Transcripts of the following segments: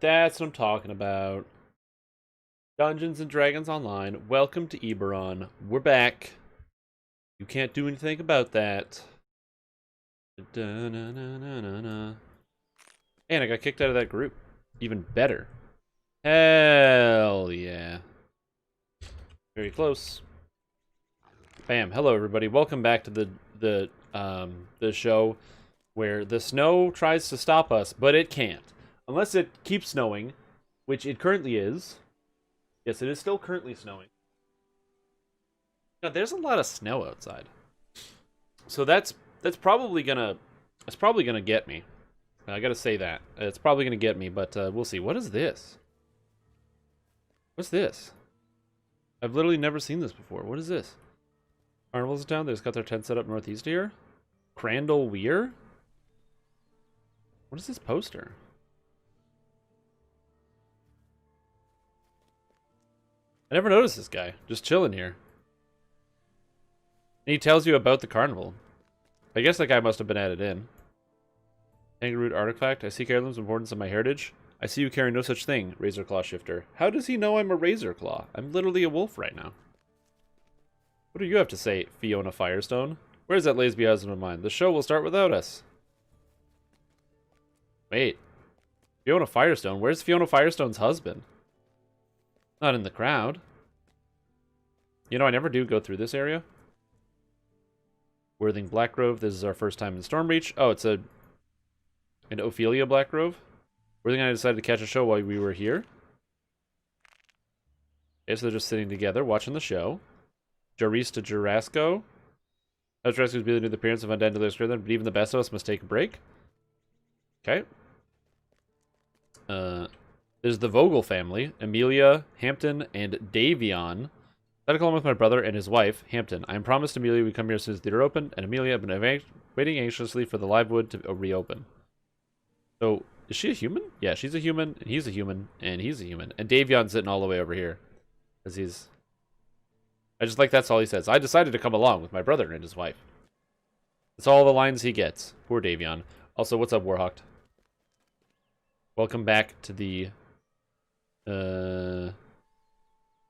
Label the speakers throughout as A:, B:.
A: That's what I'm talking about. Dungeons and Dragons Online. Welcome to Eberron. We're back. You can't do anything about that. Da-na-na-na-na-na. And I got kicked out of that group. Even better. Hell yeah. Very close. Bam. Hello everybody. Welcome back to the show where the snow tries to stop us, but it can't. Unless it keeps snowing, which it currently is. Yes, it is still currently snowing. Now, there's a lot of snow outside. So that's probably gonna get me. I gotta say that. It's probably gonna get me, but we'll see. What is this? What's this? I've literally never seen this before. What is this? Carnival's in town. They've got their tent set up northeast here. Crandall Weir? What is this poster? I never noticed this guy. Just chilling here. And he tells you about the carnival. I guess that guy must have been added in. Angry artifact. I seek heirlooms of importance of my heritage. I see you carry no such thing, Razorclaw Shifter. How does he know I'm a Razorclaw? I'm literally a wolf right now. What do you have to say, Fiona Firestone? Where's that lazy husband of mine? The show will start without us. Wait. Fiona Firestone? Where's Fiona Firestone's husband? Not in the crowd. You know, I never do go through this area. Worthing Blackgrove. This is our first time in Stormreach. Oh, it's an Ophelia Blackgrove. Worthing and I decided to catch a show while we were here. Okay, so they're just sitting together watching the show. Jarista Jurasco. House Jurasco is really new the appearance of Undead Delirious Scribbler, but even the best of us must take a break. Okay. There's the Vogel family. Amelia, Hampton, and Davion. I had to call him with my brother and his wife, Hampton. I am promised Amelia we come here as soon as the theater open, and Amelia have been waiting anxiously for the live wood to reopen. So, is she a human? Yeah, she's a human, and he's a human, and he's a human. And Davion's sitting all the way over here. Because he's... I just like that's all he says. I decided to come along with my brother and his wife. That's all the lines he gets. Poor Davion. Also, what's up, Warhawked? Welcome back to the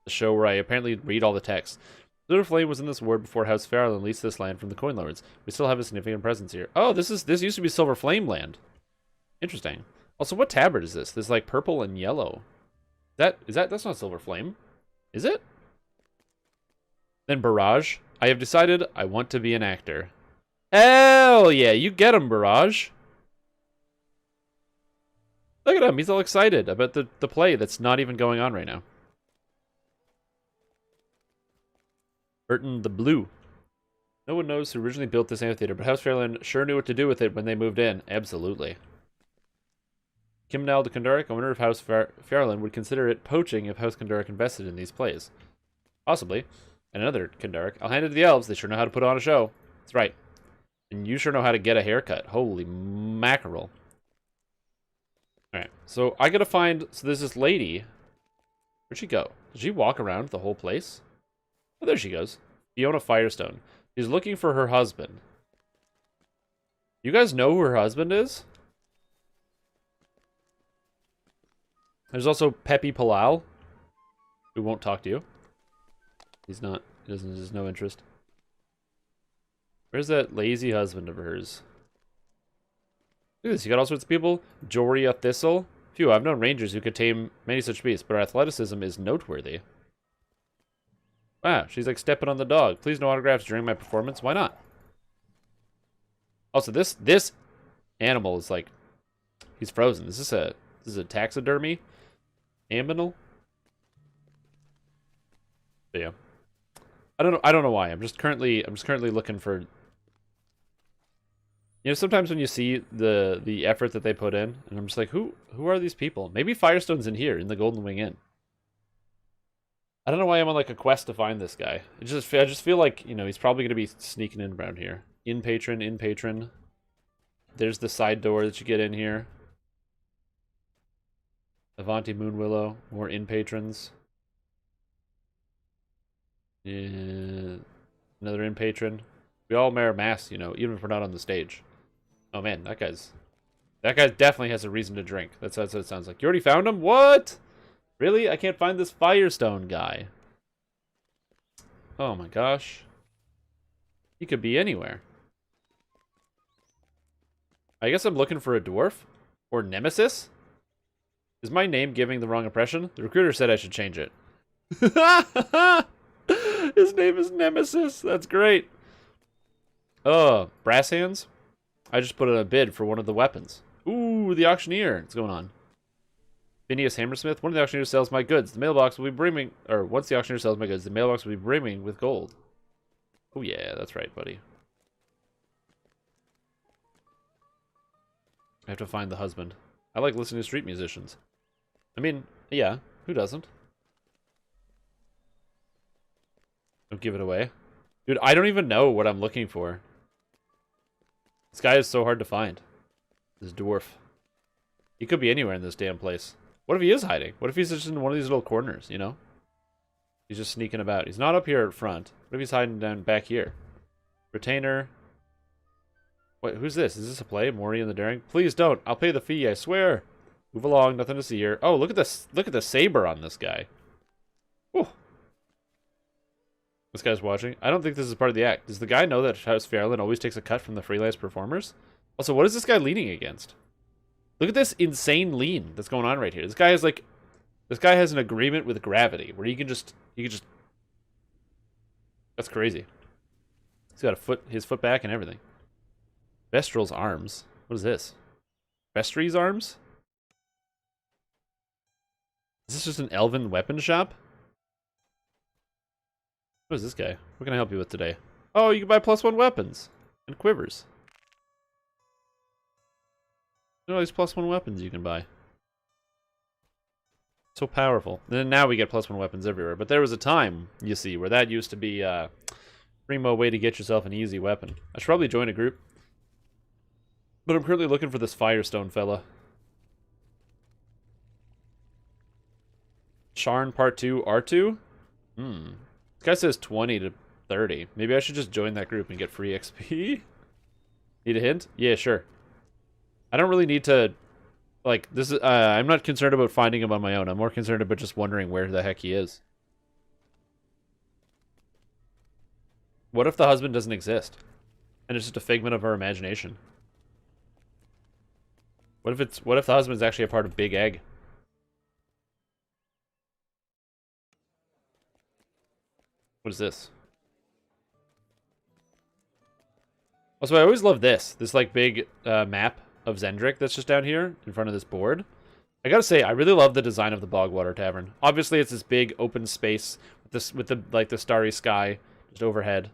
A: show where I apparently read all the text. Silver Flame was in this ward before House Farrell leased this land from the Coin Lords. We still have a significant presence here. Oh, this used to be Silver Flame land. Interesting. Also, what tabard is this? This like purple and yellow. That's not Silver Flame. Is it? Then Barrage. I have decided I want to be an actor. Hell yeah, you get him, Barrage. Look at him, he's all excited about the play that's not even going on right now. Burton the Blue. No one knows who originally built this amphitheater, but House Fairland sure knew what to do with it when they moved in. Absolutely. Kimnal de Kundaric, I wonder if House Fairland would consider it poaching if House Kundaric invested in these plays. Possibly. And another Kundaric. I'll hand it to the elves, they sure know how to put on a show. That's right. And you sure know how to get a haircut. Holy mackerel. Alright, so I gotta find... So there's this lady. Where'd she go? Did she walk around the whole place? Oh, there she goes. Fiona Firestone. She's looking for her husband. You guys know who her husband is? There's also Pepe Palal, who won't talk to you. He's not. He doesn't. There's no interest. Where's that lazy husband of hers? Look at this. You got all sorts of people. Joria Thistle. Phew, I've known rangers who could tame many such beasts, but her athleticism is noteworthy. Wow, she's like stepping on the dog. Please no autographs during my performance. Why not? Also, this animal is like, he's frozen. This is a taxidermy aminal. But yeah, I don't know why. I'm just currently looking for. You know, sometimes when you see the effort that they put in, and I'm just like, who are these people? Maybe Firestone's in here in the Golden Wing Inn. I don't know why I'm on like a quest to find this guy. I just feel like, you know, he's probably gonna be sneaking in around here. In patron. There's the side door that you get in here. Avanti Moonwillow, more in patrons. Yeah, another in patron. We all wear masks, you know, even if we're not on the stage. Oh man, that guy's That guy definitely has a reason to drink. That's what it sounds like. You already found him? What? Really? I can't find this Firestone guy. Oh my gosh. He could be anywhere. I guess I'm looking for a dwarf? Or Nemesis? Is my name giving the wrong impression? The recruiter said I should change it. His name is Nemesis. That's great. Oh, brass hands? I just put in a bid for one of the weapons. Ooh, the auctioneer. What's going on? Phineas Hammersmith? One of the auctioneers sells my goods. The mailbox will be brimming... Or, once the auctioneer sells my goods, the mailbox will be brimming with gold. Oh yeah, that's right, buddy. I have to find the husband. I like listening to street musicians. I mean, yeah, who doesn't? Don't give it away. Dude, I don't even know what I'm looking for. This guy is so hard to find. This dwarf. He could be anywhere in this damn place. What if he is hiding? What if he's just in one of these little corners, you know? He's just sneaking about. He's not up here at front. What if he's hiding down back here? Retainer. Wait, who's this? Is this a play? Maury and the Daring? Please don't. I'll pay the fee, I swear. Move along, nothing to see here. Oh, look at this. Look at the saber on this guy. Whew. This guy's watching. I don't think this is part of the act. Does the guy know that House Fairland always takes a cut from the freelance performers? Also, what is this guy leaning against? Look at this insane lean that's going on right here. This guy has like... This guy has an agreement with gravity where he can just... That's crazy. He's got his foot back and everything. Vestral's arms. What is this? Vestry's arms? Is this just an elven weapon shop? What is this guy? What can I help you with today? Oh, you can buy +1 weapons. And quivers. Look at all these +1 weapons you can buy. So powerful. And then now we get +1 weapons everywhere. But there was a time, you see, where that used to be a primo way to get yourself an easy weapon. I should probably join a group. But I'm currently looking for this Firestone fella. Sharn Part 2 R2? This guy says 20 to 30. Maybe I should just join that group and get free XP? Need a hint? Yeah, sure. I don't really need to... Like, this is... I'm not concerned about finding him on my own. I'm more concerned about just wondering where the heck he is. What if the husband doesn't exist? And it's just a figment of our imagination? What if the husband's actually a part of Big Egg? What is this? Also, I always love this like big map of Zendrik that's just down here in front of this board. I gotta say, I really love the design of the Bogwater Tavern. Obviously, it's this big open space with the starry sky just overhead.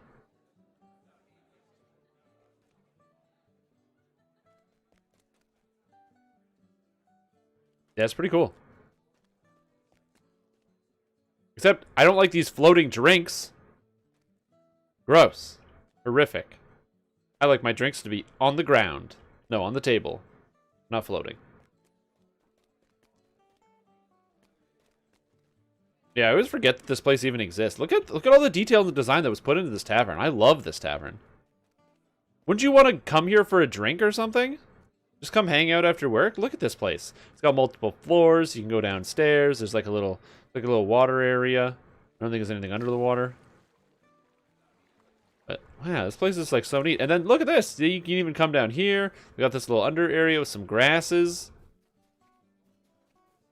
A: Yeah, it's pretty cool. Except, I don't like these floating drinks. Gross. Horrific. I like my drinks to be on the ground. No, on the table. Not floating. Yeah, I always forget that this place even exists. Look at all the detail and the design that was put into this tavern. I love this tavern. Wouldn't you want to come here for a drink or something? Just come hang out after work? Look at this place. It's got multiple floors. You can go downstairs. There's like a little water area. I don't think there's anything under the water. But wow, this place is like so neat. And then look at this. You can even come down here. We got this little under area with some grasses.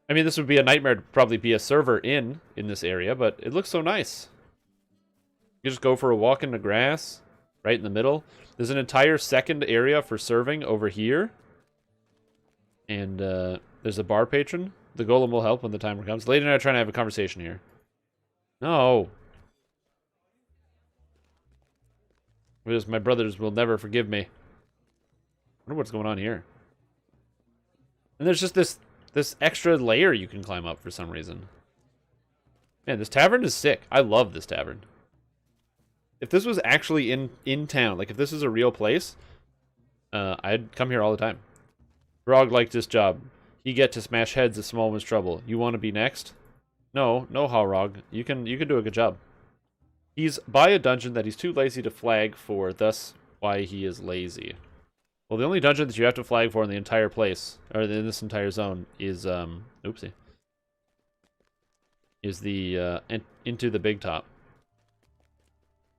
A: I mean, this would be a nightmare to probably be a server in this area, but it looks so nice. You just go for a walk in the grass, right in the middle. There's an entire second area for serving over here. And there's a bar patron. The golem will help when the timer comes. Lady and I are trying to have a conversation here. No. My brothers will never forgive me. I wonder what's going on here. And there's just this extra layer you can climb up for some reason. Man, this tavern is sick. I love this tavern. If this was actually in town, like if this is a real place, I'd come here all the time. Grog liked this job. He get to smash heads if small one's trouble. You want to be next? No, Halrog. You can do a good job. He's by a dungeon that he's too lazy to flag for, thus why he is lazy. Well, the only dungeon that you have to flag for in the entire place, or in this entire zone, is oopsie, is the into the big top,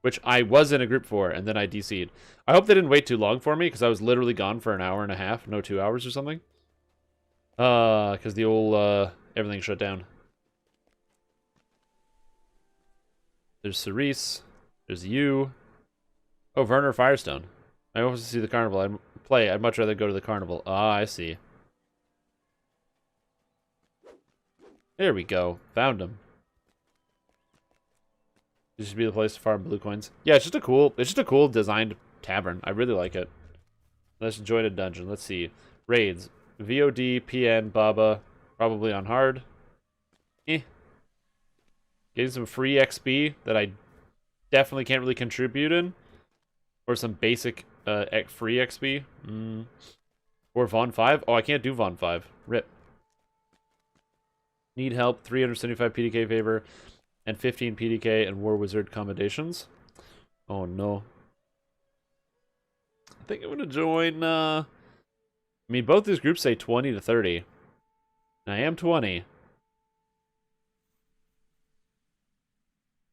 A: which I was in a group for, and then I DC'd. I hope they didn't wait too long for me, because I was literally gone for an hour and a half, no 2 hours or something. Because the old everything shut down. There's Cerise. There's you. Oh, Werner Firestone. I want to see the carnival. I'd much rather go to the carnival. Ah, I see. There we go. Found him. This should be the place to farm blue coins. Yeah, it's just a cool designed tavern. I really like it. Let's join a dungeon. Let's see. Raids. VOD, PN, Baba. Probably on hard. Getting some free XP that I definitely can't really contribute in. Or some basic free XP. Or Von 5. Oh, I can't do Von 5. Rip. Need help. 375 PDK favor. And 15 PDK and War Wizard commendations. Oh, no. I think I'm going to join... I mean, both these groups say 20 to 30. And I am 20.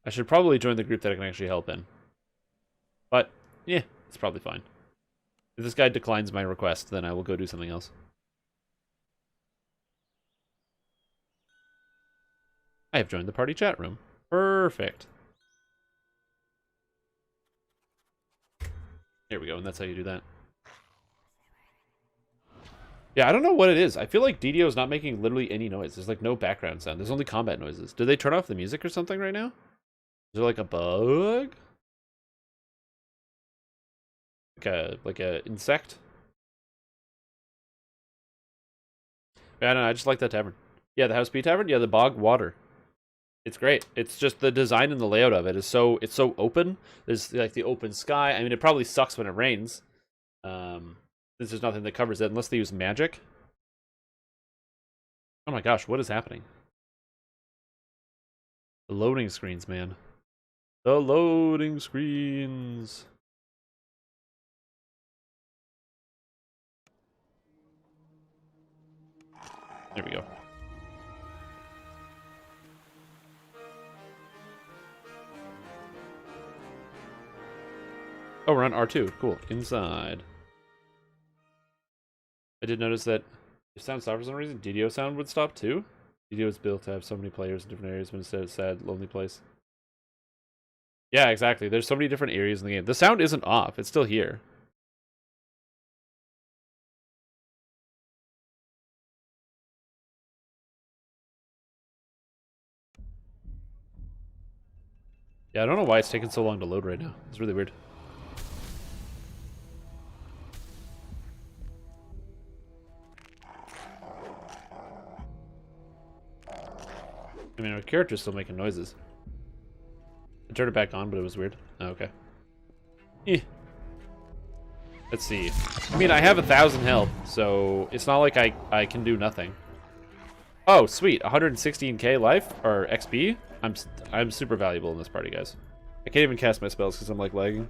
A: I should probably join the group that I can actually help in. But, yeah, it's probably fine. If this guy declines my request, then I will go do something else. I have joined the party chat room. Perfect. Here we go, and that's how you do that. Yeah, I don't know what it is. I feel like DDO is not making literally any noise. There's like no background sound. There's only combat noises. Did they turn off the music or something right now? Is there like a bug? Like a insect? Yeah, I don't know. I just like that tavern. Yeah, the House B Tavern. Yeah, the bog water. It's great. It's just the design and the layout of it is it's so open. There's like the open sky. I mean, it probably sucks when it rains. Since there's nothing that covers it unless they use magic. Oh my gosh, what is happening? The loading screens, man. The loading screens. There we go. Oh, we're on R2. Cool. Inside. I did notice that if sound stopped for some reason, DDO sound would stop too. DDO is built to have so many players in different areas, but instead it's a sad, lonely place. Yeah, exactly. There's so many different areas in the game. The sound isn't off. It's still here. Yeah, I don't know why it's taking so long to load right now. It's really weird. I mean, our character's still making noises. I turned it back on, but it was weird. Oh, okay. Let's see. I mean, I have 1,000 health, so it's not like I can do nothing. Oh, sweet. 116k life, or XP? I'm super valuable in this party, guys. I can't even cast my spells because I'm, like, lagging.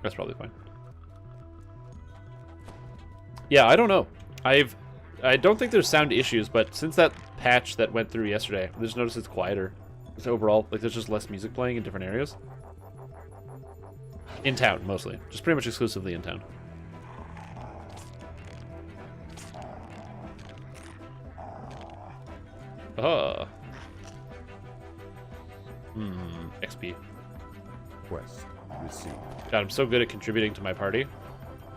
A: That's probably fine. Yeah, I don't know. I don't think there's sound issues, but since that patch that went through yesterday, I just noticed it's quieter. It's overall, like, there's just less music playing in different areas. In town, mostly. Just pretty much exclusively in town. XP.
B: Quest received.
A: God, I'm so good at contributing to my party.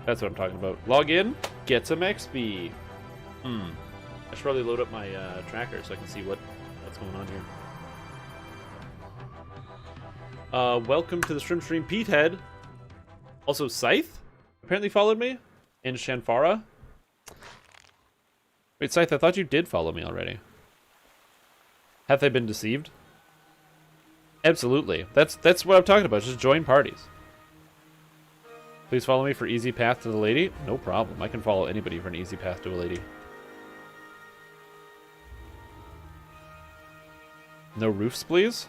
A: That's what I'm talking about. Log in, get some XP. I should probably load up my tracker so I can see what's going on here. Welcome to the Stream Petehead. Also, Scythe apparently followed me. And Shanfara. Wait, Scythe, I thought you did follow me already. Have they been deceived? Absolutely. That's what I'm talking about. Just join parties. Please follow me for easy path to the lady. No problem. I can follow anybody for an easy path to a lady. No roofs, please?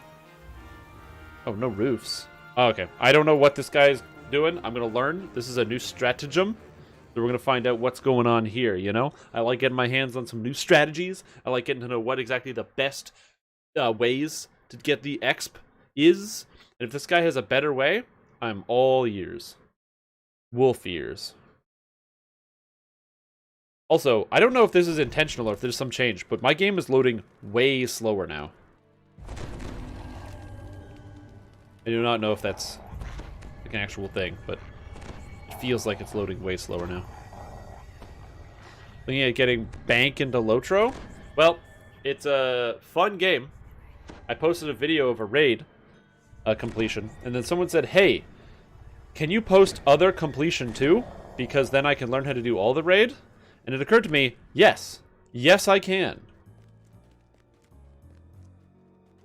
A: Oh, no roofs. Oh, okay. I don't know what this guy's doing. I'm going to learn. This is a new stratagem. So we're going to find out what's going on here, you know? I like getting my hands on some new strategies. I like getting to know what exactly the best ways to get the exp is. And if this guy has a better way, I'm all ears. Wolf ears. Also, I don't know if this is intentional or if there's some change, but my game is loading way slower now. I do not know if that's like an actual thing, but it feels like it's loading way slower now. Looking at getting Bank into Lotro? Well, it's a fun game. I posted a video of a raid completion, and then someone said, hey, can you post other completion too? Because then I can learn how to do all the raid? And it occurred to me, yes. Yes, I can.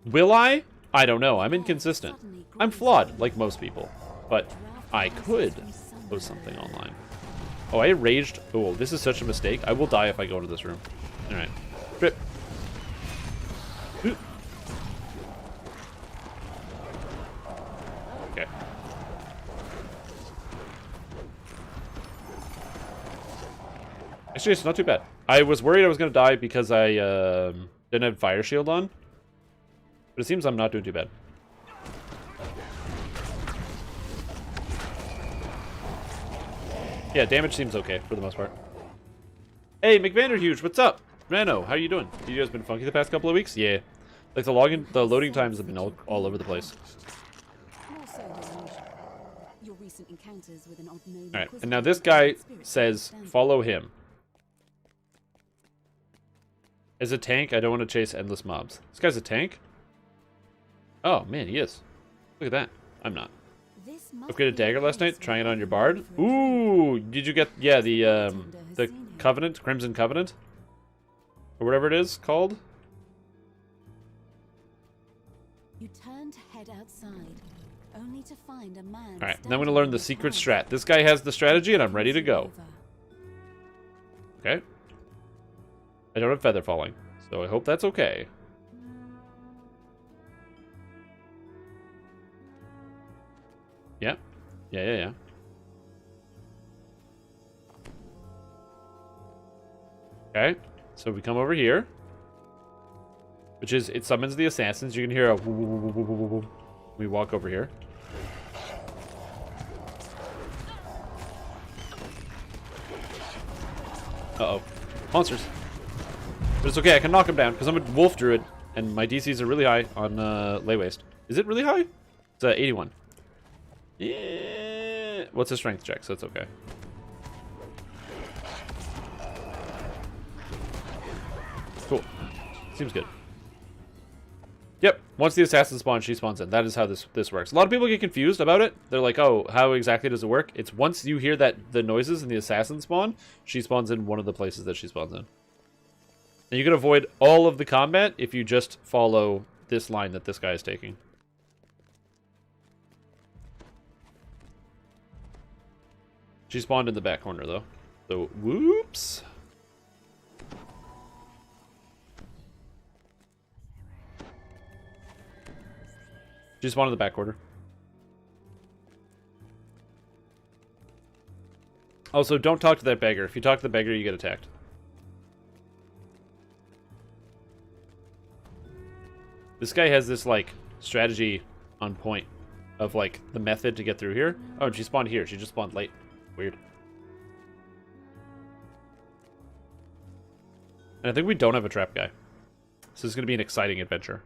A: Will I? I don't know. I'm inconsistent. I'm flawed, like most people. But I could post something online. Oh, I raged. Oh, this is such a mistake. I will die if I go into this room. Alright. Trip. Okay. Actually, it's not too bad. I was worried I was going to die because I didn't have Fire Shield on. But it seems I'm not doing too bad. Yeah, damage seems okay for the most part. Hey, McVanderhuge, what's up? Mano, how you doing? You guys been funky the past couple of weeks? Yeah. Like the loading times have been all over the place. Alright, and now this guy says, follow him. As a tank, I don't want to chase endless mobs. This guy's a tank? Oh, man, he is. Look at that. I'm not. Upgraded dagger last night, trying it on your bard. Ooh, did you get, yeah, the Covenant, Crimson Covenant? Or whatever it is called?
C: You turned to head outside, only to find a man.
A: Alright, now I'm going to learn the secret strat. This guy has the strategy, and I'm ready to go. Okay. I don't have feather falling, so I hope that's okay. Yeah. Yeah. Okay, so we come over here. Which is, it summons the assassins. You can hear a woo woo woo woo woo woo. We walk over here. Uh-oh. Monsters. But it's okay, I can knock him down, because I'm a wolf druid, and my DCs are really high on lay waste. Is it really high? It's 81. Yeah. What's a strength check, so it's okay. Cool. Seems good. Yep. Once the assassin spawns, she spawns in. That is how this works. A lot of people get confused about it. They're like, oh, how exactly does it work? It's once you hear the noises and the assassin spawn, she spawns in one of the places that she spawns in. And you can avoid all of the combat if you just follow this line that this guy is taking. She spawned in the back corner, though. So, whoops. She spawned in the back corner. Also, don't talk to that beggar. If you talk to the beggar, you get attacked. This guy has this, like, strategy on point of, like, the method to get through here. Oh, and she spawned here. She just spawned late. Weird. And I think we don't have a trap guy. So this is going to be an exciting adventure.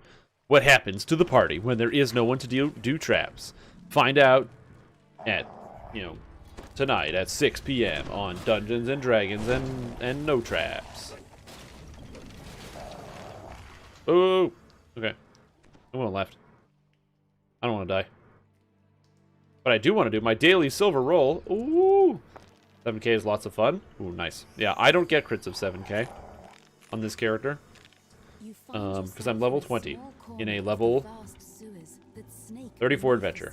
A: What happens to the party when there is no one to do traps? Find out at, you know, tonight at 6 p.m. on Dungeons and Dragons and No Traps. Oh, okay. No one left. I don't want to die. But I do want to do my daily silver roll. Ooh. 7k is lots of fun. Ooh, nice. Yeah, I don't get crits of 7k on this character. Because I'm level 20 in a level 34 adventure.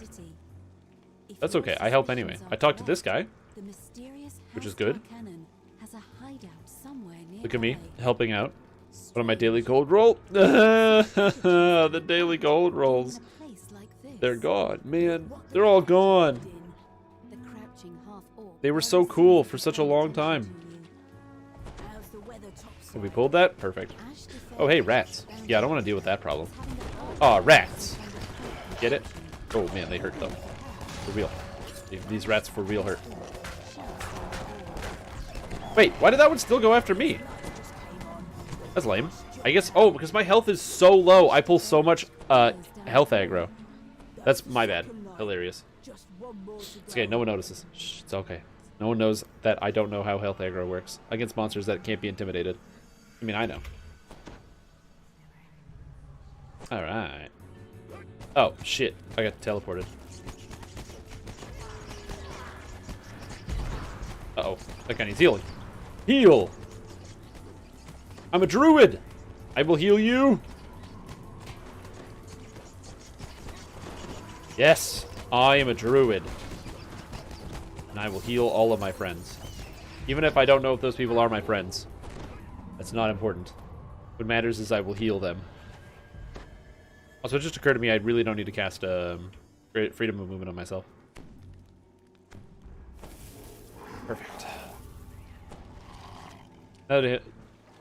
A: That's okay. I help anyway. I talk to this guy, which is good. Look at me helping out. What on my daily gold roll? The daily gold rolls. They're gone, man. They're all gone. They were so cool for such a long time. Have we pulled that? Perfect. Oh, hey, rats. Yeah, I don't want to deal with that problem. Aw, rats. Get it? Oh, man, they hurt, though. For real. These rats for real hurt. Wait, why did that one still go after me? That's lame. I guess, oh, because my health is so low, I pull so much health aggro. That's my bad. Hilarious. It's okay, no one notices. Shh, it's okay. No one knows that I don't know how health aggro works against monsters that can't be intimidated. I mean, I know. Alright. Oh, shit. I got teleported. Uh-oh. That guy needs healing. Heal! I'm a druid! I will heal you! Yes! I am a druid. And I will heal all of my friends. Even if I don't know if those people are my friends. That's not important. What matters is I will heal them. Also, it just occurred to me I really don't need to cast Freedom of Movement on myself. Perfect. Now to hit.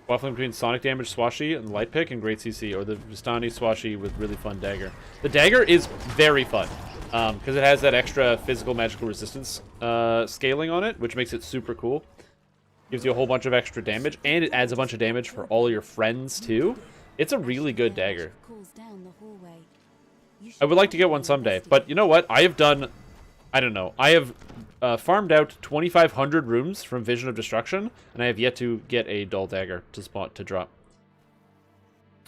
A: Waffling between Sonic Damage Swashi and Light Pick and Great CC, or the Vistani Swashi with really fun Dagger. The Dagger is very fun, because it has that extra physical magical resistance scaling on it, which makes it super cool. Gives you a whole bunch of extra damage, and it adds a bunch of damage for all your friends, too. It's a really good dagger. I would like to get one someday, but you know what? I have done... I don't know. I have farmed out 2,500 rooms from Vision of Destruction, and I have yet to get a dull dagger to drop.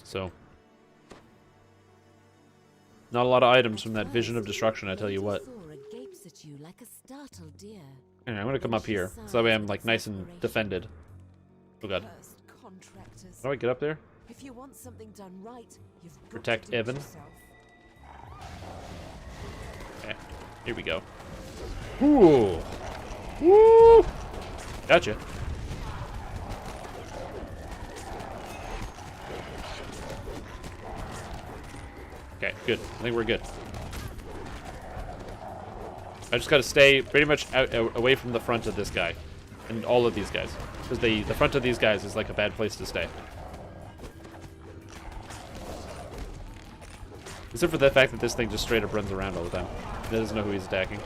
A: So... not a lot of items from that Vision of Destruction, I tell you what. Anyway, I'm gonna come up here, so that way I'm like nice and defended. Oh god. How do I get up there?
D: If you want something done right, you've
A: Protect Evan. Okay, here we go. Ooh! Woo! Gotcha. Okay, good. I think we're good. I just gotta stay pretty much away from the front of this guy. And all of these guys. Because the front of these guys is like a bad place to stay. Except for the fact that this thing just straight up runs around all the time. He doesn't know who he's attacking.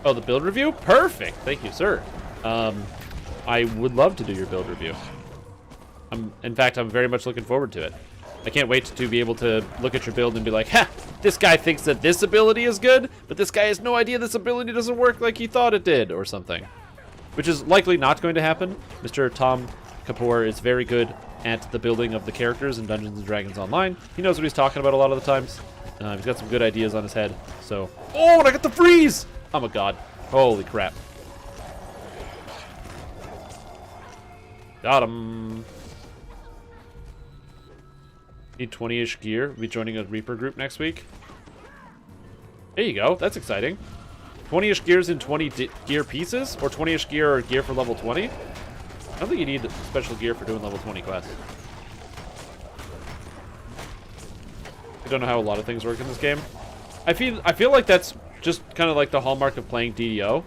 A: Oh, the build review? Perfect! Thank you, sir. I would love to do your build review. In fact, I'm very much looking forward to it. I can't wait to be able to look at your build and be like, ha! This guy thinks that this ability is good, but this guy has no idea this ability doesn't work like he thought it did, or something. Which is likely not going to happen. Mr. Tom Kapoor is very good at the building of the characters in Dungeons & Dragons Online. He knows what he's talking about a lot of the times. He's got some good ideas on his head, so... Oh, and I got the freeze! Oh my god. Holy crap. Got him. Need 20-ish gear. We'll be joining a Reaper group next week. There you go. That's exciting. 20-ish gears in 20 gear pieces? Or 20-ish gear or gear for level 20? I don't think you need special gear for doing level 20 quests. I don't know how a lot of things work in this game. I feel like that's just kind of like the hallmark of playing DDO.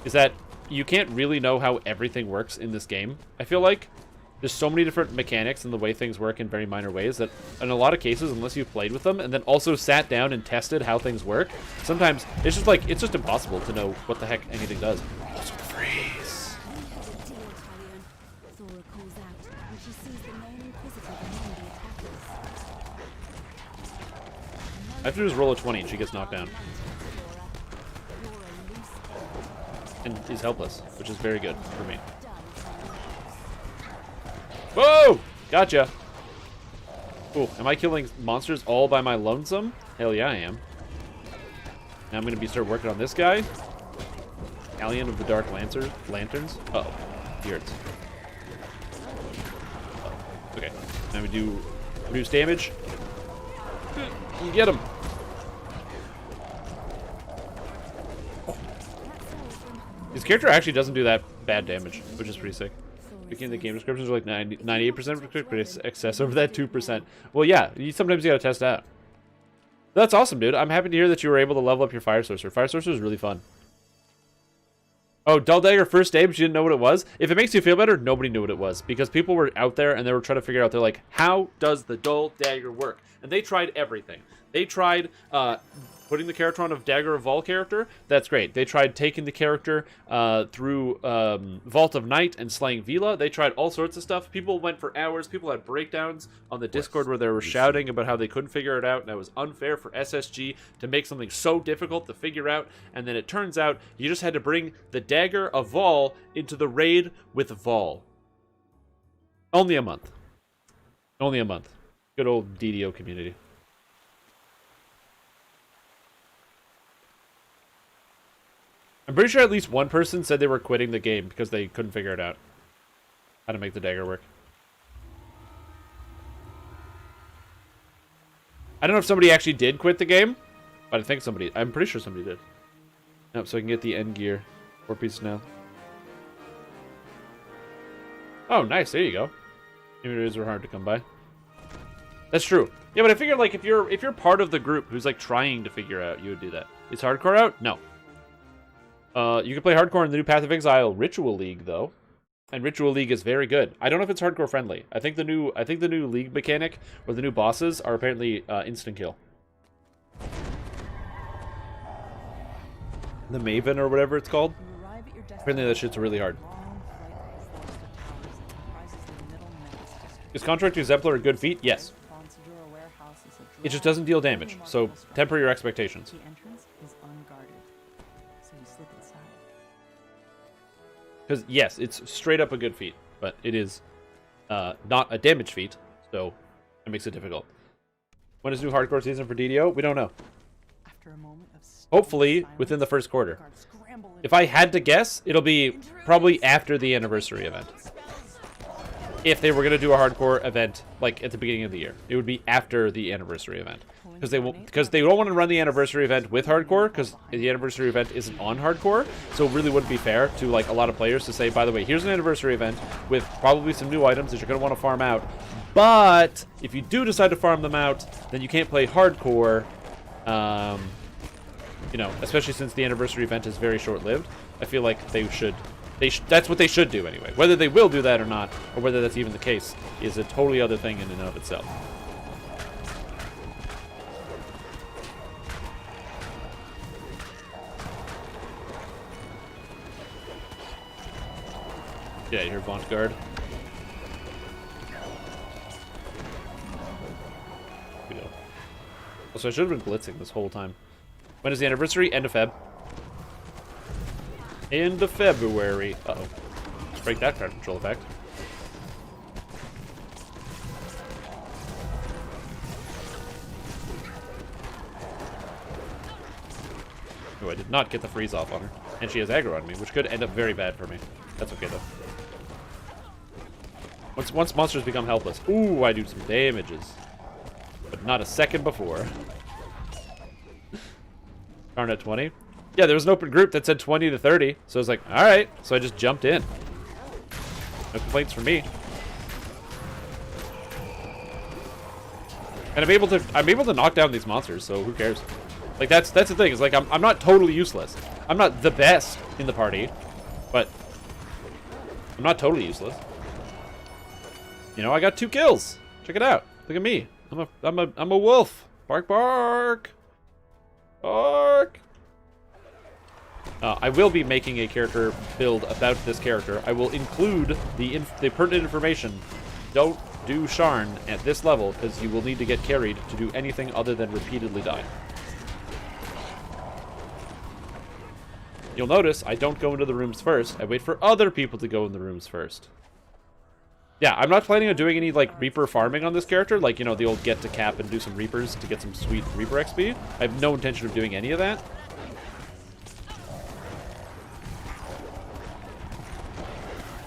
A: Is that you can't really know how everything works in this game. I feel like there's so many different mechanics and the way things work in very minor ways that in a lot of cases, unless you've played with them and then also sat down and tested how things work, sometimes it's just like, it's just impossible to know what the heck anything does. Also freeze. I have to just roll a 20 and she gets knocked down. And is helpless, which is very good for me. Whoa! Gotcha. Ooh, am I killing monsters all by my lonesome? Hell yeah, I am. Now I'm going to start working on this guy. Alien of the Dark Lanterns. Uh-oh. He hurts. Uh-oh. Okay. Now we do reduce damage. You get him. His character actually doesn't do that bad damage, which is pretty sick. Looking at the game descriptions are like 98% but it's excess over that 2%. Well, yeah, sometimes you gotta test out. That's awesome, dude. I'm happy to hear that you were able to level up your Fire Sorcerer. Fire Sorcerer is really fun. Oh, Dull Dagger first day, but you didn't know what it was? If it makes you feel better, nobody knew what it was. Because people were out there and they were trying to figure out, they're like, how does the Dull Dagger work? And they tried everything. They tried putting the character on a Dagger of Vol character. That's great. They tried taking the character through Vault of Night and slaying Vila. They tried all sorts of stuff. People went for hours. People had breakdowns on the Discord where they were shouting about how they couldn't figure it out, and it was unfair for SSG to make something so difficult to figure out. And then it turns out you just had to bring the Dagger of Vol into the raid with Vol. Only a month. Only a month. Good old DDO community. I'm pretty sure at least one person said they were quitting the game because they couldn't figure it out. How to make the dagger work. I don't know if somebody actually did quit the game, but I think somebody... I'm pretty sure somebody did. Nope, so I can get the end gear. 4 pieces now. Oh, nice. There you go. Images are hard to come by. That's true. Yeah, but I figured, like, if you're part of the group who's, like, trying to figure out, you would do that. Is hardcore out? No. You can play hardcore in the new Path of Exile Ritual League, though, and Ritual League is very good. I don't know if it's hardcore friendly. I think the new league mechanic or the new bosses are apparently instant kill. The Maven or whatever it's called. Apparently that shit's really hard. Is Contract Exemplar a good feat? Yes. It just doesn't deal damage, so temper your expectations. Because, yes, it's straight up a good feat, but it is not a damage feat, so it makes it difficult. When is new hardcore season for DDO? We don't know. Hopefully, within the first quarter. If I had to guess, it'll be probably after the anniversary event. If they were going to do a hardcore event, like, at the beginning of the year. It would be after the anniversary event. Because they don't want to run the anniversary event with hardcore, because the anniversary event isn't on hardcore, so it really wouldn't be fair to, like, a lot of players to say, by the way, here's an anniversary event with probably some new items that you're going to want to farm out, but if you do decide to farm them out, then you can't play hardcore, you know, especially since the anniversary event is very short-lived. I feel like they should... that's what they should do anyway. Whether they will do that or not, or whether that's even the case, is a totally other thing in and of itself. Yeah, you hear Vaunt Guard. Also, I should have been blitzing this whole time. When is the anniversary? End of Feb. End of February. Uh-oh. Let's break that crowd control effect. Oh, I did not get the freeze off on her. And she has aggro on me, which could end up very bad for me. That's okay, though. Once monsters become helpless. Ooh, I do some damages. But not a second before. Darn at 20. Yeah, there was an open group that said 20 to 30. So I was like, alright. So I just jumped in. No complaints from me. And I'm able to knock down these monsters, so who cares? Like that's the thing, is like I'm not totally useless. I'm not the best in the party, but I'm not totally useless. You know, I got 2 kills. Check it out. Look at me. I'm a wolf. Bark, bark. Bark. I will be making a character build about this character. I will include the pertinent information. Don't do Sharn at this level, because you will need to get carried to do anything other than repeatedly die. You'll notice I don't go into the rooms first. I wait for other people to go in the rooms first. Yeah, I'm not planning on doing any, like, Reaper farming on this character. Like, you know, the old get to cap and do some Reapers to get some sweet Reaper XP. I have no intention of doing any of that.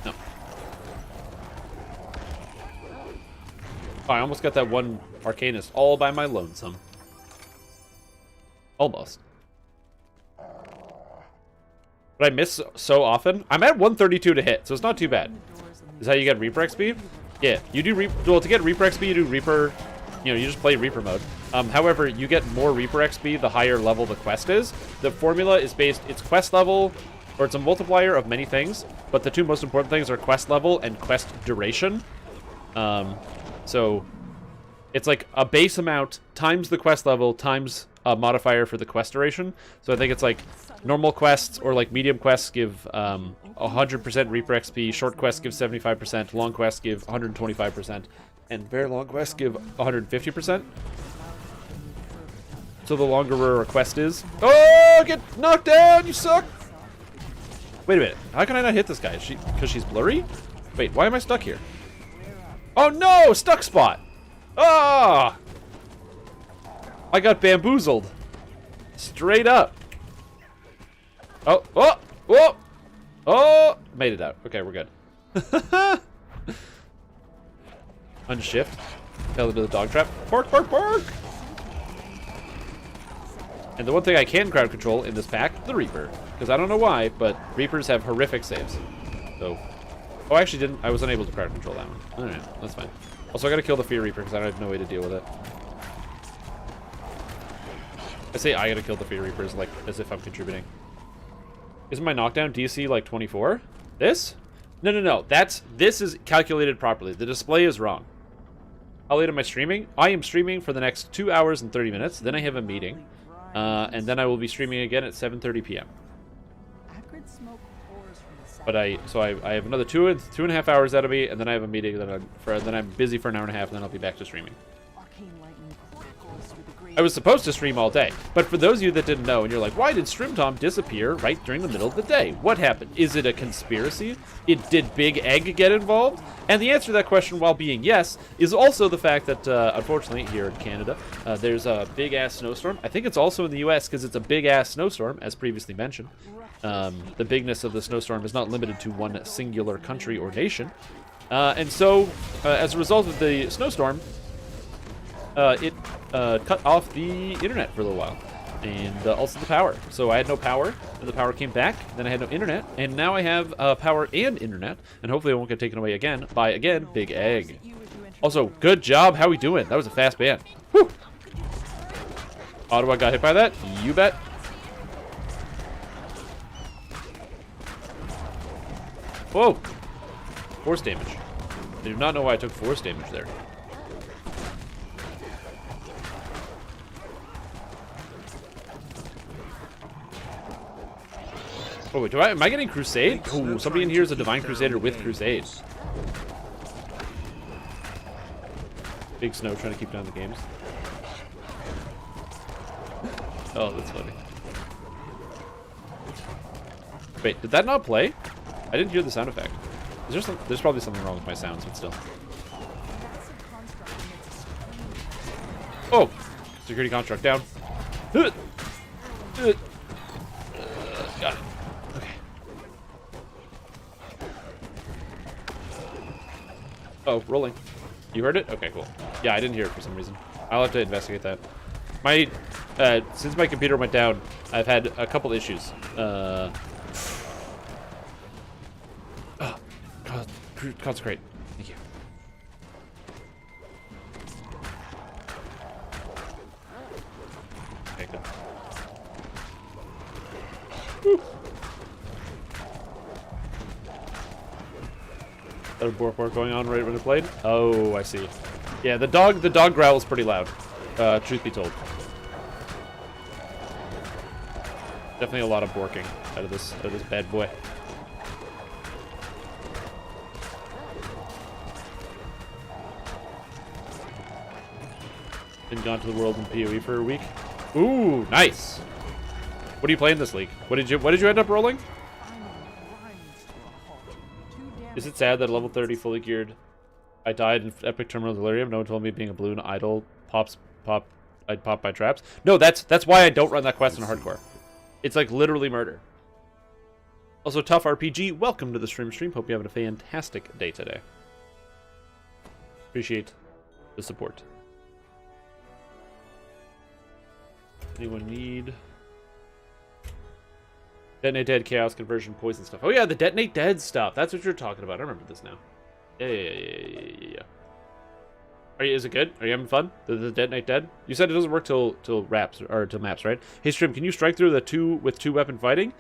A: No. Oh, I almost got that one Arcanist all by my lonesome. Almost. But I miss so often. I'm at 132 to hit, so it's not too bad. Is how you get Reaper XP? Yeah, you do well, to get Reaper XP, you do Reaper, you know, you just play Reaper mode. However, you get more Reaper XP the higher level the quest is. The formula is based, it's quest level, or it's a multiplier of many things, but the two most important things are quest level and quest duration. So it's like a base amount times the quest level times a modifier for the quest duration. So I think it's like normal quests or like medium quests give 100% Reaper XP, short quests give 75%, long quests give 125%, and very long quests give 150%. So the longer a quest is... Oh, get knocked down, you suck! Wait a minute, how can I not hit this guy? Is she, because she's blurry? Wait, why am I stuck here? Oh no, stuck spot! Ah! I got bamboozled. Straight up. Oh, oh, oh! Oh! Made it out. Okay, we're good. Unshift. Fell into the dog trap. Bark, bark, bark! And the one thing I can crowd control in this pack, the Reaper. Because I don't know why, but Reapers have horrific saves. So... Oh, I actually didn't. I was unable to crowd control that one. Alright, that's fine. Also, I gotta kill the Fear Reaper because I have no way to deal with it. I say I gotta kill the Fear Reapers like as if I'm contributing. Isn't my knockdown DC like 24? This? No, no, no. This is calculated properly. The display is wrong. How late am I streaming? I am streaming for the next 2 hours and 30 minutes. Then I have a meeting. And then I will be streaming again at 7:30 p.m. But I have another two and a half hours out of me, and then I have a meeting. Then I'm busy for an hour and a half, and then I'll be back to streaming. I was supposed to stream all day, but for those of you that didn't know, and you're like, why did StreamTom disappear right during the middle of the day? What happened? Is it a conspiracy? Did Big Egg get involved? And the answer to that question, while being yes, is also the fact that, unfortunately, here in Canada, there's a big-ass snowstorm. I think it's also in the U.S. because it's a big-ass snowstorm, as previously mentioned. The bigness of the snowstorm is not limited to one singular country or nation. And so, as a result of the snowstorm, it cut off the internet for a little while, and also the power. So I had no power, and the power came back, then I had no internet, and now I have power and internet, and hopefully it won't get taken away again by, again, Big Egg. Also, good job. How we doing? That was a fast ban. Whew. Ottawa got hit by that? You bet. Whoa. Force damage. I do not know why I took force damage there. Oh, wait, am I getting Crusade? Oh, somebody in here is a Divine Crusader with Crusade. Big Snow trying to keep down the games. Oh, that's funny. Wait, did that not play? I didn't hear the sound effect. There's probably something wrong with my sounds, but still. Oh! Security construct down. Got it. Okay. Oh, rolling. You heard it? Okay, cool. Yeah, I didn't hear it for some reason. I'll have to investigate that. Since my computer went down, I've had a couple issues. Consecrate. Thank you. Okay, good. Woo. There's a bork going on right when it played? Oh, I see. Yeah, the dog growl is pretty loud. Truth be told. Definitely a lot of borking out of this bad boy. Been gone to the world in PoE for a week. Ooh, nice. What are you playing this league? What did you end up rolling? Is it sad that level 30 fully geared I died in Epic Terminal Delirium? No one told me being a balloon idol I'd pop by traps. No, that's why I don't run that quest in hardcore. It's like literally murder. Also, Tough RPG, welcome to the stream. Hope you're having a fantastic day today. Appreciate the support. Anyone need Detonate Dead, Chaos Conversion, Poison stuff? Oh yeah, the Detonate Dead stuff. That's what you're talking about. I remember this now. Yeah. Is it good? Are you having fun? The Dead Knight Dead? You said it doesn't work till wraps or till maps, right? Hey Stream, can you strike through the two weapon fighting?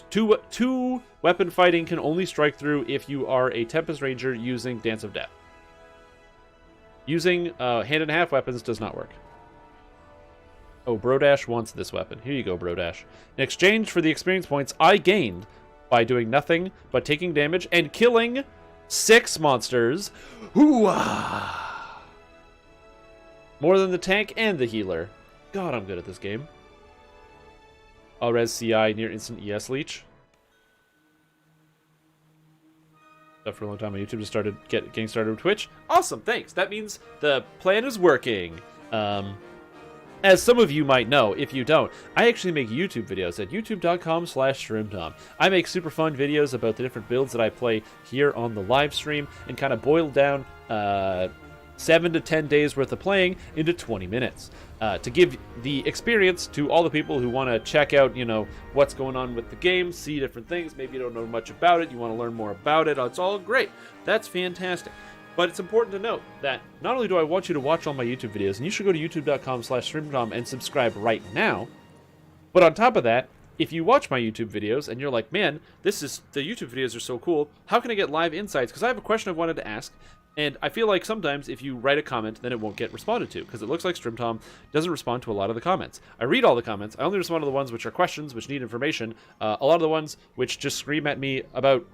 A: Two weapon fighting can only strike through if you are a Tempest Ranger using Dance of Death. Using hand and a half weapons does not work. Oh, Brodash wants this weapon. Here you go, Brodash. In exchange for the experience points I gained by doing nothing but taking damage and killing 6 monsters. Hoo-ah! More than the tank and the healer. God, I'm good at this game. I'll res CI near instant ES leech. Stuff for a long time on YouTube. Just started getting started with Twitch. Awesome, thanks. That means the plan is working. As some of you might know, if you don't, I actually make YouTube videos at youtube.com/ShroomTom. I make super fun videos about the different builds that I play here on the live stream and kind of boil down 7 to 10 days worth of playing into 20 minutes to give the experience to all the people who want to check out, you know, what's going on with the game, see different things. Maybe you don't know much about it, you want to learn more about it. It's all great. That's fantastic. But it's important to note that not only do I want you to watch all my YouTube videos, and you should go to youtube.com/StreamTom and subscribe right now, but on top of that, if you watch my YouTube videos and you're like, man, the YouTube videos are so cool, how can I get live insights? Because I have a question I've wanted to ask, and I feel like sometimes if you write a comment, then it won't get responded to, because it looks like StreamTom doesn't respond to a lot of the comments. I read all the comments. I only respond to the ones which are questions, which need information. A lot of the ones which just scream at me about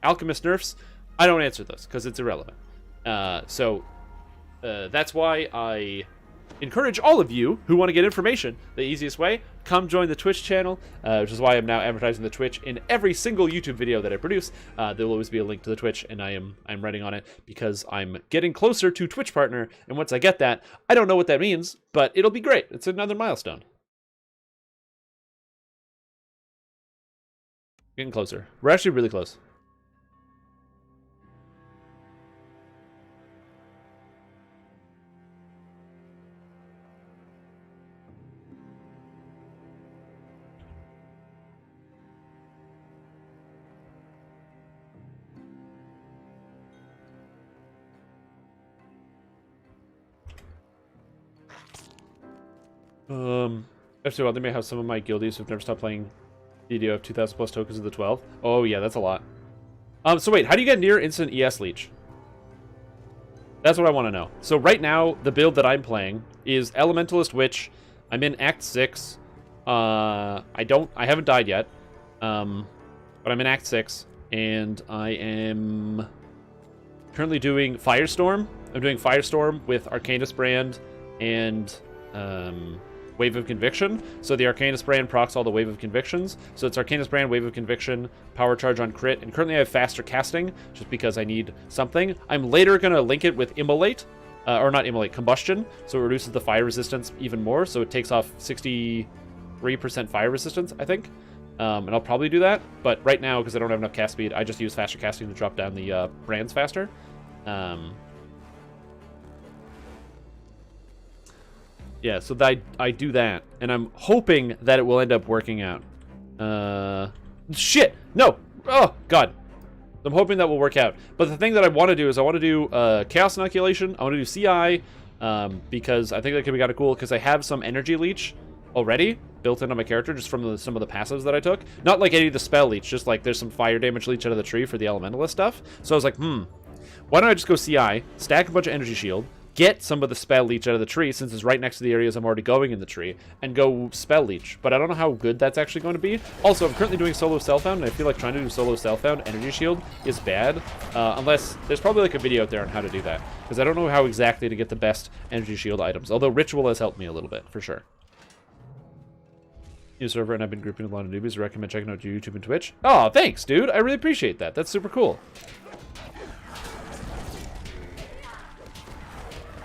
A: Alchemist nerfs, I don't answer those, because it's irrelevant. So that's why I encourage all of you who want to get information the easiest way. Come join the Twitch channel, which is why I'm now advertising the Twitch in every single YouTube video that I produce. There will always be a link to the Twitch, and I'm writing on it because I'm getting closer to Twitch partner. And once I get that, I don't know what that means, but it'll be great. It's another milestone. Getting closer. We're actually really close. Actually, well, they may have some of my guildies who've never stopped playing DDO have 2,000 plus tokens of the 12. Oh, yeah, that's a lot. So wait, how do you get near instant ES leech? That's what I want to know. So right now, the build that I'm playing is Elementalist Witch. I'm in Act 6. I haven't died yet. But I'm in Act 6, and I am currently doing Firestorm. I'm doing Firestorm with Arcanist Brand and Wave of Conviction. So the Arcanist Brand procs all the Wave of Convictions. So it's Arcanist Brand, Wave of Conviction, Power Charge on crit, and currently I have faster casting, just because I need something. I'm later going to link it with Immolate, or not Immolate, Combustion, so it reduces the fire resistance even more, so it takes off 63% fire resistance, I think. And I'll probably do that, but right now, because I don't have enough cast speed, I just use faster casting to drop down the brands faster. Yeah, so I do that, and I'm hoping that it will end up working out. Shit! No! Oh, God. I'm hoping that will work out. But the thing that I want to do is I want to do Chaos Inoculation. I want to do CI, because I think that could be kind of cool, because I have some Energy Leech already built into my character, just from some of the passives that I took. Not like any of the spell leech, just like there's some fire damage leech out of the tree for the elementalist stuff. So I was like, why don't I just go CI, stack a bunch of energy shield, get some of the spell leech out of the tree, since it's right next to the areas I'm already going in the tree, and go spell leech. But I don't know how good that's actually going to be. Also, I'm currently doing solo self-found, and I feel like trying to do solo self-found energy shield is bad, unless there's probably like a video out there on how to do that, because I don't know how exactly to get the best energy shield items, although Ritual has helped me a little bit, for sure. New server, and I've been grouping with a lot of newbies. Recommend checking out your YouTube and Twitch. Oh, thanks, dude. I really appreciate that. That's super cool.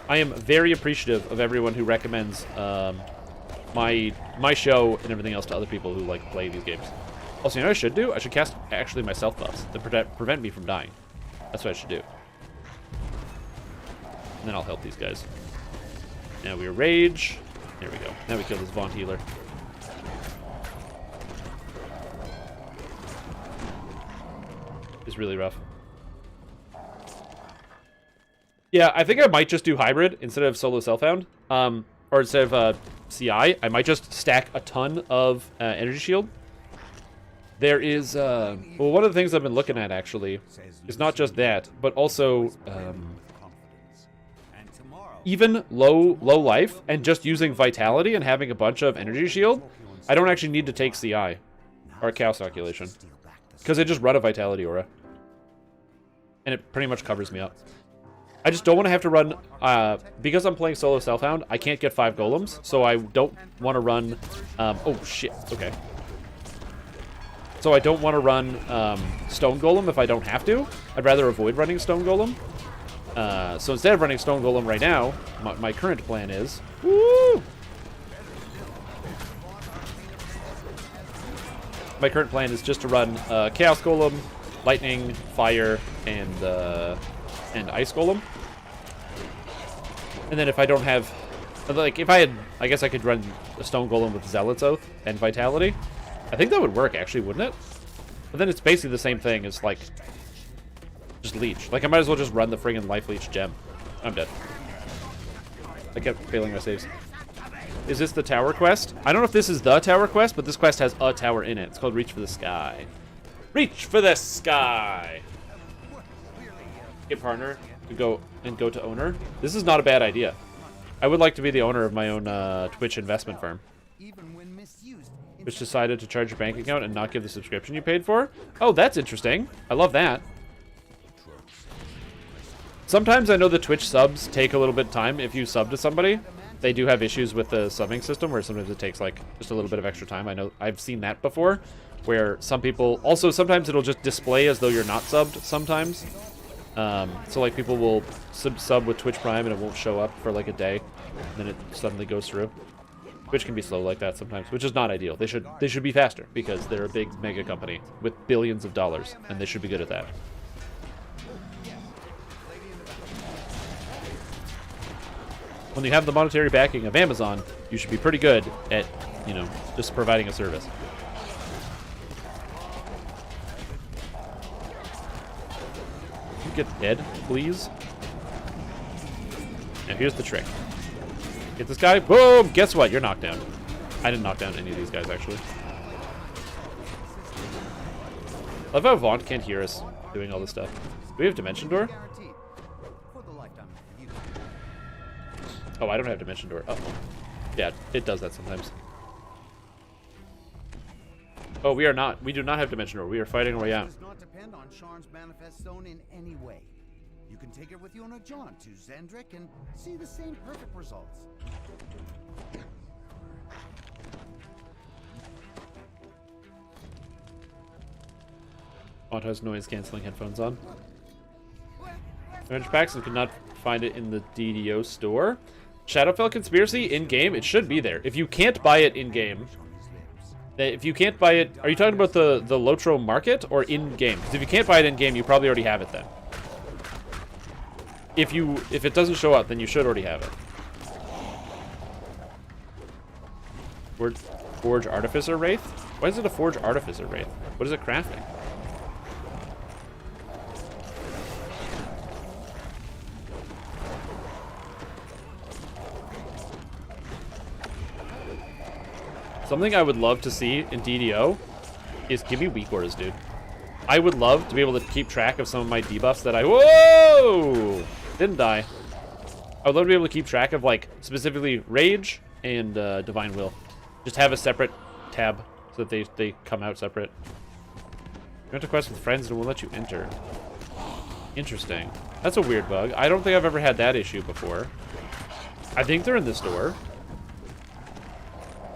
A: I am very appreciative of everyone who recommends my show and everything else to other people who like play these games. Also, you know what I should do? I should cast actually my self buffs to prevent me from dying. That's what I should do. And then I'll help these guys. Now we rage. There we go. Now we kill this Vaunt healer. It's really rough. Yeah, I think I might just do hybrid instead of solo self-found. Or instead of CI, I might just stack a ton of energy shield. There is, well, one of the things I've been looking at, actually, is not just that, but also, even low life, and just using Vitality and having a bunch of energy shield, I don't actually need to take CI, or Chaos Inoculation, because I just run a Vitality Aura. And it pretty much covers me up. I just don't want to have to run, because I'm playing solo Self-Hound, I can't get 5 golems, so I don't want to run, oh shit, okay. So I don't want to run Stone Golem if I don't have to. I'd rather avoid running Stone Golem. So instead of running Stone Golem right now, my current plan is... Woo! My current plan is just to run Chaos Golem, Lightning, Fire, and Ice Golem. And then if I don't have... Like, if I had... I guess I could run a Stone Golem with Zealot's Oath and Vitality. I think that would work, actually, wouldn't it? But then it's basically the same thing as, like, just Leech. Like, I might as well just run the friggin' Life Leech gem. I'm dead. I kept failing my saves. Is this the tower quest? I don't know if this is the tower quest, but this quest has a tower in it. It's called Reach for the Sky. Reach for the sky! Get partner to go to owner. This is not a bad idea. I would like to be the owner of my own Twitch investment firm. Which decided to charge your bank account and not give the subscription you paid for? Oh, that's interesting. I love that. Sometimes I know the Twitch subs take a little bit of time. If you sub to somebody, they do have issues with the subbing system where sometimes it takes like just a little bit of extra time. I know I've seen that before, where some people... Also, sometimes it'll just display as though you're not subbed sometimes. So like people will sub with Twitch Prime and it won't show up for like a day. And then it suddenly goes through. Twitch can be slow like that sometimes, which is not ideal. They should be faster because they're a big mega company with billions of dollars, and they should be good at that. When you have the monetary backing of Amazon, you should be pretty good at, you know, just providing a service. Can you get dead, please? Now here's the trick. Get this guy. Boom! Guess what? You're knocked down. I didn't knock down any of these guys, actually. I love how Vaunt can't hear us doing all this stuff. Do we have Dimension Door? Oh, I don't have Dimension Door. Uh-oh. Yeah, it does that sometimes. Oh, we are not. We do not have Dimension Door. We are fighting our way out.
E: Does not depend on Sharn's Manifest Stone in any way. You can take it with you on a jaunt to Zendrik and see the same perfect results.
A: Vaunt has noise-canceling headphones on. Orange packs and could not find it in the DDO store. Shadowfell Conspiracy in-game? It should be there. If you can't buy it in-game... If you can't buy it... Are you talking about the Lotro market or in-game? Because if you can't buy it in-game, you probably already have it then. If it doesn't show up, then you should already have it. Forge Artificer Wraith? Why is it a Forge Artificer Wraith? What is it crafting? Something I would love to see in DDO is give me weak auras, dude. I would love to be able to keep track of some of my debuffs that I... Whoa! Didn't die. I would love to be able to keep track of, like, specifically Rage and Divine Will. Just have a separate tab so that they come out separate. You have to quest with friends and it won't let you enter. Interesting. That's a weird bug. I don't think I've ever had that issue before. I think they're in this door.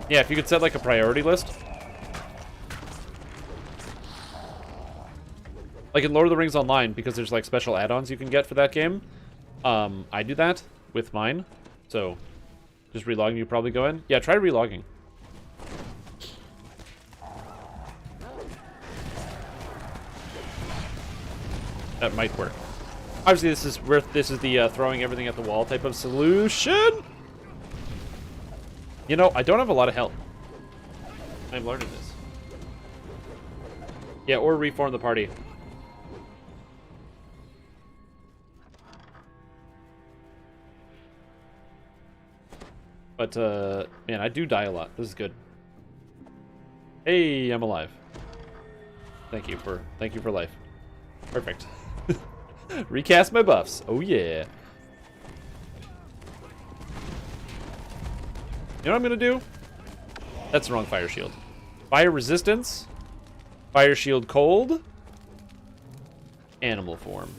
A: Yeah, if you could set, like, a priority list. Like in Lord of the Rings Online, because there's, like, special add-ons you can get for that game. I do that with mine. So, just relogging, you probably go in. Yeah, try relogging. That might work. Obviously, this is the throwing everything at the wall type of solution. You know, I don't have a lot of help. I'm learning this. Yeah, or reform the party. But, man, I do die a lot. This is good. Hey, I'm alive. Thank you for life. Perfect. Recast my buffs. Oh, yeah. You know what I'm going to do? That's the wrong fire shield. Fire resistance. Fire shield cold. Animal form.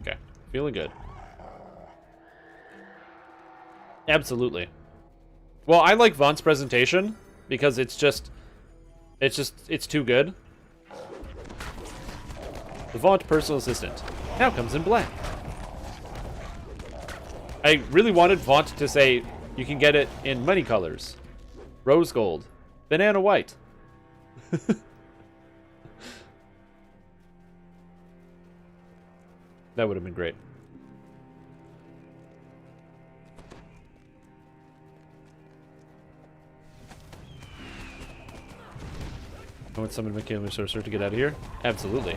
A: Okay. Feeling good. Absolutely. Well, I like Vaunt's presentation because it's too good. The Vaunt personal assistant now comes in black. I really wanted Vaunt to say you can get it in many colors. Rose gold, banana white. That would have been great. I want someone to make a sorcerer to get out of here? Absolutely.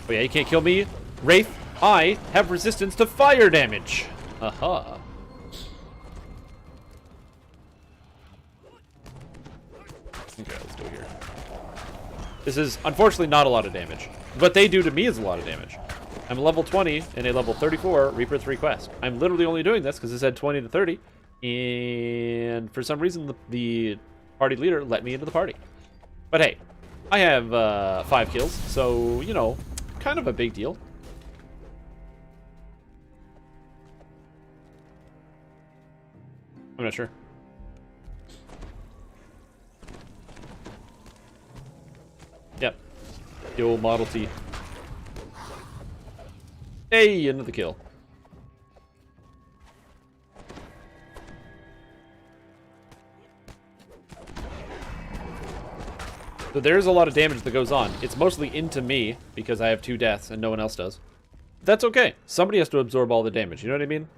A: Oh yeah, you can't kill me. Wraith, I have resistance to fire damage. Aha. Okay, let's go here. This is unfortunately not a lot of damage. What they do to me is a lot of damage. I'm level 20 in a level 34 Reaper 3 quest. I'm literally only doing this because it said 20 to 30. And for some reason, the party leader let me into the party. But hey, I have 5 kills, so, you know, kind of a big deal. I'm not sure. Yep. The old Model T. Hey, another kill. So there's a lot of damage that goes on. It's mostly into me because I have 2 deaths and no one else does. That's okay. Somebody has to absorb all the damage. You know what I mean?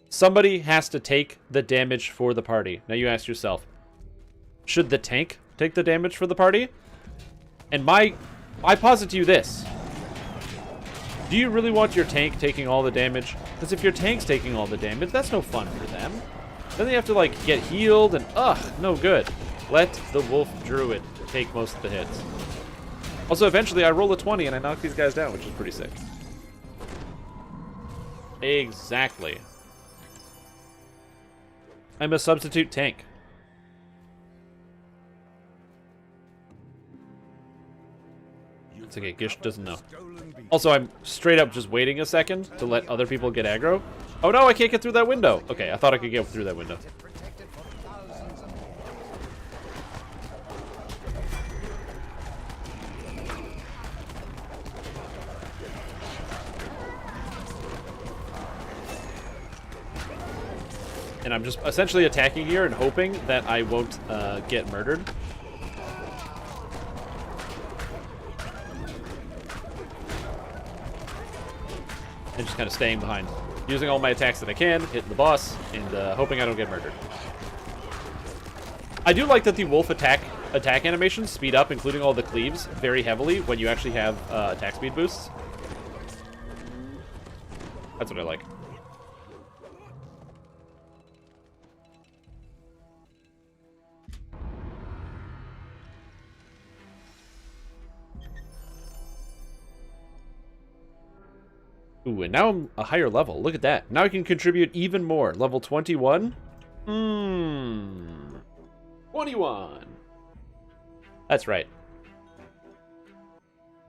A: Somebody has to take the damage for the party. Now you ask yourself, should the tank take the damage for the party? And I posit to you this. Do you really want your tank taking all the damage? Because if your tank's taking all the damage, that's no fun for them. Then they have to, like, get healed and, no good. Let the Wolf Druid take most of the hits. Also, eventually I roll a 20 and I knock these guys down, which is pretty sick. Exactly. I'm a substitute tank. It's okay, Gish doesn't know. Also, I'm straight up just waiting a second to let other people get aggro. Oh no, I can't get through that window. Okay, I thought I could get through that window. And I'm just essentially attacking here and hoping that I won't get murdered. And just kind of staying behind. Using all my attacks that I can, hitting the boss, and hoping I don't get murdered. I do like that the wolf attack animations speed up, including all the cleaves, very heavily when you actually have attack speed boosts. That's what I like. Ooh, and now I'm a higher level. Look at that. Now I can contribute even more. Level 21? 21. That's right.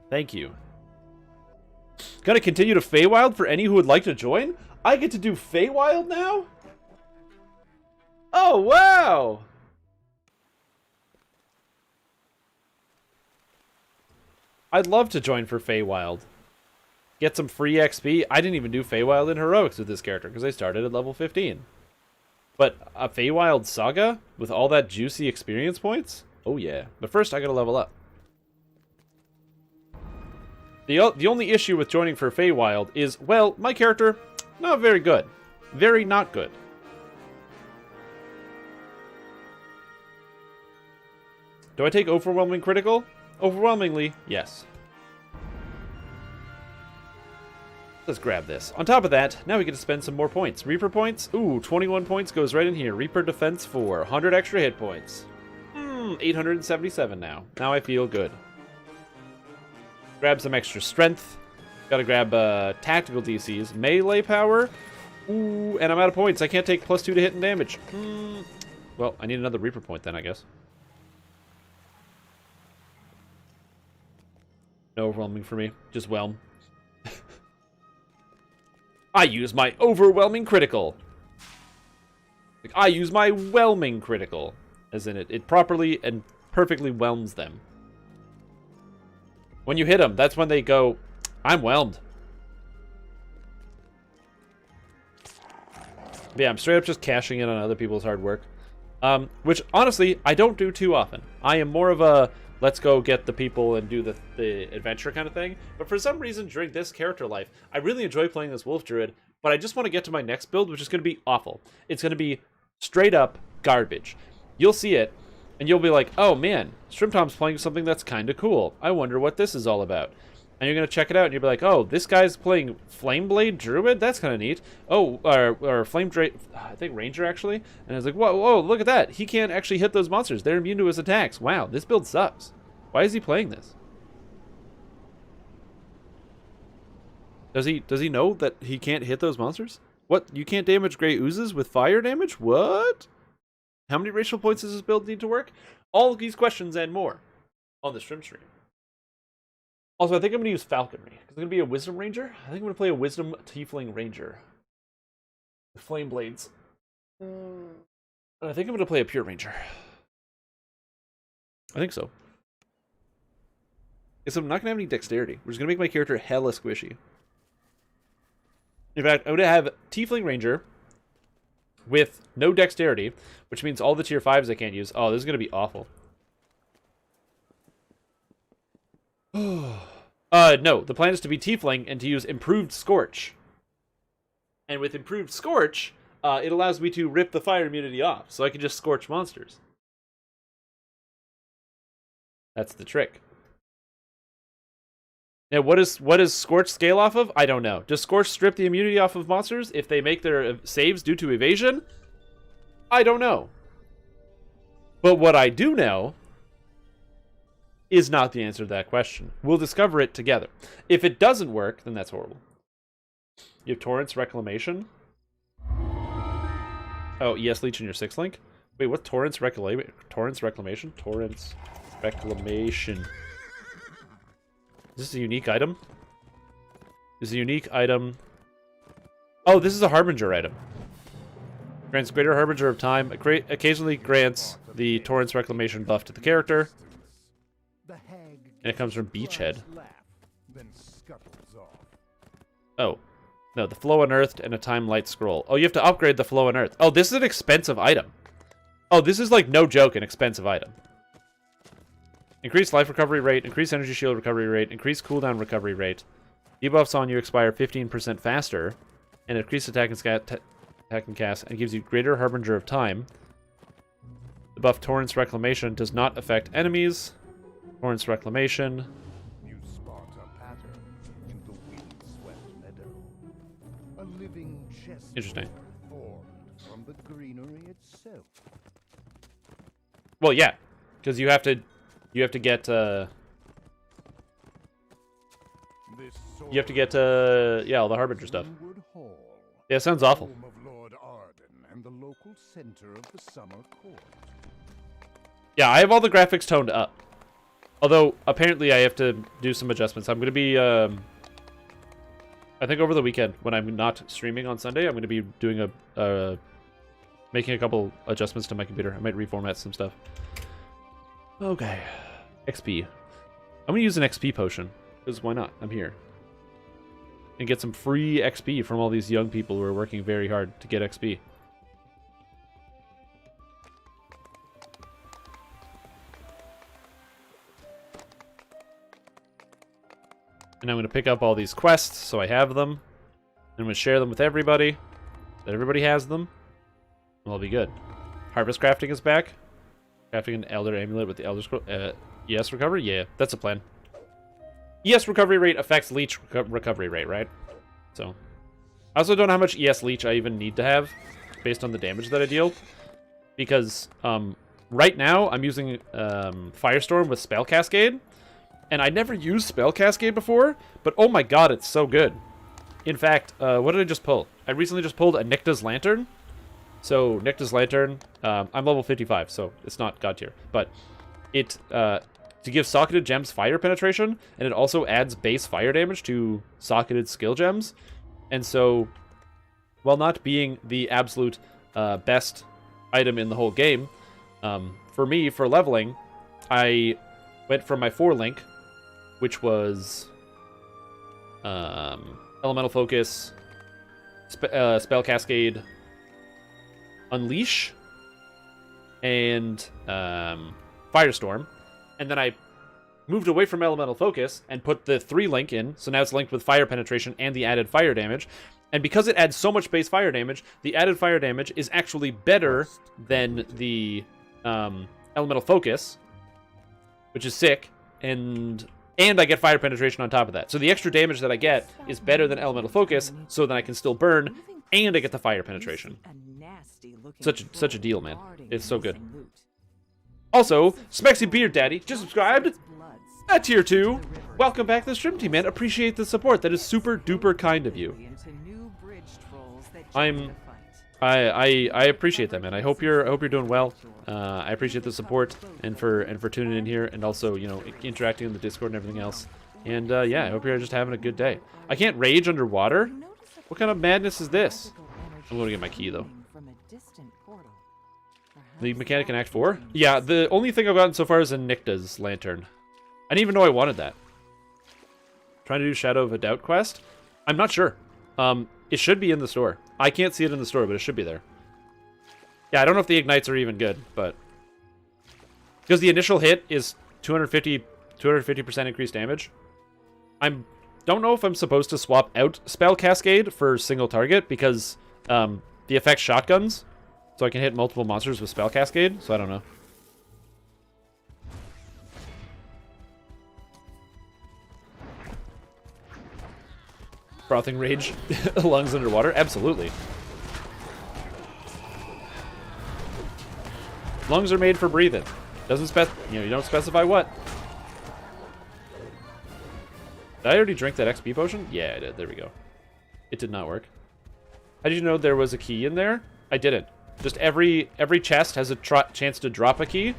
A: Thank you. Gonna continue to Feywild for any who would like to join? I get to do Feywild now? Oh, wow! I'd love to join for Feywild. Get some free XP. I didn't even do Feywild in Heroics with this character because I started at level 15. But a Feywild Saga with all that juicy experience points? Oh yeah. But first I gotta level up. The only issue with joining for Feywild is, well, my character, not very good. Very not good. Do I take Overwhelming Critical? Overwhelmingly, yes. Let's grab this. On top of that, now we get to spend some more points. Reaper points? Ooh, 21 points goes right in here. Reaper defense 4. 100 extra hit points. 877 now. Now I feel good. Grab some extra strength. Gotta grab tactical DCs. Melee power. Ooh, and I'm out of points. I can't take +2 to hit and damage. Well, I need another Reaper point then, I guess. No overwhelming for me. Just whelm. I use my overwhelming critical. Like, I use my whelming critical. As in it properly and perfectly whelms them. When you hit them, that's when they go, I'm whelmed. But yeah, I'm straight up just cashing in on other people's hard work. Which, honestly, I don't do too often. I am more of a, let's go get the people and do the adventure kind of thing. But for some reason, during this character life, I really enjoy playing this Wolf Druid, but I just want to get to my next build, which is going to be awful. It's going to be straight up garbage. You'll see it, and you'll be like, oh man, Shrimptom's playing something that's kind of cool. I wonder what this is all about. And you're going to check it out, and you'll be like, oh, this guy's playing Flameblade Druid? That's kind of neat. Oh, or Flame Drake, I think Ranger, actually. And I was like, whoa, look at that. He can't actually hit those monsters. They're immune to his attacks. Wow, this build sucks. Why is he playing this? Does he know that he can't hit those monsters? What? You can't damage Grey Oozes with fire damage? What? How many racial points does this build need to work? All of these questions and more on the Shrimp Stream. Also, I think I'm going to use Falconry. Because I'm going to be a Wisdom Ranger. I think I'm going to play a Wisdom Tiefling Ranger. With Flame Blades. And I think I'm going to play a Pure Ranger. I think so. So I'm not going to have any dexterity. We're just going to make my character hella squishy. In fact, I'm going to have Tiefling Ranger with no dexterity, which means all the tier 5s I can't use. Oh, this is going to be awful. No, the plan is to be Tiefling and to use Improved Scorch. And with Improved Scorch, it allows me to rip the fire immunity off, so I can just scorch monsters. That's the trick. Now, what does Scorch scale off of? I don't know. Does Scorch strip the immunity off of monsters if they make their saves due to evasion? I don't know. But what I do know is not the answer to that question. We'll discover it together. If it doesn't work, then that's horrible. You have Torrent's Reclamation. Oh, ES Leech in your 6th link? Wait, what? Torrent's Reclamation? Torrent's Reclamation? Torrent's Reclamation. Is this a unique item? This is a unique item. Oh, this is a Harbinger item. Grants greater Harbinger of Time. Occasionally grants the Torrent's Reclamation buff to the character. And it comes from Beachhead. Oh. No, the Flow Unearthed and a Time Light Scroll. Oh, you have to upgrade the Flow Unearthed. Oh, this is an expensive item. Oh, this is like no joke an expensive item. Increased life recovery rate, increased energy shield recovery rate, increased cooldown recovery rate. Debuffs on you expire 15% faster, and increased attack and cast, and gives you greater Harbinger of Time. The buff Torrent's Reclamation does not affect enemies. Torrent's Reclamation.
B: You spot a pattern in the wind-swept meadow. A living chest
A: Interesting.
B: formed from the greenery itself.
A: Well, yeah, because you have to get yeah, all the Harbinger stuff.
B: Greenwood Hall,
A: Yeah, it sounds awful.
B: home of Lord Arden and the local center of the summer court.
A: Yeah, I have all the graphics toned up. Although, apparently I have to do some adjustments. I'm going to be, I think over the weekend, when I'm not streaming on Sunday, I'm going to be doing making a couple adjustments to my computer. I might reformat some stuff. Okay. XP. I'm going to use an XP potion, because why not? I'm here. And get some free XP from all these young people who are working very hard to get XP. And I'm going to pick up all these quests, so I have them. And I'm going to share them with everybody, so that everybody has them. And I'll be good. Harvest crafting is back. Crafting an Elder Amulet with the Elder Scroll. ES recovery? Yeah, that's a plan. ES recovery rate affects leech recovery rate, right? So, I also don't know how much ES leech I even need to have based on the damage that I deal. Because, right now, I'm using Firestorm with Spell Cascade. And I never used Spell Cascade before, but oh my god, it's so good. In fact, what did I just pull? I recently just pulled a Nycta's Lantern. So, Nycta's Lantern, I'm level 55, so it's not god tier. But it, to give socketed gems fire penetration, and it also adds base fire damage to socketed skill gems. And so, while not being the absolute best item in the whole game, for me, for leveling, I went from my 4-link, which was Elemental Focus, Spell Cascade, Unleash, and Firestorm. And then I moved away from Elemental Focus and put the 3-link in, so now it's linked with fire penetration and the added fire damage. And because it adds so much base fire damage, the added fire damage is actually better than the Elemental Focus, which is sick, and I get fire penetration on top of that. So the extra damage that I get is better than Elemental Focus, so then I can still burn, and I get the fire penetration. Such a deal, man. It's so good. Also, Smexy Beard Daddy just subscribed at tier 2. Welcome back to the stream team, man. Appreciate the support. That is super duper kind of you. I appreciate that, man. I hope you're doing well. I appreciate the support and for tuning in here, and also, you know, interacting in the Discord and everything else. And yeah, I hope you're just having a good day. I can't rage underwater? What kind of madness is this? I'm going to get my key though. The mechanic in Act 4? Yeah, the only thing I've gotten so far is a Nycta's Lantern. I didn't even know I wanted that. Trying to do Shadow of a Doubt quest? I'm not sure. It should be in the store. I can't see it in the store, but it should be there. Yeah, I don't know if the ignites are even good, but because the initial hit is 250% increased damage. Don't know if I'm supposed to swap out Spell Cascade for single target because the effect shotguns, so I can hit multiple monsters with Spell Cascade. So I don't know. Frothing Rage, lungs underwater? Absolutely. Lungs are made for breathing. Doesn't you don't specify what. Did I already drink that XP potion? Yeah, I did. There we go. It did not work. How did you know there was a key in there? I didn't. Just every chest has a chance to drop a key,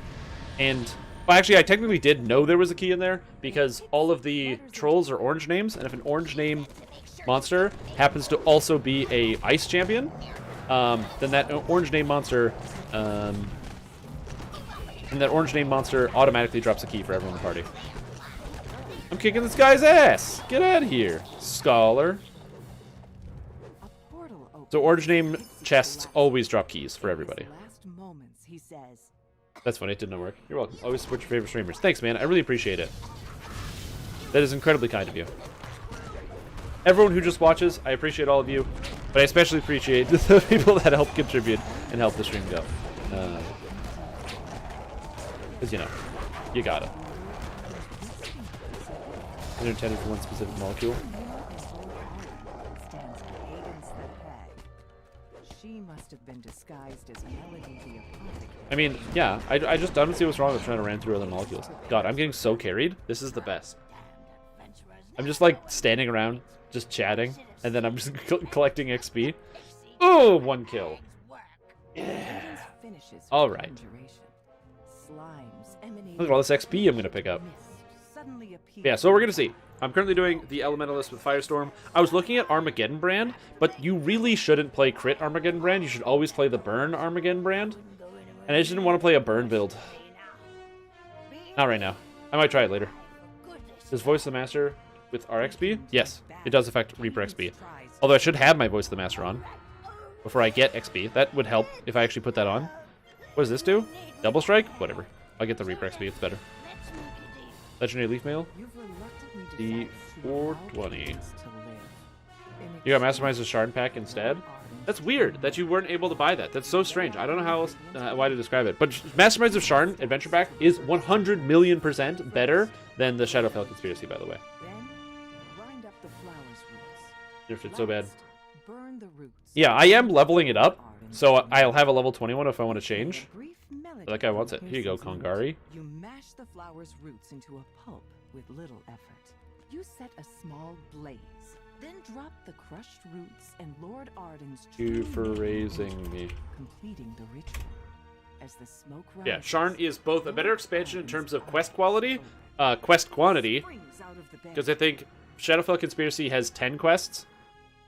A: and well, actually, I technically did know there was a key in there because all of the trolls are orange names, and if an orange name monster happens to also be a ice champion, then that orange name monster, automatically drops a key for everyone in the party. I'm kicking this guy's ass. Get out of here, scholar. So orange name chests always drop keys for everybody. That's funny, it did not work. You're welcome. Always support your favorite streamers. Thanks, man. I really appreciate it. That is incredibly kind of you. Everyone who just watches, I appreciate all of you, but I especially appreciate the people that help contribute and help the stream go. Because, you know, you got it. They're intended for one specific molecule.
D: She must have been disguised as Melody the Apothecary.
A: I mean, yeah, I just don't see what's wrong with trying to ram through other molecules. God, I'm getting so carried. This is the best. I'm just like standing around, just chatting, and then I'm just collecting XP. Oh, 1 kill. Yeah. All right. Look at all this XP I'm gonna pick up. Yeah, so we're gonna see. I'm currently doing the Elementalist with Firestorm. I was looking at Armageddon brand, but you really shouldn't play Crit Armageddon brand. You should always play the Burn Armageddon brand. And I just didn't want to play a Burn build. Not right now. I might try it later. Does Voice of the Master with RXP? Yes, it does affect Reaper XP. Although I should have my Voice of the Master on before I get XP. That would help if I actually put that on. What does this do? Double Strike? Whatever. I'll get the Reaper XP. It's better. Legendary Leaf Mail. The 420. You got Masterminds the Shard Pack instead? That's weird that you weren't able to buy that. That's so strange. I don't know how else, why to describe it. But Masterminds of Sharn Adventure Pack is 100 million% better than the Shadowfell Conspiracy, by the way.
D: Then, grind up the flowers roots.
A: If it's so bad.
D: Last, burn the roots.
A: Yeah, I am leveling it up, so I'll have a level 21 if I want to change.
D: A brief melody
A: That guy wants it.
D: from
A: Here you go,
D: Pearson's
A: Kongari.
D: You mash the flower's roots into a pulp with little effort. You set a small blaze, then drop the crushed roots and Lord Arden's
A: Thank you for
D: true
A: raising me.
D: completing the ritual. As the smoke rises,
A: Yeah, Sharn is both a better expansion in terms of quest quality, quest quantity,
D: springs out of the bed.
A: because I think Shadowfell Conspiracy has 10 quests,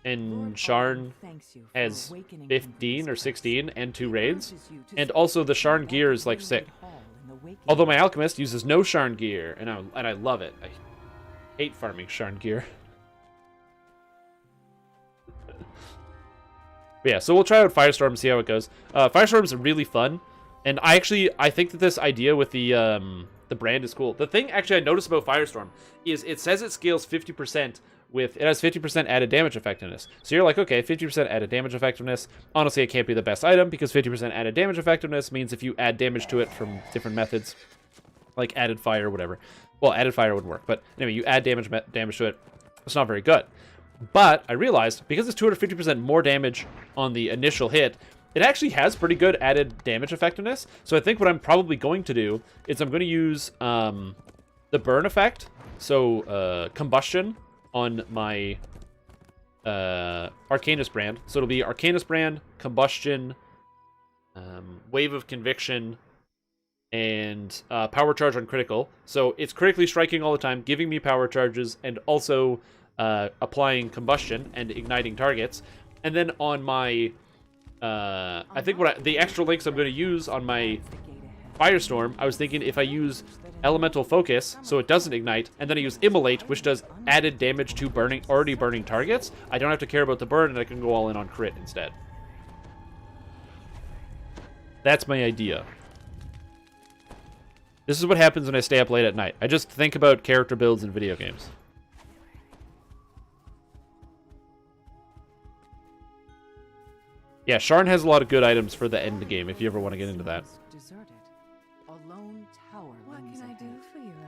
A: and
D: Lord
A: Sharn
D: Arden thanks you for
A: has
D: awakening him from
A: 15
D: his
A: or
D: rest.
A: 16 and 2 raids.
D: Urges you to
A: And
D: seek
A: also the
D: the
A: Sharn gear is like
D: Greenwood
A: sick.
D: Hall in the waking
A: Although my
D: hours.
A: alchemist uses no Sharn gear, and I love it. I hate farming Sharn gear. But yeah, so we'll try out Firestorm and see how it goes. Firestorm is really fun, and I think that this idea with the brand is cool. The thing actually I noticed about Firestorm is it says it scales 50% with it has 50% added damage effectiveness. So you're like, okay, 50% added damage effectiveness. Honestly, it can't be the best item because 50% added damage effectiveness means if you add damage to it from different methods, like added fire or whatever. Well, added fire wouldn't work, but anyway, you add damage to it. It's not very good. But I realized because it's 250% more damage on the initial hit, it actually has pretty good added damage effectiveness. So I think what I'm probably going to do is I'm going to use the burn effect, so combustion on my Arcanist brand. So it'll be Arcanist brand, combustion, wave of conviction, and power charge on critical. So it's critically striking all the time, giving me power charges, and also applying combustion and igniting targets. And then on my I think the extra links I'm going to use on my Firestorm, I was thinking if I use Elemental Focus, so it doesn't ignite, and then I use Immolate, which does added damage to already burning targets, I don't have to care about the burn, and I can go all in on crit instead. That's my idea. This is what happens when I stay up late at night. I just think about character builds in video games. Yeah, Sharn has a lot of good items for the end of the game if you ever want to get into that.
D: Deserted. A lone tower
C: What
D: looms
C: can I do
D: ahead.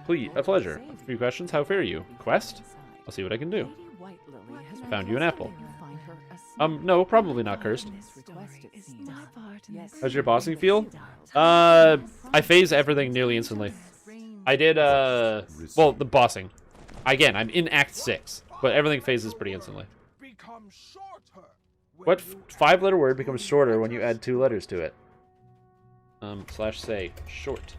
C: for you?
A: Please, a pleasure. A few questions. How fare you? Quest? I'll see what I can do.
D: Lady White Lily has
A: I found you an apple.
D: You find her a
A: No, probably not cursed.
D: This request, it seems. Yes.
A: How's your bossing feel? I phase everything nearly instantly. I did, well, the bossing. Again, I'm in Act 6, but everything phases pretty instantly.
B: Become shorter.
A: What 5-letter word becomes shorter when you add 2 letters to it? /say, short.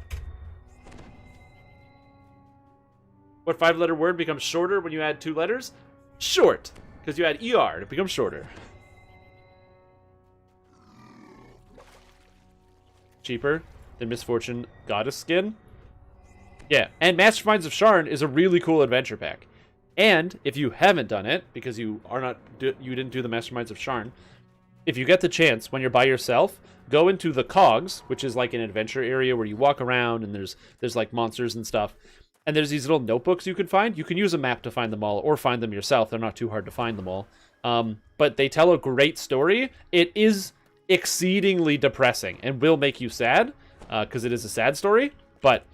A: What 5-letter word becomes shorter when you add 2 letters? Short, because you add ER, it becomes shorter. Cheaper than Misfortune Goddess skin? Yeah, and Masterminds of Sharn is a really cool adventure pack. And if you haven't done it, because you didn't do the Masterminds of Sharn, if you get the chance when you're by yourself, go into the Cogs, which is like an adventure area where you walk around and there's like monsters and stuff. And there's these little notebooks you can find. You can use a map to find them all or find them yourself. They're not too hard to find them all. But they tell a great story. It is exceedingly depressing and will make you sad because it is a sad story. But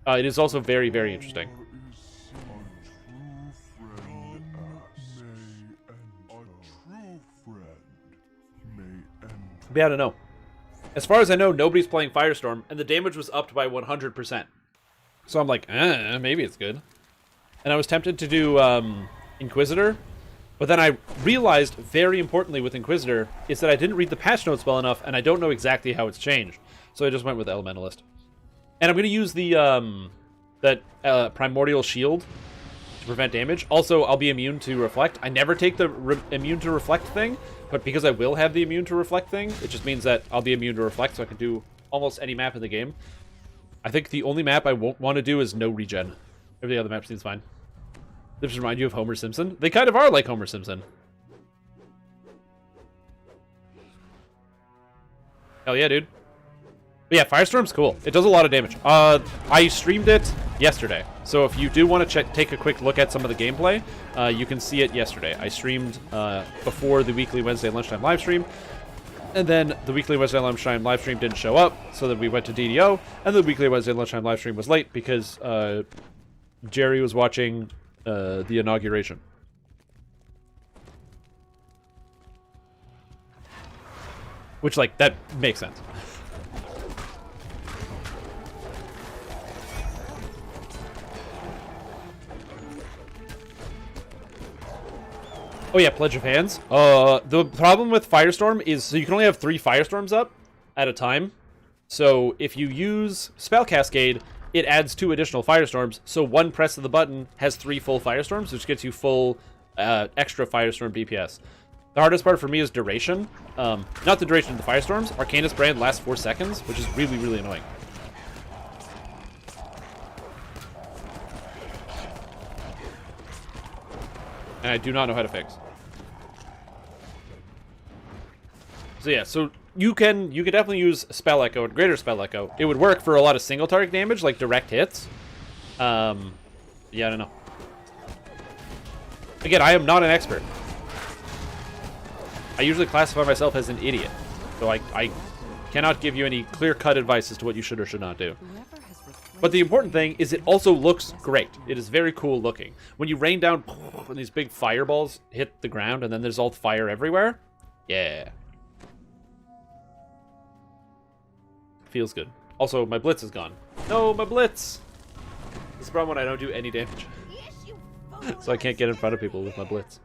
A: it is also very, very interesting. But I don't know. As far as I know, nobody's playing Firestorm, and the damage was upped by 100%. So I'm like, maybe it's good. And I was tempted to do Inquisitor, but then I realized, very importantly with Inquisitor, is that I didn't read the patch notes well enough, and I don't know exactly how it's changed. So I just went with Elementalist. And I'm going to use the Primordial Shield to prevent damage. Also, I'll be immune to Reflect. I never take the immune to Reflect thing, but because I will have the immune to Reflect thing, it just means that I'll be immune to Reflect, so I can do almost any map in the game. I think the only map I won't want to do is no regen. Every other map seems fine. Does this remind you of Homer Simpson? They kind of are like Homer Simpson. Hell yeah, dude. But yeah, Firestorm's cool. It does a lot of damage. I streamed it yesterday. So if you do want to take a quick look at some of the gameplay, you can see it yesterday. I streamed before the weekly Wednesday lunchtime live stream. And then the weekly Wednesday lunchtime live stream didn't show up, so then we went to DDO. And the weekly Wednesday lunchtime live stream was late because Jerry was watching the inauguration. Which, like, that makes sense. Oh yeah, Pledge of Hands. The problem with Firestorm is so you can only have 3 Firestorms up at a time. So if you use Spell Cascade, it adds 2 additional Firestorms. So one press of the button has 3 full Firestorms, which gets you full extra Firestorm DPS. The hardest part for me is duration. Not the duration of the Firestorms. Arcanist Brand lasts 4 seconds, which is really, really annoying. And I do not know how to fix. So yeah, so you can definitely use Spell Echo and Greater Spell Echo. It would work for a lot of single target damage, like direct hits. Yeah, I don't know. Again, I am not an expert. I usually classify myself as an idiot, so I cannot give you any clear-cut advice as to what you should or should not do. But the important thing is it also looks great. It is very cool looking. When you rain down and these big fireballs hit the ground and then there's all fire everywhere, yeah. Feels good. Also, my Blitz is gone. No, my Blitz! This is the problem when I don't do any damage. So I can't get in front of people with my Blitz.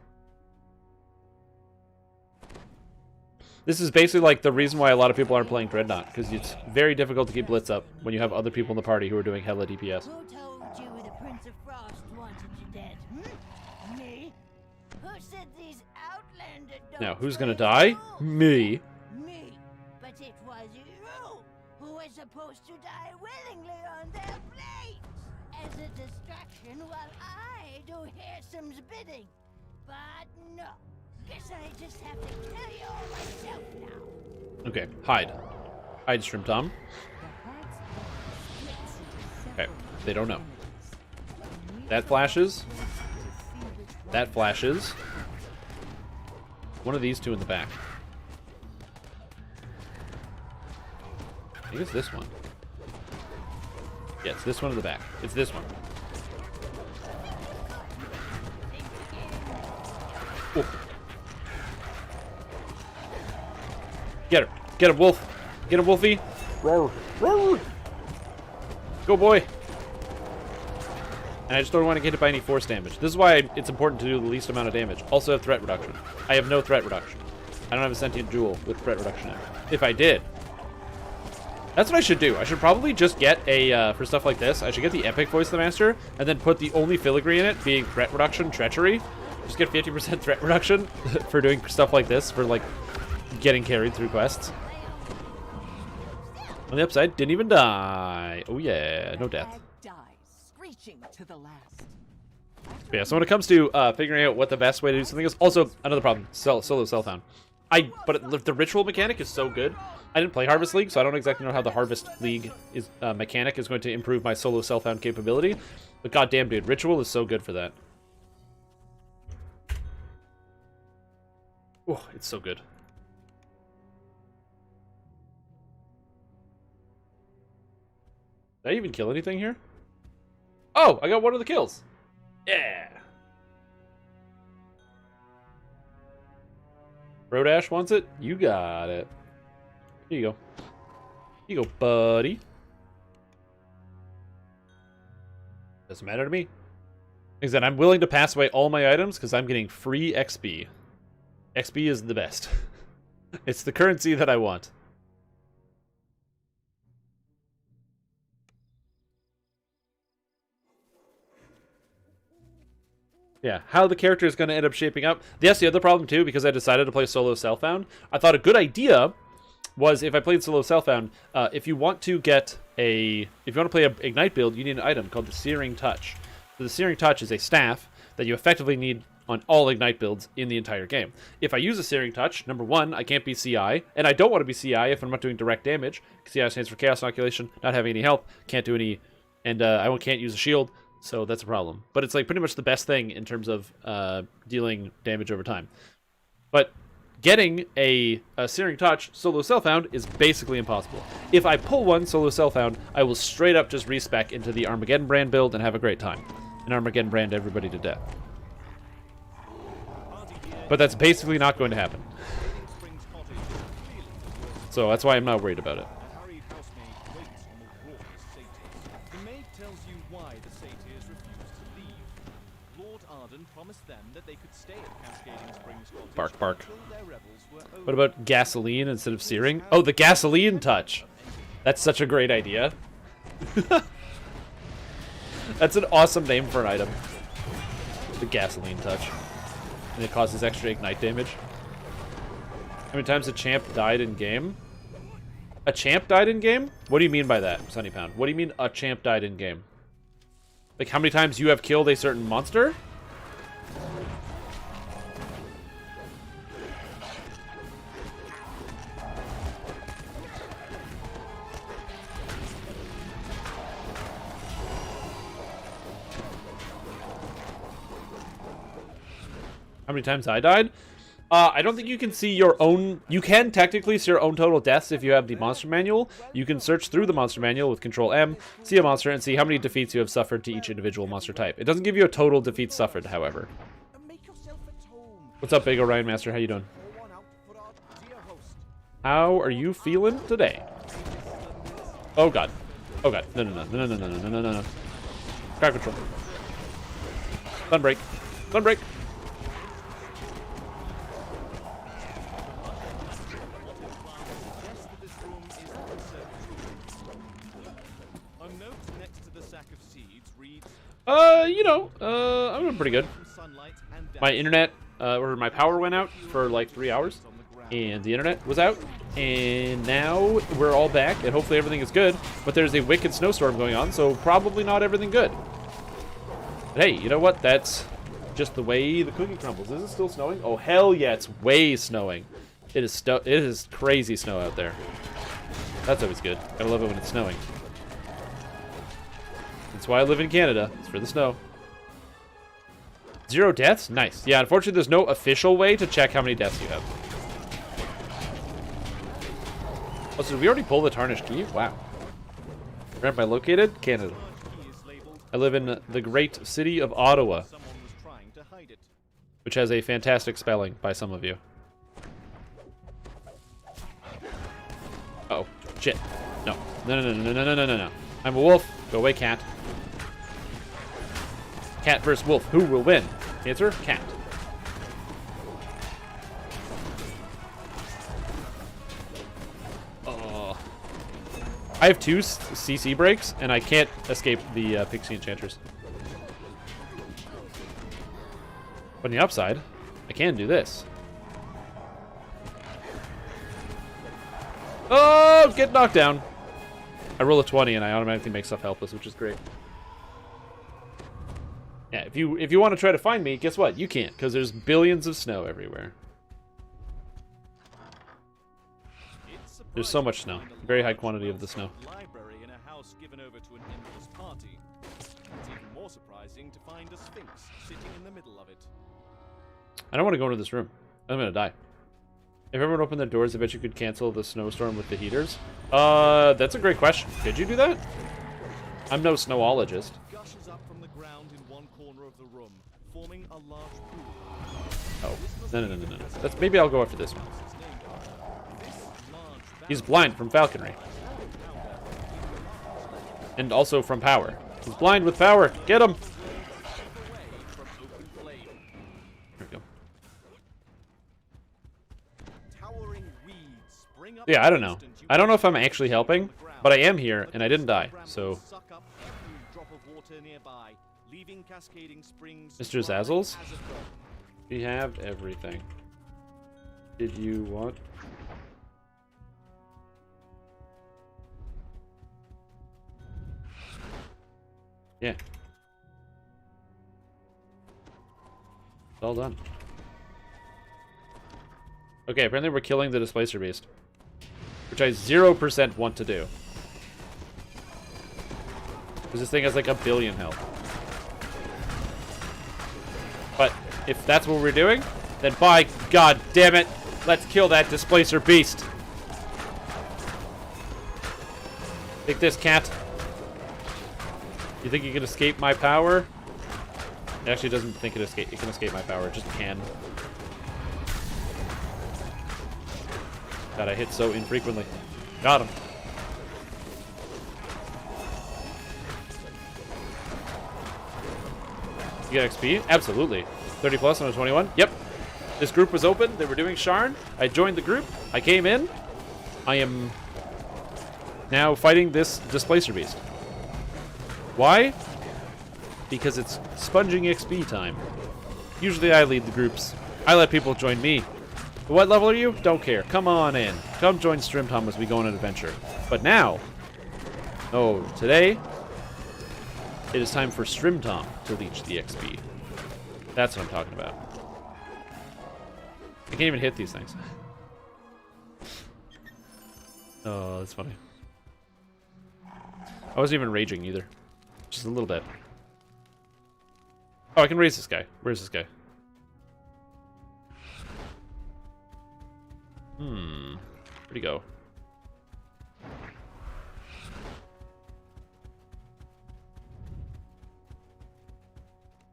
A: This is basically like the reason why a lot of people aren't playing Dreadnought, because it's very difficult to keep Blitz up when you have other people in the party who are doing hella DPS.
F: Who told you the Prince of Frost wanted you dead? Me? Who said these Outlander dogs
A: Now, who's
F: were
A: gonna die?
F: evil?
A: Me.
F: Me. But it was you who were supposed to die willingly on their blades as a distraction while I do Harrison's bidding. But no. Guess I just have to kill you all myself now.
A: Okay, hide. Hide, Shrimp Tom. Okay, they don't know. That flashes. That flashes. One of these 2 in the back. I think it's this one. Yeah, it's this one in the back. It's this one. Ooh. Get her. Get him, Wolf. Get him, Wolfie. Roar. Roar. Go, boy. And I just don't want to get hit by any force damage. This is why it's important to do the least amount of damage. Also have threat reduction. I have no threat reduction. I don't have a sentient jewel with threat reduction in it. If I did. That's what I should do. I should probably just get a, for stuff like this, I should get the epic Voice of the Master, and then put the only filigree in it being threat reduction, treachery. Just get 50% threat reduction for doing stuff like this, for, like, getting carried through quests. On the upside, didn't even die. Oh yeah, no death.
D: Dies, screeching to the last.
A: But yeah, so when it comes to figuring out what the best way to do something is, also another problem, solo self-found. But the ritual mechanic is so good. I didn't play Harvest League, so I don't exactly know how the Harvest League is mechanic is going to improve my solo self-found capability. But goddamn, dude, ritual is so good for that. Oh, it's so good. Did I even kill anything here? Oh, I got one of the kills. Yeah. Rodash wants it? You got it. Here you go. Here you go, buddy. Doesn't matter to me. Like I said, I'm willing to pass away all my items because I'm getting free XP. XP is the best. It's the currency that I want. Yeah, how the character is going to end up shaping up. That's the other problem, too, because I decided to play solo self-found. I thought a good idea was if I played solo self-found, if you want to get if you want to play an Ignite build, you need an item called the Searing Touch. So the Searing Touch is a staff that you effectively need on all Ignite builds in the entire game. If I use a Searing Touch, number one, I can't be CI, and I don't want to be CI if I'm not doing direct damage. CI stands for Chaos Inoculation, not having any health, can't do any, and I can't use a shield, so that's a problem. But it's like pretty much the best thing in terms of dealing damage over time. But getting a Searing Touch solo Self-Found is basically impossible. If I pull one solo Self-Found, I will straight up just respec into the Armageddon brand build and have a great time. And Armageddon brand everybody to death. But that's basically not going to happen. So that's why I'm not worried about it.
G: Harried housemaid waits on the raucous satyrs. The maid tells you why the satyrs refuse to leave. Lord Arden promised them that they could stay at Cascading Springs Cottage
A: Bark, bark.
G: until their revels were over.
A: What about gasoline instead of searing? Oh, the gasoline touch. That's such a great idea. That's an awesome name for an item. The gasoline touch. And it causes extra ignite damage. How many times a champ died in game? A champ died in game? What do you mean by that, Sunny Pound? What do you mean a champ died in game? Like how many times you have killed a certain monster? How many times I died? I don't think you can see your own... You can technically see your own total deaths if you have the monster manual. You can search through the monster manual with Control M, see a monster, and see how many defeats you have suffered to each individual monster type. It doesn't give you a total defeats suffered, however. What's up, Big Orion Master? How you doing? How are you feeling today? Oh god. Oh god. No, no, no, no, no, no, no, no, no, no. Crowd control. Sunbreak. Sunbreak. I'm doing pretty good. My internet, or my power went out for like 3 hours, and the internet was out, and now we're all back, and hopefully everything is good, but there's a wicked snowstorm going on, so probably not everything good. But hey, you know what? That's just the way the cookie crumbles. Is it still snowing? Oh, hell yeah, it's way snowing. It is crazy snow out there. That's always good. I love it when it's snowing. That's why I live in Canada. It's for the snow. 0 deaths? Nice. Yeah, unfortunately, there's no official way to check how many deaths you have. Oh, so did we already pull the Tarnished Key? Wow. Where am I located? Canada. I live in the great city of Ottawa, which has a fantastic spelling by some of you. Uh-oh. Shit. No. No, no, no, no, no, no, no, no, no. I'm a wolf. Go away, cat. Cat versus wolf. Who will win? Answer, cat. Oh. I have 2 CC breaks, and I can't escape the Pixie Enchanters. But on the upside, I can do this. Oh, get knocked down. I roll a 20 and I automatically make stuff helpless, which is great. Yeah, if you want to try to find me, guess what? You can't, because there's billions of snow everywhere. There's so much snow. Very high quantity of the snow.
G: Library in a house given over to an endless party. It's even more surprising to find a sphinx sitting in the middle of it.
A: I don't want to go into this room. I'm gonna die. If everyone opened their doors, I bet you could cancel the snowstorm with the heaters. That's a great question. Did you do that? I'm no snowologist.
G: Gushes up from the ground in one corner of the room, forming a large pool.
A: Oh, no. That's maybe I'll go after this one. He's blind from falconry. And also from power. He's blind with power. Get him! There we go. Yeah, I don't know. I don't know if I'm actually helping, but I am here, and I didn't die, so... Mr. Zazzles? We have everything. Did you want... Yeah. all done. Okay, apparently we're killing the Displacer Beast. Which I 0% want to do. Because this thing has like 1 billion health. But if that's what we're doing, then by God damn it, let's kill that Displacer Beast. Take this, cat. You think you can escape my power? It actually doesn't think it can escape my power. It just can. God, I hit so infrequently. Got him. You get XP? Absolutely. 30 plus on a 21? Yep. This group was open. They were doing Sharn. I joined the group. I came in. I am now fighting this Displacer Beast. Why? Because it's sponging XP time. Usually I lead the groups. I let people join me. What level are you? Don't care. Come on in. Come join StrimTom as we go on an adventure. But now, today, it is time for StrimTom to leech the XP. That's what I'm talking about. I can't even hit these things. Oh, that's funny. I wasn't even raging either. Just a little bit. Oh, I can raise this guy. Where's this guy? Where'd he go?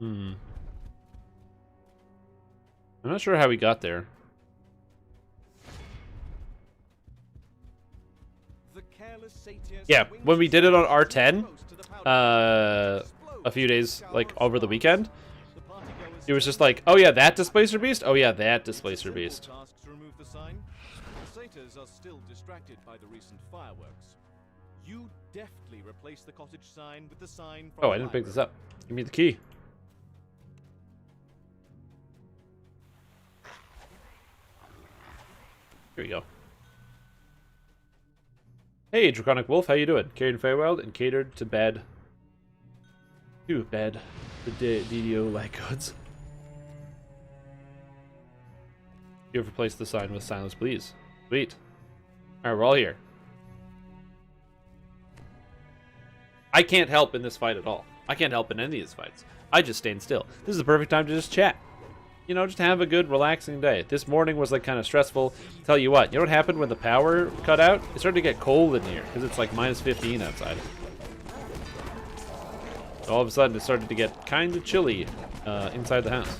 A: I'm not sure how we got there. Yeah, when we did it on R10, a few days, like, over the weekend, it was just like, oh yeah, that Displacer Beast? Oh yeah, that Displacer Beast.
G: The satyrs are still distracted by the recent fireworks. You deftly replace the cottage sign with the sign from
A: Oh, I didn't pick this up. Give me the key. Here we go. Hey, Draconic Wolf, how you doing? Carried in Feywild and catered to bed. To bed. The DDO like goods. You have replaced the sign with silence, please. Sweet. Alright, we're all here. I can't help in this fight at all. I can't help in any of these fights. I just stand still. This is the perfect time to just chat. You know, just have a good, relaxing day. This morning was, like, kind of stressful. Tell you what, you know what happened when the power cut out? It started to get cold in here, because it's, like, minus 15 outside. So all of a sudden, it started to get kind of chilly inside the house.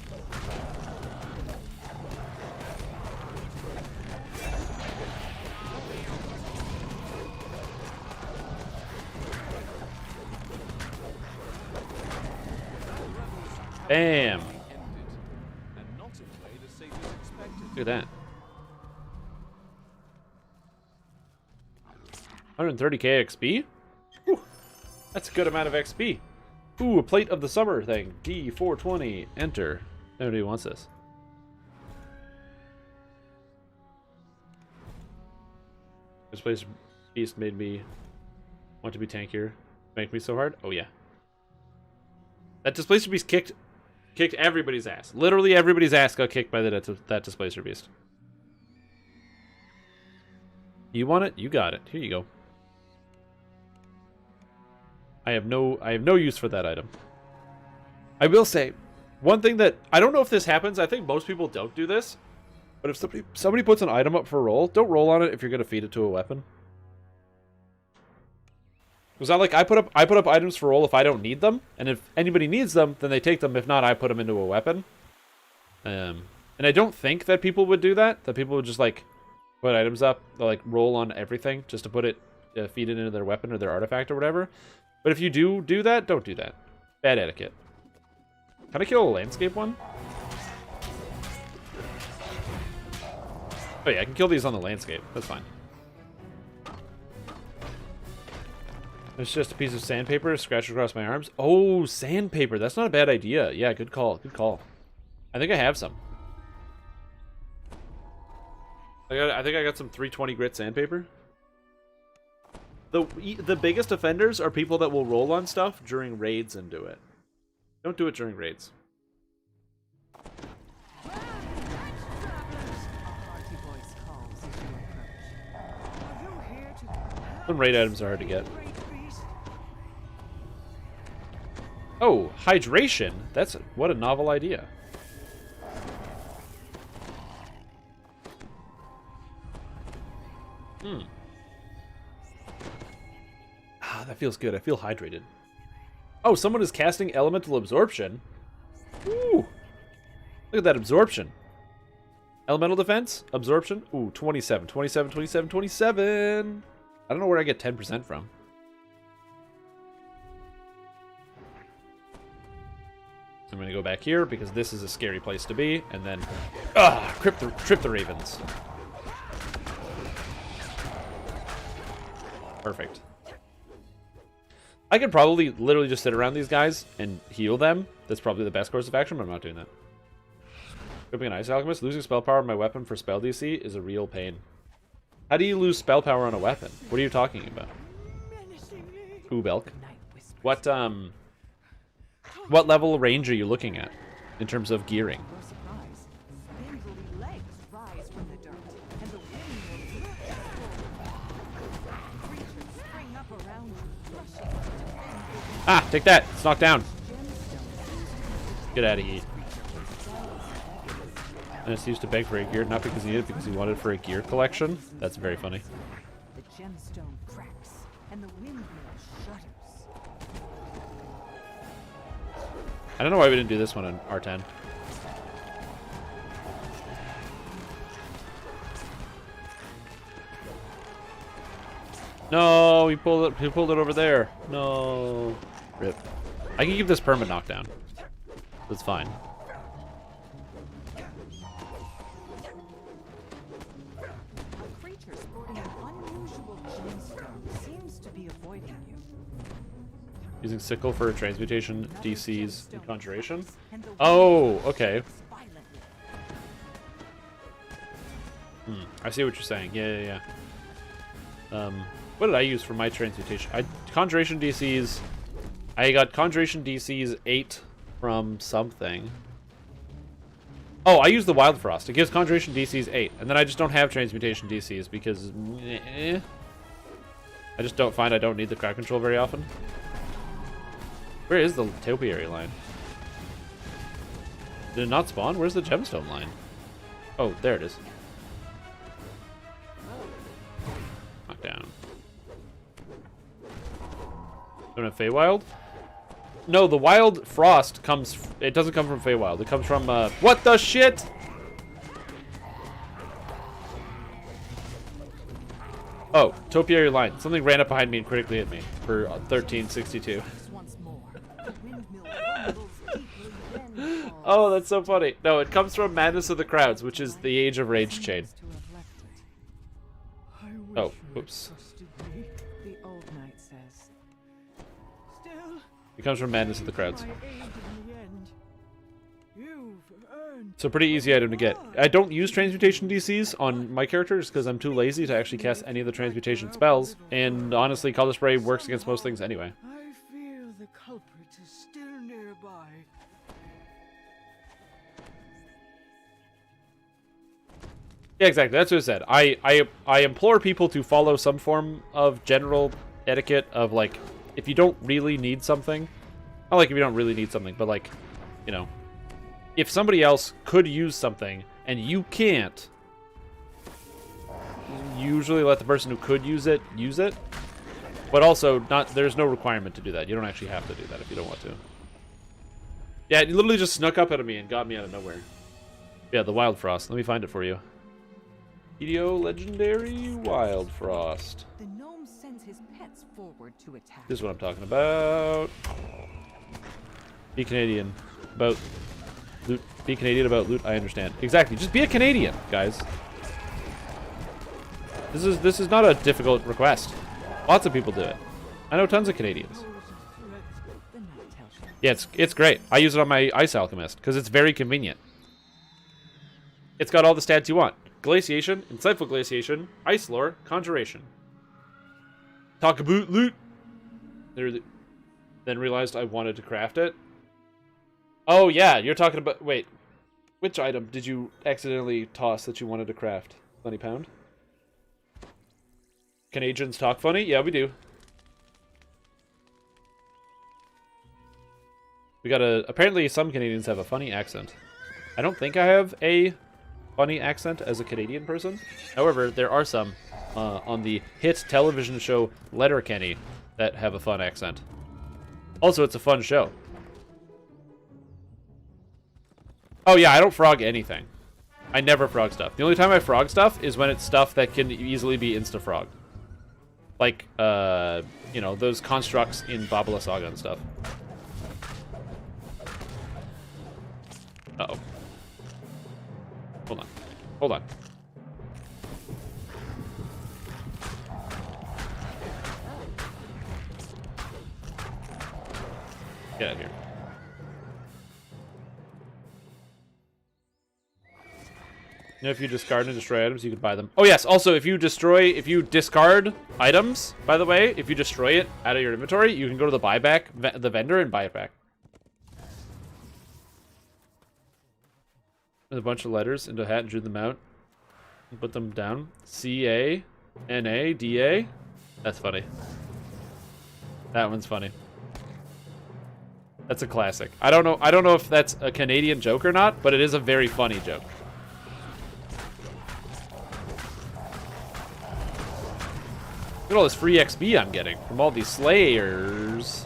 A: Bam! Look at that. 130k XP? Whew. That's a good amount of XP. Ooh, a plate of the summer thing. D420. Enter. Nobody wants this. This place beast made me want to be tankier. Make me so hard? Oh yeah. That Displacer Beast kicked everybody's ass. Literally everybody's ass got kicked by that Displacer Beast. You want it? You got it. Here you go. I have no use for that item. I will say, one thing that I don't know if this happens. I think most people don't do this. But if somebody puts an item up for a roll, don't roll on it if you're gonna feed it to a weapon. Was that like I put up items for roll if I don't need them, and if anybody needs them, then they take them. If not, I put them into a weapon. And I don't think that people would do that. That people would just like put items up, they'll like roll on everything just to put it, feed it into their weapon or their artifact or whatever. But if you do that, don't do that. Bad etiquette. Can I kill a landscape one? Oh yeah, I can kill these on the landscape. That's fine. It's just a piece of sandpaper scratched across my arms. Oh, sandpaper. That's not a bad idea. Yeah, good call. Good call. I think I have some. I think I got some 320 grit sandpaper. The biggest offenders are people that will roll on stuff during raids and do it. Don't do it during raids. Some raid items are hard to get. Oh, hydration. What a novel idea. Ah, that feels good. I feel hydrated. Oh, someone is casting elemental absorption. Ooh. Look at that absorption. Elemental defense, absorption. Ooh, 27, 27, 27, 27. I don't know where I get 10% from. I'm going to go back here because this is a scary place to be. And then, trip the ravens. Perfect. I could probably literally just sit around these guys and heal them. That's probably the best course of action, but I'm not doing that. Equipping an Ice Alchemist, losing spell power on my weapon for spell DC is a real pain. How do you lose spell power on a weapon? What are you talking about? Belk. What level range are you looking at in terms of gearing?
D: Your surprise. Spindly legs rise from the dirt, and the wind will creatures spring up around you, rushing to defend.
A: Ah, take that. It's knocked down. Get out of here. And it's used to beg for a gear, not because he needed it, because he wanted it for a gear collection. That's very funny.
D: The gemstone cracks, and the windmill shudders.
A: I don't know why we didn't do this one on R10. No, he pulled it. He pulled it over there. No, rip. I can keep this perma knockdown. That's fine.
D: A creature sporting an unusual gemstone seems to be avoiding you.
A: Using sickle for transmutation, DCs, and conjuration. Oh, okay. I see what you're saying. Yeah. What did I use for my transmutation? Conjuration DCs. I got conjuration DCs 8 from something. Oh, I used the Wild Frost. It gives conjuration DCs 8, and then I just don't have transmutation DCs because I just don't find I don't need the crowd control very often. Where is the topiary line? Did it not spawn? Where's the gemstone line? Oh, there it is. Knockdown. Don't have Feywild? No, the Wild Frost comes... It doesn't come from Feywild. It comes from, what the shit?! Oh, topiary line. Something ran up behind me and critically hit me for 1362. Oh, that's so funny. No, it comes from Madness of the Crowds, which is the Age of Rage chain. Oh, oops.
D: The old knight says.
F: Still,
A: It comes from Madness of the Crowds.
F: my aid in the end. You've earned.
A: So pretty easy item to get. I don't use transmutation DCs on my characters because I'm too lazy to actually cast any of the transmutation spells. And honestly, Color Spray works against most things anyway.
F: I fear the culprit is still nearby.
A: Yeah, exactly. That's what I said. I implore people to follow some form of general etiquette of, like, if you don't really need something, not like if you don't really need something, but like, you know, if somebody else could use something and you can't, usually let the person who could use it. But also, there's no requirement to do that. You don't actually have to do that if you don't want to. Yeah, it literally just snuck up at me and got me out of nowhere. Yeah, the Wild Frost. Let me find it for you. Video Legendary Wild Frost.
D: The gnome sends his pets forward to attack.
A: This is what I'm talking about. Be Canadian about loot. Be Canadian about loot. I understand. Exactly. Just be a Canadian, guys. This is not a difficult request. Lots of people do it. I know tons of Canadians.
D: The knight tells you.
A: Yeah, it's great. I use it on my Ice Alchemist because it's very convenient. It's got all the stats you want. Glaciation, Insightful Glaciation, Ice Lore, Conjuration. Talk about loot. Then realized I wanted to craft it. Oh yeah, you're talking about... Wait. Which item did you accidentally toss that you wanted to craft? 20 pound? Canadians talk funny? Yeah, we do. We got a... Apparently some Canadians have a funny accent. I don't think I have a funny accent as a Canadian person. However, there are some on the hit television show Letterkenny that have a fun accent. Also, it's a fun show. Oh yeah, I don't frog anything. I never frog stuff. The only time I frog stuff is when it's stuff that can easily be insta-frogged. Like, you know, those constructs in Babala Saga and stuff. Uh-oh. Hold on. Hold on. Get out of here. You know, if you discard and destroy items, you can buy them. Oh yes, also if you discard items, by the way, if you destroy it out of your inventory, you can go to the buyback, the vendor, and buy it back. With a bunch of letters into a hat and drew them out. And put them down. C-A-N-A-D-A. That's funny. That one's funny. That's a classic. I don't know if that's a Canadian joke or not, but it is a very funny joke. Look at all this free XP I'm getting from all these slayers.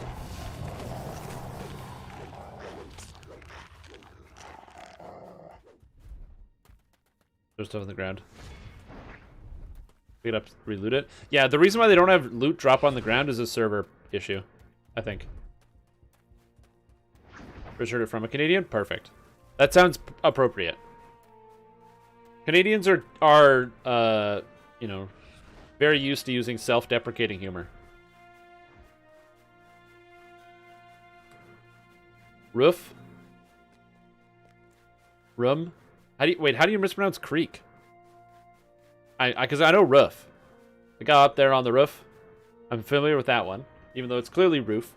A: There's stuff on the ground. Pick it up, reloot it. Yeah, the reason why they don't have loot drop on the ground is a server issue, I think. Heard it from a Canadian? Perfect. That sounds appropriate. Canadians are you know, very used to using self-deprecating humor. Roof? Room? How do you mispronounce creek? Because I know roof. The guy up there on the roof. I'm familiar with that one, even though it's clearly roof.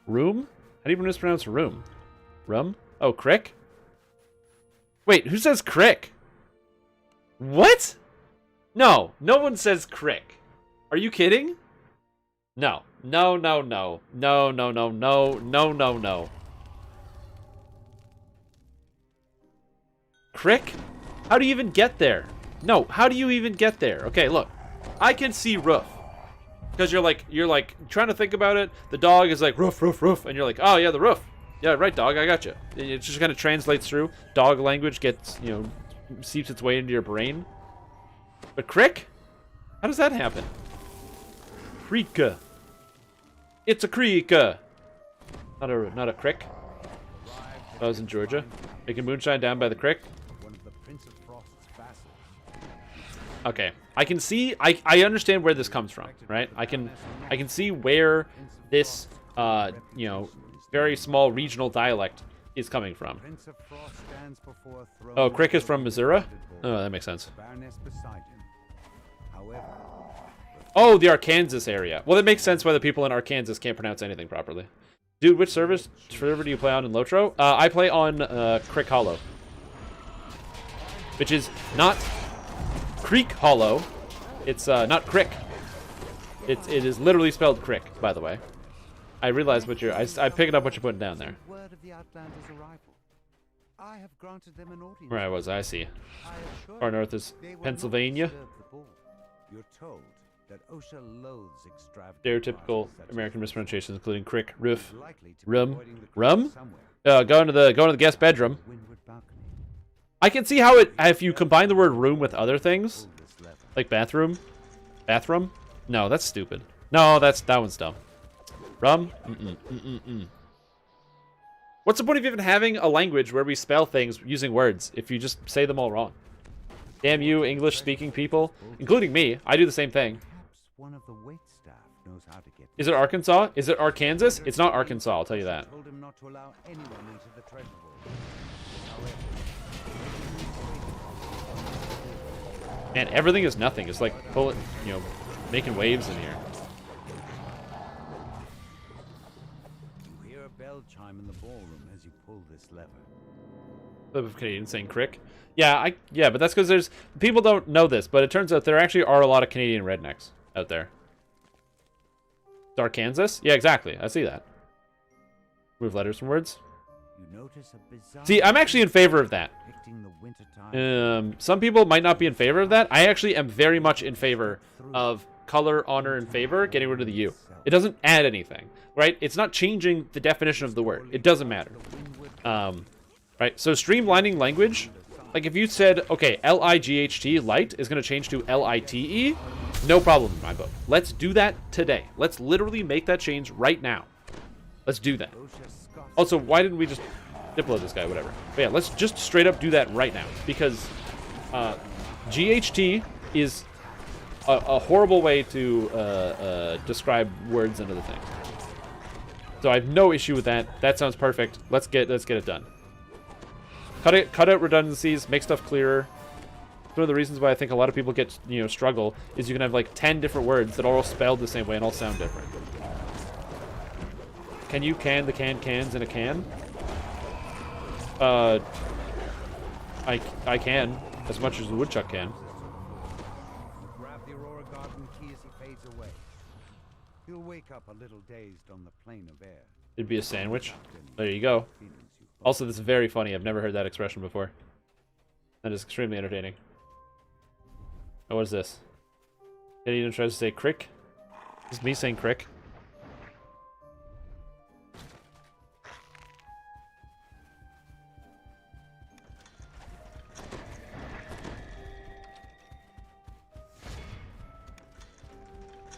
A: Room? How do you mispronounce room? Rum? Oh, crick? Wait, who says crick? What? No, no one says crick. Are you kidding? No. No, no, no. No, no, no, no, no, no, no. Crick? How do you even get there? No, how do you even get there? Okay, look. I can see roof. Because you're like trying to think about it. The dog is like roof, roof, roof, and you're like, oh yeah, the roof. Yeah, right, dog. I got you. It just kind of translates through. Dog language gets, you know, seeps its way into your brain. But crick? How does that happen? Creek. It's a creek. Not a crick. I was in Georgia, making moonshine down by the creek.
B: One of the Prince of Frost's vassals.
A: Okay, I can see. I understand where this comes from, right? I can see where this you know, very small regional dialect is coming from.
B: Prince of Frost stands before a throne.
A: Oh, Crick is from Missouri? Oh, that makes sense.
B: Baroness beside him. However,
A: Oh, the Arkansas area. Well, that makes sense why the people in Arkansas can't pronounce anything properly. Dude, which server do you play on in Lotro? I play on Crick Hollow, which is not Creek Hollow. It's not Crick. It is literally spelled Crick, by the way. I realize what you're. I picked up what you're putting down there.
B: word of the Outlanders' arrival. I have granted them an audience.
A: Where I was, I see.
B: I assure
A: Far
B: you
A: north is
B: they will not
A: Pennsylvania.
B: disturb the ball. You're told that OSHA loathes extravagant
A: Stereotypical
B: parties such as
A: American
B: this.
A: mispronunciations, including crick, roof,
B: Is likely to be
A: rum,
B: avoiding the crowd
A: rum.
B: somewhere.
A: Go into the guest bedroom.
B: Windward balcony.
A: I can see how it if you combine the word room with other things,
B: Pull this lever.
A: like bathroom. Bathroom? No, that's stupid. No, that one's dumb. Rum? What's the point of even having a language where we spell things using words if you just say them all wrong? Damn you, English-speaking people, including me. I do the same thing.
B: Perhaps one of the wait staff knows how to get.
A: Is it Arkansas? Is it Arkansas? It's not Arkansas, I'll tell you that.
B: Told him not to allow anyone into the treasure vault.
A: Man, everything is nothing. It's like pulling, you know, making waves in here.
B: You hear a bell chime in the ballroom as you pull this lever.
A: Clip of Canadian saying crick. Yeah, but that's because there's people don't know this, but it turns out there actually are a lot of Canadian rednecks out there. Arkansas? Yeah, exactly. I see that. Remove letters from words.
E: You notice a bizarre
A: See, I'm actually in favor of that.
E: depicting the wintertime.
A: Some people might not be in favor of that. I actually am very much in favor of color, honor, and favor getting rid of the U. It doesn't add anything, right? It's not changing the definition of the word. It doesn't matter. Right? So streamlining language, like if you said, okay, L-I-G-H-T, light, is going to change to L-I-T-E, no problem in my book. Let's do that today. Let's literally make that change right now. Let's do that. Also, why didn't we just diplo this guy, whatever. But yeah, let's just straight up do that right now. Because GHT is a horrible way to describe words and other things. So I have no issue with that. That sounds perfect. Let's get it done. Cut out redundancies, make stuff clearer. One of the reasons why I think a lot of people get, struggle is you can have like 10 different words that are all spelled the same way and all sound different. Can you can the cans in a can? I can, as much as the woodchuck can.
E: Grab the Aurora Garden key as he fades away. He'll wake up a little dazed on the plane of air.
A: It'd be a sandwich. There you go. Also, this is very funny. I've never heard that expression before. That is extremely entertaining. Oh, what is this? Gideon tries to say crick. This is me saying crick.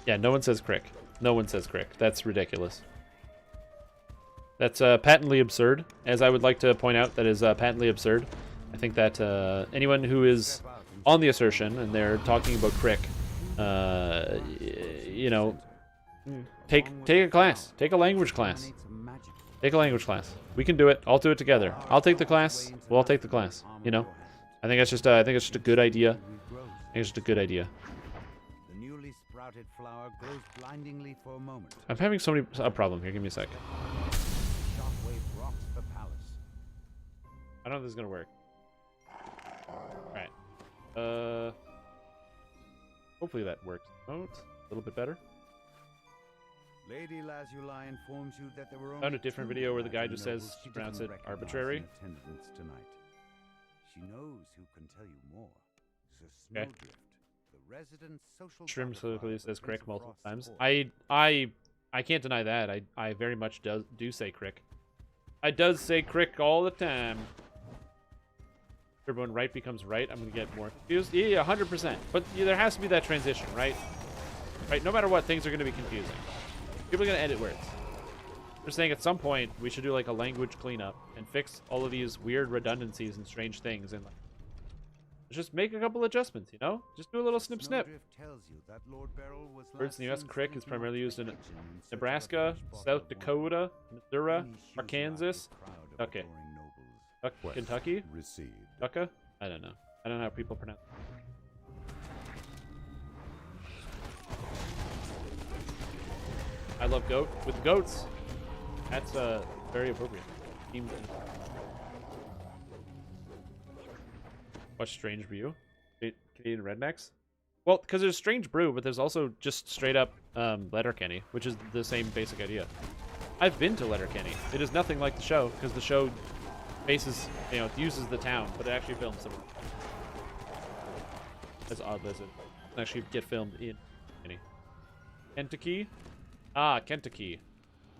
A: Yeah, no one says crick. No one says crick. That's ridiculous. That's patently absurd. As I would like to point out, that is patently absurd. I think that anyone who is on the assertion and they're talking about crick, take a class. Take a language class. Take a language class. We can do it. I'll do it together. I'll take the class. We'll all take the class. I think it's just a good idea. I think it's just a good idea.
E: The newly sprouted flower glows blindingly for a moment.
A: I'm having a problem here. Give me a sec.
E: Shockwave rocks the palace.
A: I don't know if this is gonna work. Alright. Hopefully that works out a little bit better.
E: Lady Lazuli informs you that there were
A: Found
E: only
A: a different
E: 2
A: video where the guy just
E: nobles
A: says
E: she
A: to pronounce
E: didn't
A: it
E: recognize
A: arbitrary.
E: in attendance tonight. She knows who can tell you more. The
A: Okay.
E: Snowdrift, the resident social
A: Shrim
E: butterfly
A: specifically
E: of the
A: says
E: Prince
A: crick
E: of
A: multiple
E: Frost's
A: times.
E: court.
A: I can't deny that. I very much do say crick. I does say crick all the time. When right becomes right, I'm gonna get more confused. Yeah, 100%. But there has to be that transition, right? Right. No matter what, things are gonna be confusing. People are gonna edit words. We're saying at some point we should do like a language cleanup and fix all of these weird redundancies and strange things, and just make a couple adjustments. Just do a little snip snip.
E: Snowdrift tells you that Lord Beryl was
A: Words in the U.S.
E: last seen
A: crick is
E: slinking
A: primarily
E: off
A: used
E: the
A: in
E: kitchen search of a
A: Nebraska,
E: fresh bottle
A: South
E: of
A: Dakota, Missouri,
E: wine. Then he shoos
A: Arkansas,
E: around the crowd of
A: okay.
E: adoring nobles.
A: Kentucky,
B: Received.
A: Tucka. I don't know. I don't know how people pronounce. I love goat with goats. That's very appropriate. Watch Strange Brew. Canadian rednecks. Well, because there's Strange Brew, but there's also just straight up Letterkenny, which is the same basic idea. I've been to Letterkenny. It is nothing like the show, because the show faces, it uses the town, but it actually films somewhere. As odd as it actually get filmed in Kentucky. Kentucky.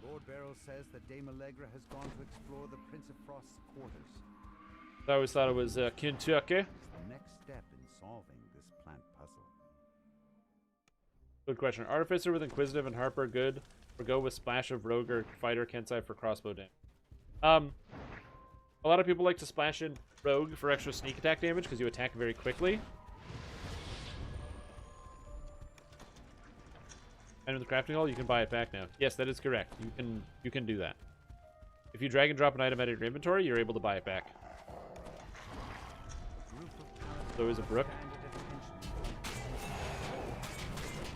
E: Lord Beryl says that Dame Allegra has gone to explore the Prince of Frost's quarters.
A: I always thought it was Kentucky.
E: It's the next step in solving this plant puzzle.
A: Good question. Artificer with Inquisitive and Harper good, or go with Splash of Rogue or Fighter Kensai for crossbow damage. A lot of people like to splash in Rogue for extra sneak attack damage because you attack very quickly. And in the crafting hall, you can buy it back now. Yes, that is correct. You can do that. If you drag and drop an item out of your inventory, you're able to buy it back. So is a brook.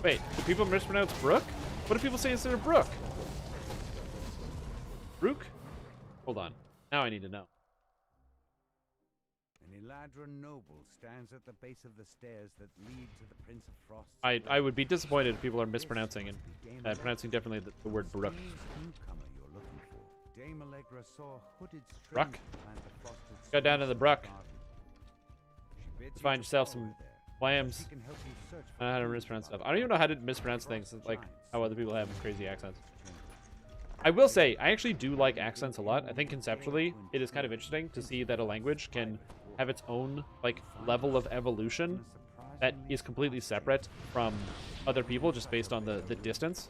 A: Wait, do people mispronounce brook? What do people say instead of brook? Brook? Hold on. Now I need to know.
E: An Eladra Noble stands at the base of the stairs that lead to the Prince of Frost's
A: I would be disappointed if people are mispronouncing and
E: This must be Dame
A: pronouncing definitely the word Brook.
E: Strange newcomer you're looking for. Dame Allegra saw a hooded
A: Brook?
E: stranger plant a frosted
A: Go down to
E: cerise
A: the
E: in
A: Brook.
E: garden. She bids you
A: Find
E: to
A: yourself
E: follow
A: some
E: her there.
A: clams.
E: She can help you search
A: I don't know how to
E: clues
A: mispronounce
E: about
A: stuff. I don't even know how to mispronounce
E: Frost
A: things, like
E: giants
A: how other people have crazy accents.
E: Chamber.
A: I will say, I actually do like accents a lot. I think conceptually, it is kind of interesting to see that a language can have its own like level of evolution that is completely separate from other people just based on the distance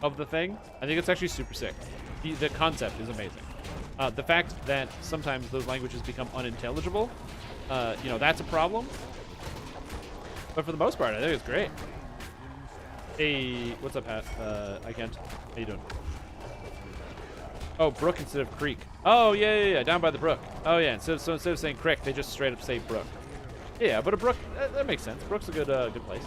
A: of the thing. I think it's actually super sick. The concept is amazing. The fact that sometimes those languages become unintelligible, you know, that's a problem. But for the most part, I think it's great. Hey, what's up, Pat? I can't. How you doing? Oh, brook instead of creek. Oh, yeah, down by the brook. Oh, yeah, so instead of saying creek, they just straight up say brook. Yeah, but a brook, that makes sense. Brook's a good place.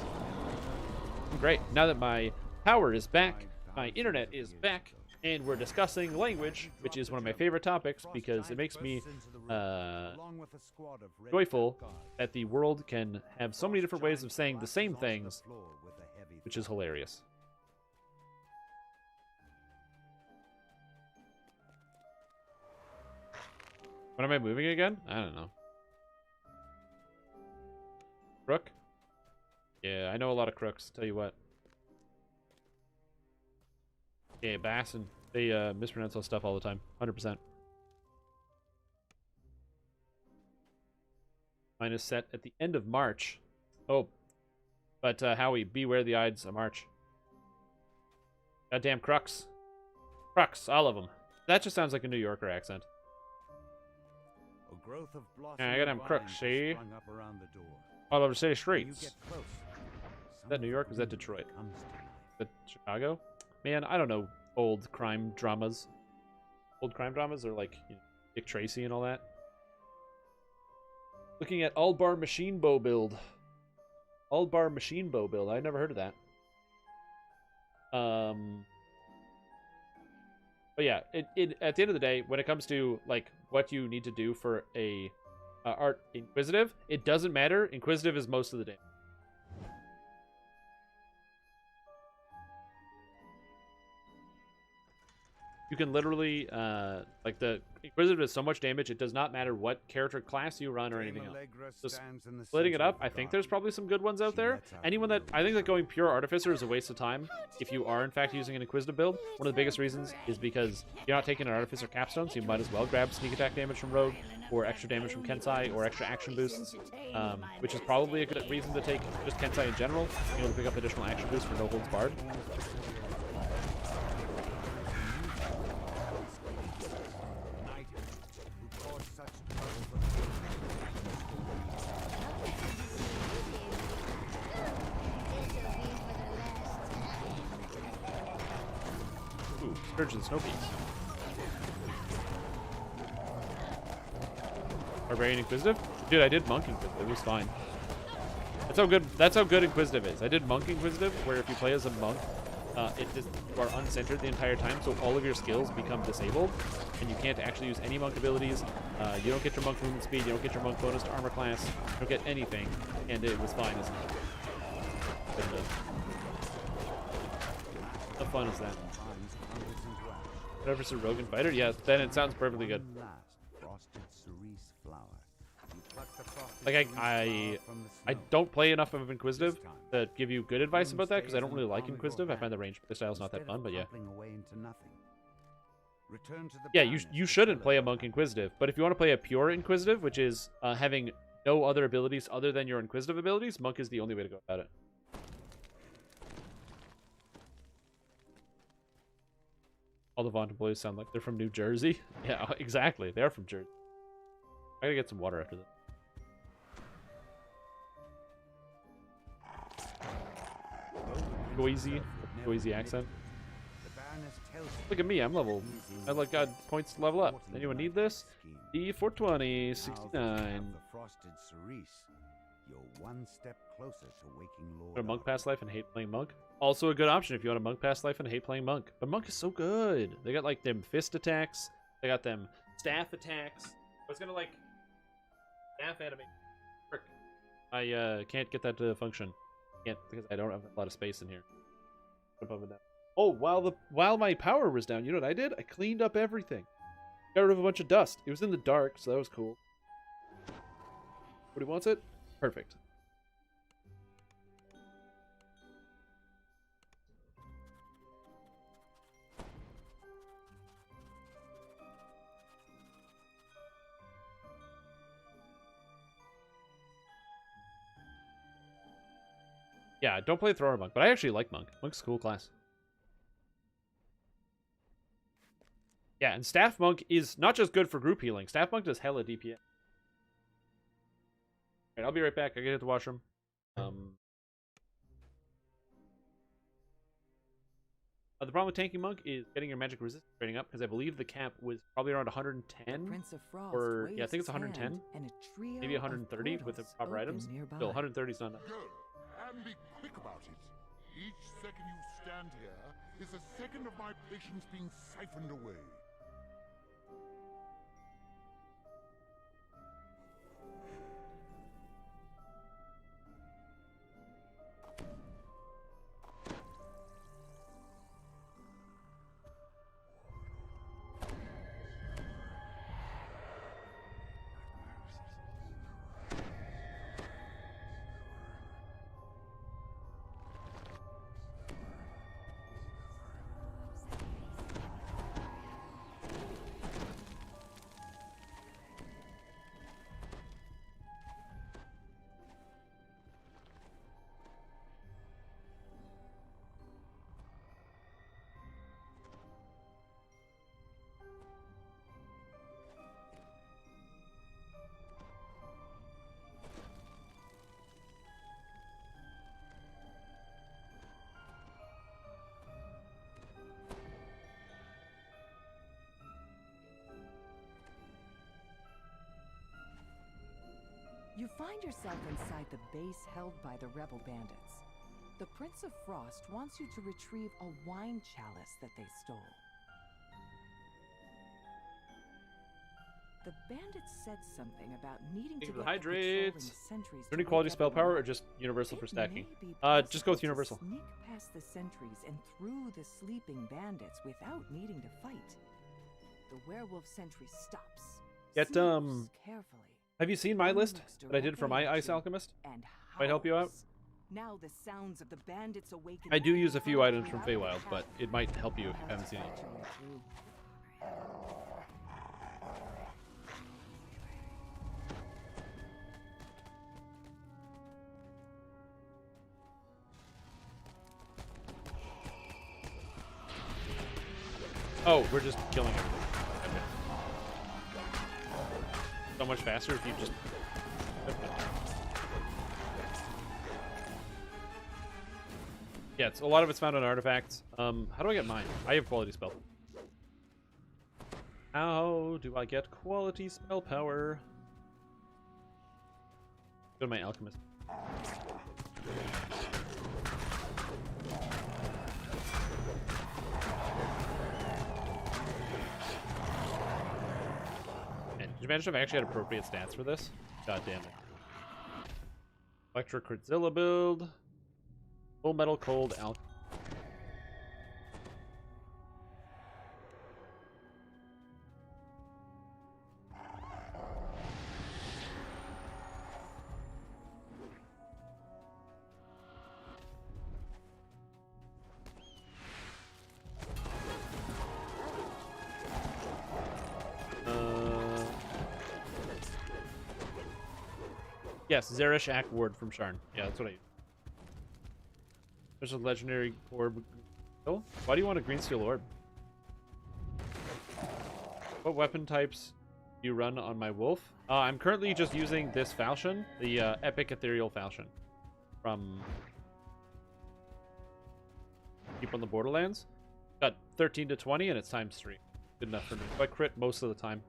A: Great. Now that my power is back, my internet is back, and we're discussing language, which is one of my favorite topics because it makes me joyful that the world can have so many different ways of saying the same things, which is hilarious. When am I moving again? I don't know. Crook? Yeah, I know a lot of crooks, tell you what. Yeah, Bass and they mispronounce all stuff all the time. 100%. Mine is set at the end of March. Oh. But Howie, beware the Ides of March. Goddamn crooks. Crooks, all of them. That just sounds like a New Yorker accent.
E: A growth of
A: Yeah, I got them crooks,
E: vines
A: see?
E: sprung up around the door.
A: All over city
E: When you
A: streets.
E: get close,
A: Is that New York or is that
E: something
A: Detroit?
E: comes to life.
A: Is that Chicago? Man, I don't know old crime dramas. Old crime dramas are like, you know, Dick Tracy and all that. Looking at Aldbar Machine Bow Build. Aldbar Machine Bow Build. I never heard of that. But yeah, it at the end of the day, when it comes to like what you need to do for a art inquisitive, it doesn't matter. Inquisitive is most of the day. You can literally, like the Inquisitive does so much damage, it does not matter what character class you run or anything else. Just splitting it up, I think there's probably some good ones out there. Anyone that, I think that going pure Artificer is a waste of time if you are in fact using an Inquisitive build. One of the biggest reasons is because you're not taking an Artificer capstone, so you might as well grab sneak attack damage from Rogue, or extra damage from Kensai, or extra action boosts, which is probably a good reason to take just Kensai in general, you know, to pick up additional action boosts for No Holds Barred. Ooh, Sturgeon Snowpeaks. Barbarian Inquisitive? Dude, I did Monk Inquisitive. It was fine. That's how good Inquisitive is. I did Monk Inquisitive, where if you play as a monk, you are uncentered the entire time, so all of your skills become disabled, and you can't actually use any monk abilities. You don't get your monk movement speed, you don't get your monk bonus to armor class, you don't get anything, and it was fine as how fun is that? Artificer Rogue and Fighter? Yeah, then it sounds perfectly good. Like I don't play enough of Inquisitive to give you good advice about that because I don't really like Inquisitive. I find the range style's not that fun, but yeah. Yeah, you shouldn't play a Monk Inquisitive, but if you want to play a pure Inquisitive, which is having no other abilities other than your Inquisitive abilities, Monk is the only way to go about it. All the Vaughn employees sound like they're from New Jersey. Yeah, exactly. They're from Jersey. I gotta get some water after this. Noisy accent. Look at me, I'm level. I like got points to level up. Anyone need this? D420, 69.
E: You're one step closer to waking Lord.
A: Want a Monk Past Life and hate playing Monk? Also a good option if you want a Monk Past Life and hate playing Monk. But Monk is so good. They got like them fist attacks. They got them staff attacks. I was gonna like Staff animation. Frick. I can't get that to function. Can't because I don't have a lot of space in here. Above and down. Oh, while my power was down, you know what I did? I cleaned up everything. Got rid of a bunch of dust. It was in the dark, so that was cool. Nobody wants it? Perfect. Yeah, don't play Thrower Monk, but I actually like Monk. Monk's a cool class. Yeah, and Staff Monk is not just good for group healing. Staff Monk does hella DPS. Alright, I'll be right back. I gotta hit the washroom. The problem with tanking Monk is getting your magic resistance rating up, because I believe the cap was probably around 110.
D: Prince of Frost
A: Or, yeah, I think it's
D: waves his
A: 110.
D: hand, and a trio
A: Maybe
D: of
A: 130 with the
D: portals
A: proper
D: open
A: items.
D: nearby.
A: Still, 130 is not enough.
H: Go and be quick about it. Each second you stand here is a second of my patience being siphoned away.
D: You find yourself inside the base held by the rebel bandits. The Prince of Frost wants you to retrieve a wine chalice that they stole. The bandits said something about needing to get the
A: Hydrate.
D: patrolling sentries.
A: Is there any
D: to
A: quality
D: wake
A: spell
D: everyone
A: power or
D: up.
A: just universal for
D: It
A: stacking?
D: may be
A: Just go with
D: possible to
A: universal.
D: Sneak past the sentries and through the sleeping bandits without needing to fight. The werewolf sentry stops.
A: Get,
D: sniffs carefully.
A: Have you seen my
D: then
A: list
D: looks
A: that I did for my
D: directly at
A: Ice
D: you
A: Alchemist?
D: and
A: Might help you out.
D: howls. Now the sounds of the bandits awaken.
A: I do use a few items from
D: throughout the
A: Feywild, but it might help you if you haven't seen it.
D: Actually, too.
A: Oh, we're just killing everything. Okay. So much faster if you just... Yeah, it's, a lot of it's found on artifacts. How do I get mine? I have quality spell. How do I get quality spell power? Go to my alchemist. Man, did you imagine if I actually had appropriate stats for this? God damn it. Electric Cradzilla build. Full metal cold alchemy. Yes, Zerish Ack Ward from Sharn. Yeah, that's what I use. There's a legendary orb. Oh, why do you want a green steel orb? What weapon types do you run on my wolf? I'm currently just using this falchion, the epic ethereal falchion from Keep on the Borderlands. Got 13 to 20 and it's ×3. Good enough for me. So I crit most of the time.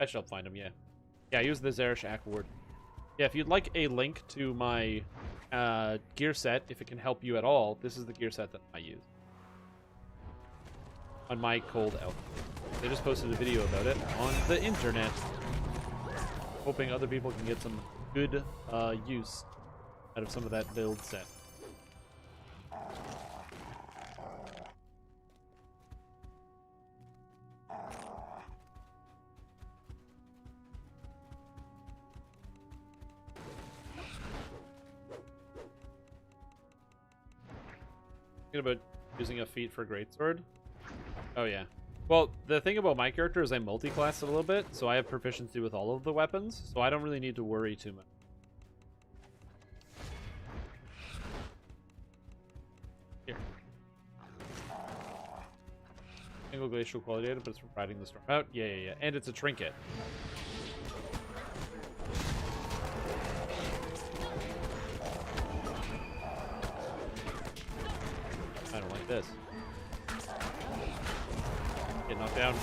A: I should help find him, yeah. Yeah, I use the Zerish Ack Ward. Yeah, if you'd like a link to my gear set, if it can help you at all, this is the gear set that I use. On my cold elf. They just posted a video about it on the internet. hoping other people can get some good use out of some of that build set. Thinking about using a feat for greatsword. Oh yeah. Well, the thing about my character is I multi-class it a little bit, so I have proficiency with all of the weapons, so I don't really need to worry too much. Here. Single glacial quality item, but it's from riding the storm out. Yeah. And it's a trinket. I don't like this. Get knocked down.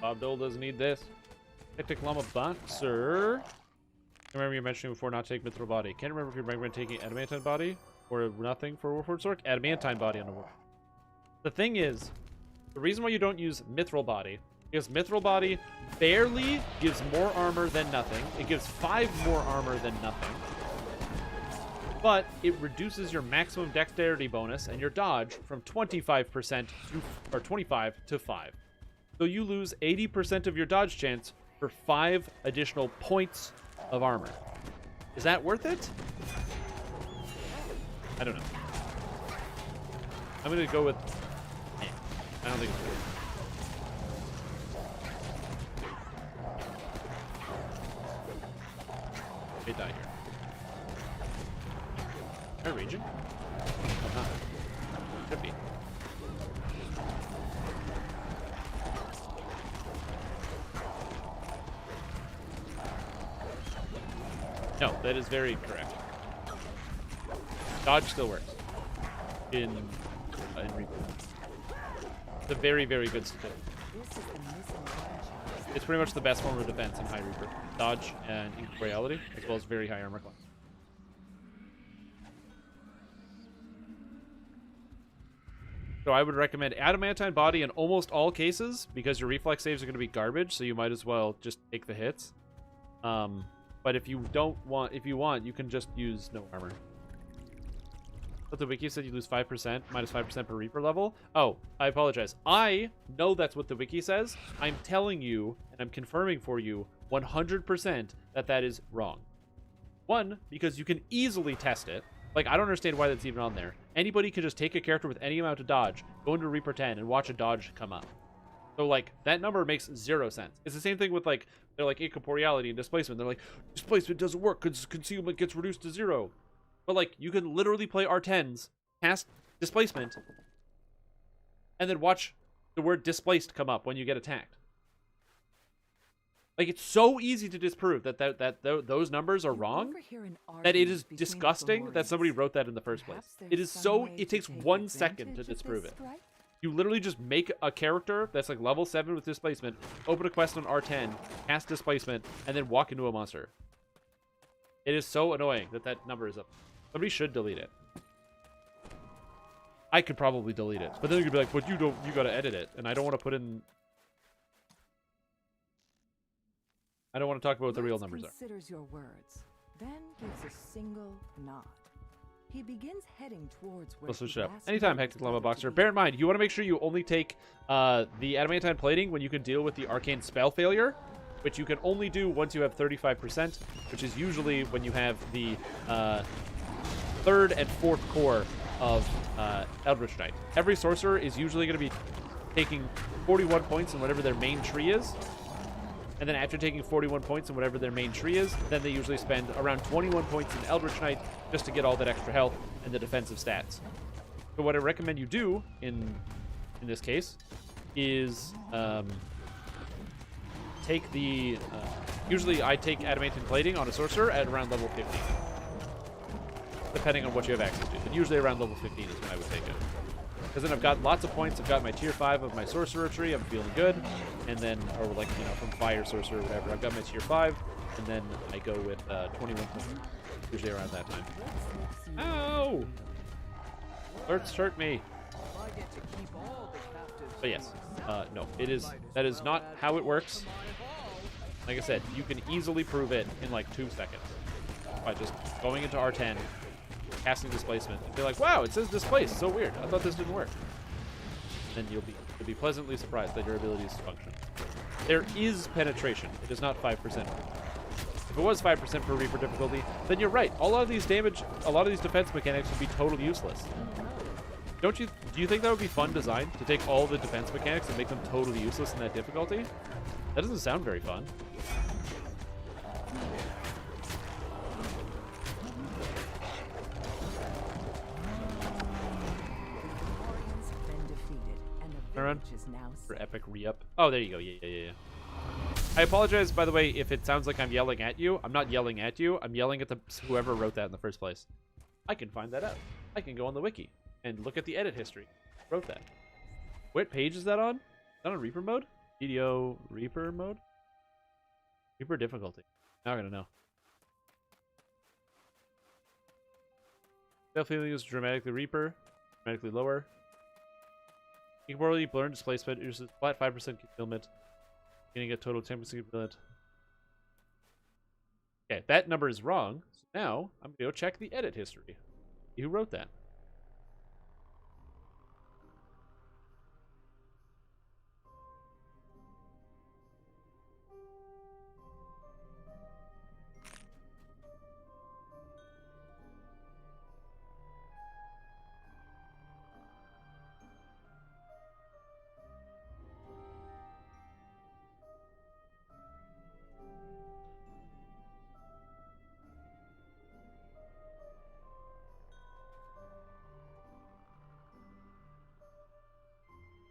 A: Bob Dole doesn't need this. Hectic Llama Boxer. I remember you mentioning before not taking Mithril Body. Can't remember if you recommend taking Adamantine Body or nothing for Warforged Sword. Adamantine Body on the war. The thing is, the reason why you don't use Mithril Body is Mithril Body barely gives more armor than nothing. It gives 5 more armor than nothing. But it reduces your maximum dexterity bonus and your dodge from 25% to, or 25 to 5. So you lose 80% of your dodge chance for 5 additional points of armor. Is that worth it? I don't know. I'm gonna go with... I don't think it's worth it. They die here. Air region? Oh, not. Could be. No, that is very correct. Dodge still works in Reaper. It's a very, very good statistic. It's pretty much the best form of defense in High Reaper. Dodge and Incorporeality, as well as very high armor class. So I would recommend Adamantine Body in almost all cases, because your reflex saves are going to be garbage, so you might as well just take the hits. But if you want, you can just use no armor. But the wiki said you lose 5%, minus 5% per Reaper level. Oh, I apologize. I know that's what the wiki says. I'm telling you, and I'm confirming for you, 100% that that is wrong. One, because you can easily test it. Like, I don't understand why that's even on there. Anybody can just take a character with any amount of dodge, go into Reaper 10, and watch a dodge come up. So, like, that number makes 0 sense. It's the same thing with, like, they're like incorporeality and displacement. They're like, displacement doesn't work because concealment gets reduced to 0. But, like, you can literally play R10s, cast displacement, and then watch the word displaced come up when you get attacked. Like, it's so easy to disprove that those numbers are wrong, that it is disgusting that somebody wrote that in the first place. It is so, it takes 1 second to disprove it. You literally just make a character that's like level 7 with displacement, open a quest on R10, cast displacement, and then walk into a monster. It is so annoying that that number is up. Somebody should delete it. I could probably delete it, but then you could be like, but you gotta edit it, and I don't want to put in... I don't want to talk about what the real numbers are.
D: Considers your words, then gives a single nod. He begins heading towards where
A: Let's switch it up. Anytime, Hectic Llama Boxer. Bear in mind, you want to make sure you only take the Adamantine Plating when you can deal with the Arcane Spell Failure, which you can only do once you have 35%, which is usually when you have the 3rd and 4th core of Eldritch Knight. Every sorcerer is usually going to be taking 41 points in whatever their main tree is. And then after taking 41 points in whatever their main tree is, then they usually spend around 21 points in Eldritch Knight just to get all that extra health and the defensive stats. So what I recommend you do in this case is take the... usually I take Adamantine Plating on a sorcerer at around level 15. Depending on what you have access to. But usually around level 15 is when I would take it. Because then I've got lots of points. I've got my tier 5 of my sorcerer tree. I'm feeling good. And then, or like, you know, from fire sorcerer or whatever. I've got my tier 5. And then I go with 21 points. Usually around that time. Ow! Alerts hurt me.
D: get to keep all the captives.
A: But yes, no, that is not how it works. Like I said, you can easily prove it in like 2 seconds by just going into R10, casting displacement, and be like, wow, it says displace, so weird. I thought this didn't work. Then you'll be pleasantly surprised that your abilities function. There is penetration. It is not 5%. If it was 5% for Reaper difficulty, then you're right. A lot of these defense mechanics would be totally useless. Do you think that would be fun design to take all the defense mechanics and make them totally useless in that difficulty? That doesn't sound very fun. Run for epic re-up. Oh, there you go. Yeah. I apologize, by the way, if it sounds like I'm yelling at you. I'm not yelling at you. I'm yelling at whoever wrote that in the first place. I can find that out. I can go on the wiki and look at the edit history. Wrote that. What page is that on? Is that on Reaper mode? Video Reaper mode? Reaper difficulty. Now I'm gonna know. Definitely use dramatically Reaper. Dramatically lower. You can probably blur displacement. Uses flat 5% concealment. Getting a total 10% concealment. Okay, that number is wrong. So now I'm gonna go check the edit history. See who wrote that?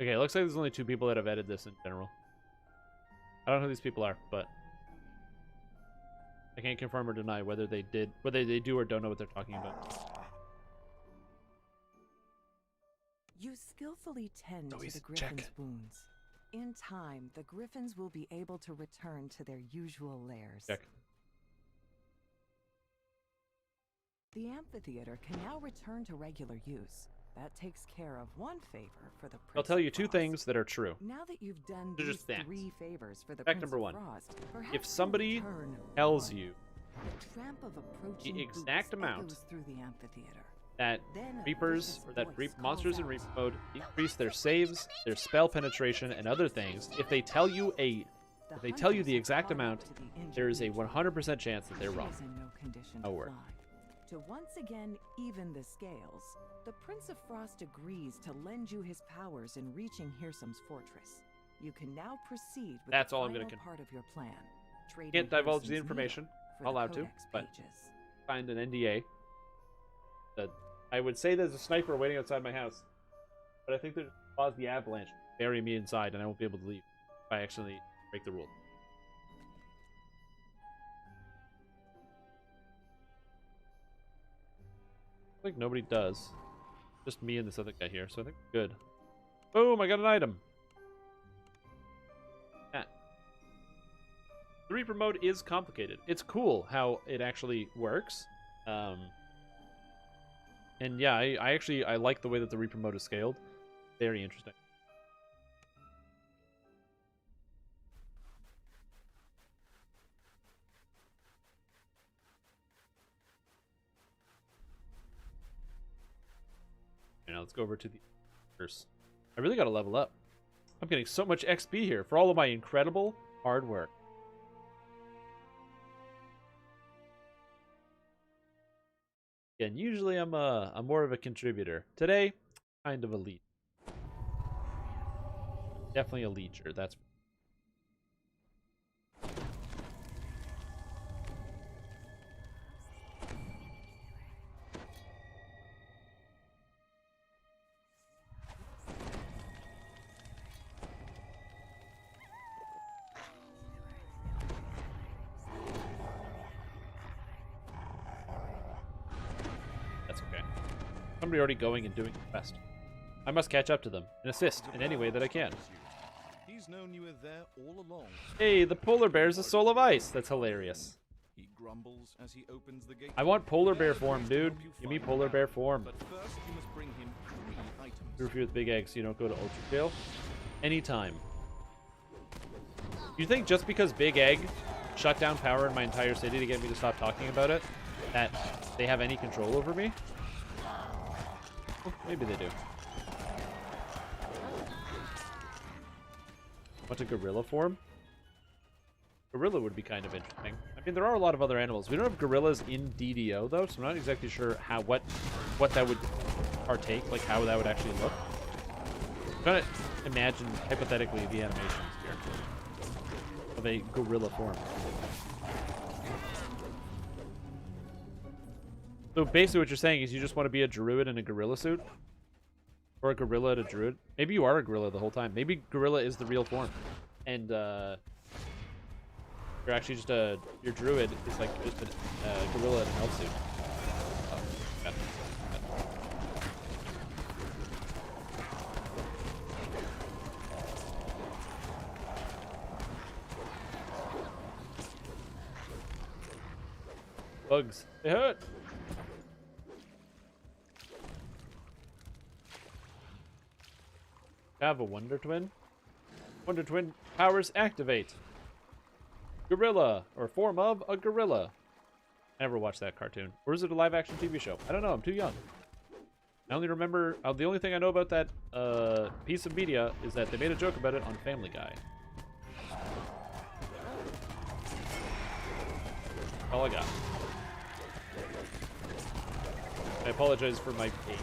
A: Okay, it looks like there's only 2 people that have edited this in general. I don't know who these people are, but I can't confirm or deny whether they do or don't know what they're talking about.
D: You skillfully tend to the Griffin's wounds. In time, the Griffins will be able to return to their usual lairs.
A: Check.
D: The amphitheater can now return to regular use. That takes care of one favor for the Prince
A: I'll tell you
D: of
A: 2
D: Frost.
A: things that are true.
D: Now that you've done
A: They're
D: these
A: just facts.
D: 3 favors for the
A: Fact
D: Prince
A: number
D: of
A: 1.
D: Frost, perhaps
A: If
D: you'll
A: somebody
D: return
A: tells
D: one.
A: you
D: The tramp of approaching
A: the exact
D: boots
A: amount
D: echoes through the amphitheater.
A: that
D: Then a
A: Reapers,
D: vicious
A: or that
D: voice
A: monsters in
D: calls
A: Reaper
D: out.
A: mode increase their saves, their spell penetration, and other things, if they tell you the
D: hunters
A: exact
D: caught up
A: amount,
D: to the injured
A: there is a
D: creature.
A: 100% chance that they're
D: She
A: wrong.
D: is in no condition
A: Oh,
D: to
A: word.
D: fly. To once again even the scales, the Prince of Frost agrees to lend you his powers in reaching Hirsum's fortress. You can now proceed with
A: That's
D: the
A: all I'm
D: final
A: gonna
D: part of your plan. Trading
A: Can't divulge
D: Hirsum's
A: the information.
D: meal for
A: Not
D: the
A: allowed to,
D: codex
A: but
D: pages.
A: signed an NDA. That I would say there's a sniper waiting outside my house, but I think they'll cause the avalanche, bury me inside, and I won't be able to leave if I actually break the rule. I think nobody does. Just me and this other guy here, so I think we're good. Boom, I got an item. Ah. The Reaper mode is complicated. It's cool how it actually works. And yeah, I like the way that the Reaper mode is scaled. Very interesting. Now let's go over to the curse. I really gotta level up. I'm getting so much XP here for all of my incredible hard work. Again, usually I'm more of a contributor. Today, kind of a lead. Definitely a leader, that's okay. Somebody already going and doing the best. I must catch up to them and assist in any way that I can.
G: He's known you were there all along.
A: Hey, the polar bear's a soul of ice. That's hilarious.
G: He grumbles as he opens the gate.
A: I want polar bear form, dude. Give me polar bear form.
G: But first, you must bring him 3 items.
A: Interfere with big egg so you don't go to ultra jail. Anytime. You think just because Big Egg shut down power in my entire city to get me to stop talking about it, that they have any control over me? Well, maybe they do. What's a gorilla form? Gorilla would be kind of interesting. I mean, there are a lot of other animals. We don't have gorillas in DDO though, so I'm not exactly sure how what that would partake, like how that would actually look. I'm trying to imagine hypothetically the animations here of a gorilla form. So basically what you're saying is you just want to be a druid in a gorilla suit? Or a gorilla and a druid? Maybe you are a gorilla the whole time. Maybe gorilla is the real form. And you're actually just your druid is like just a gorilla in an elf suit. Oh, got it. Bugs. They hurt. Have a Wonder Twin. Wonder Twin powers activate. Gorilla, or form of a gorilla. I never watched that cartoon. Or is it a live-action TV show? I don't know. I'm too young. I only remember... the only thing I know about that piece of media is that they made a joke about it on Family Guy. All I got. I apologize for my pain.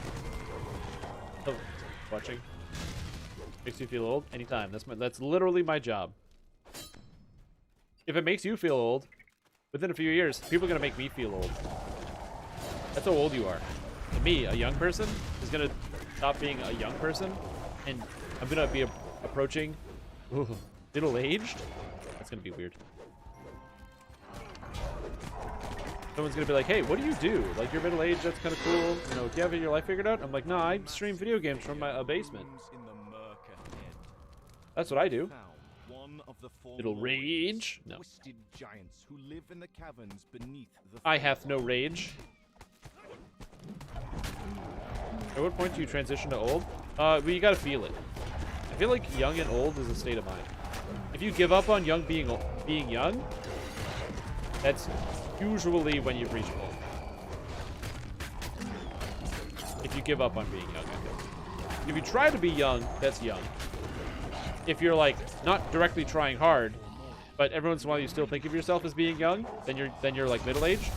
A: Oh, watching. Makes you feel old? Anytime. That's literally my job. If it makes you feel old, within a few years, people are going to make me feel old. That's how old you are. And me, a young person, is going to stop being a young person, and I'm going to be approaching middle-aged. That's going to be weird. Someone's going to be like, hey, what do you do? Like, you're middle-aged, that's kind of cool. You know, do you have your life figured out? I'm like, nah, I stream video games from my basement. That's what I do. It'll rage. No.
B: Giants who live in the caverns beneath the
A: I have no rage. At what point do you transition to old? Well, you gotta feel it. I feel like young and old is a state of mind. If you give up on being young, that's usually when you've reached old. If you give up on being young, I feel. If you try to be young, that's young. If you're like not directly trying hard, but every once in a while you still think of yourself as being young, then you're like middle-aged.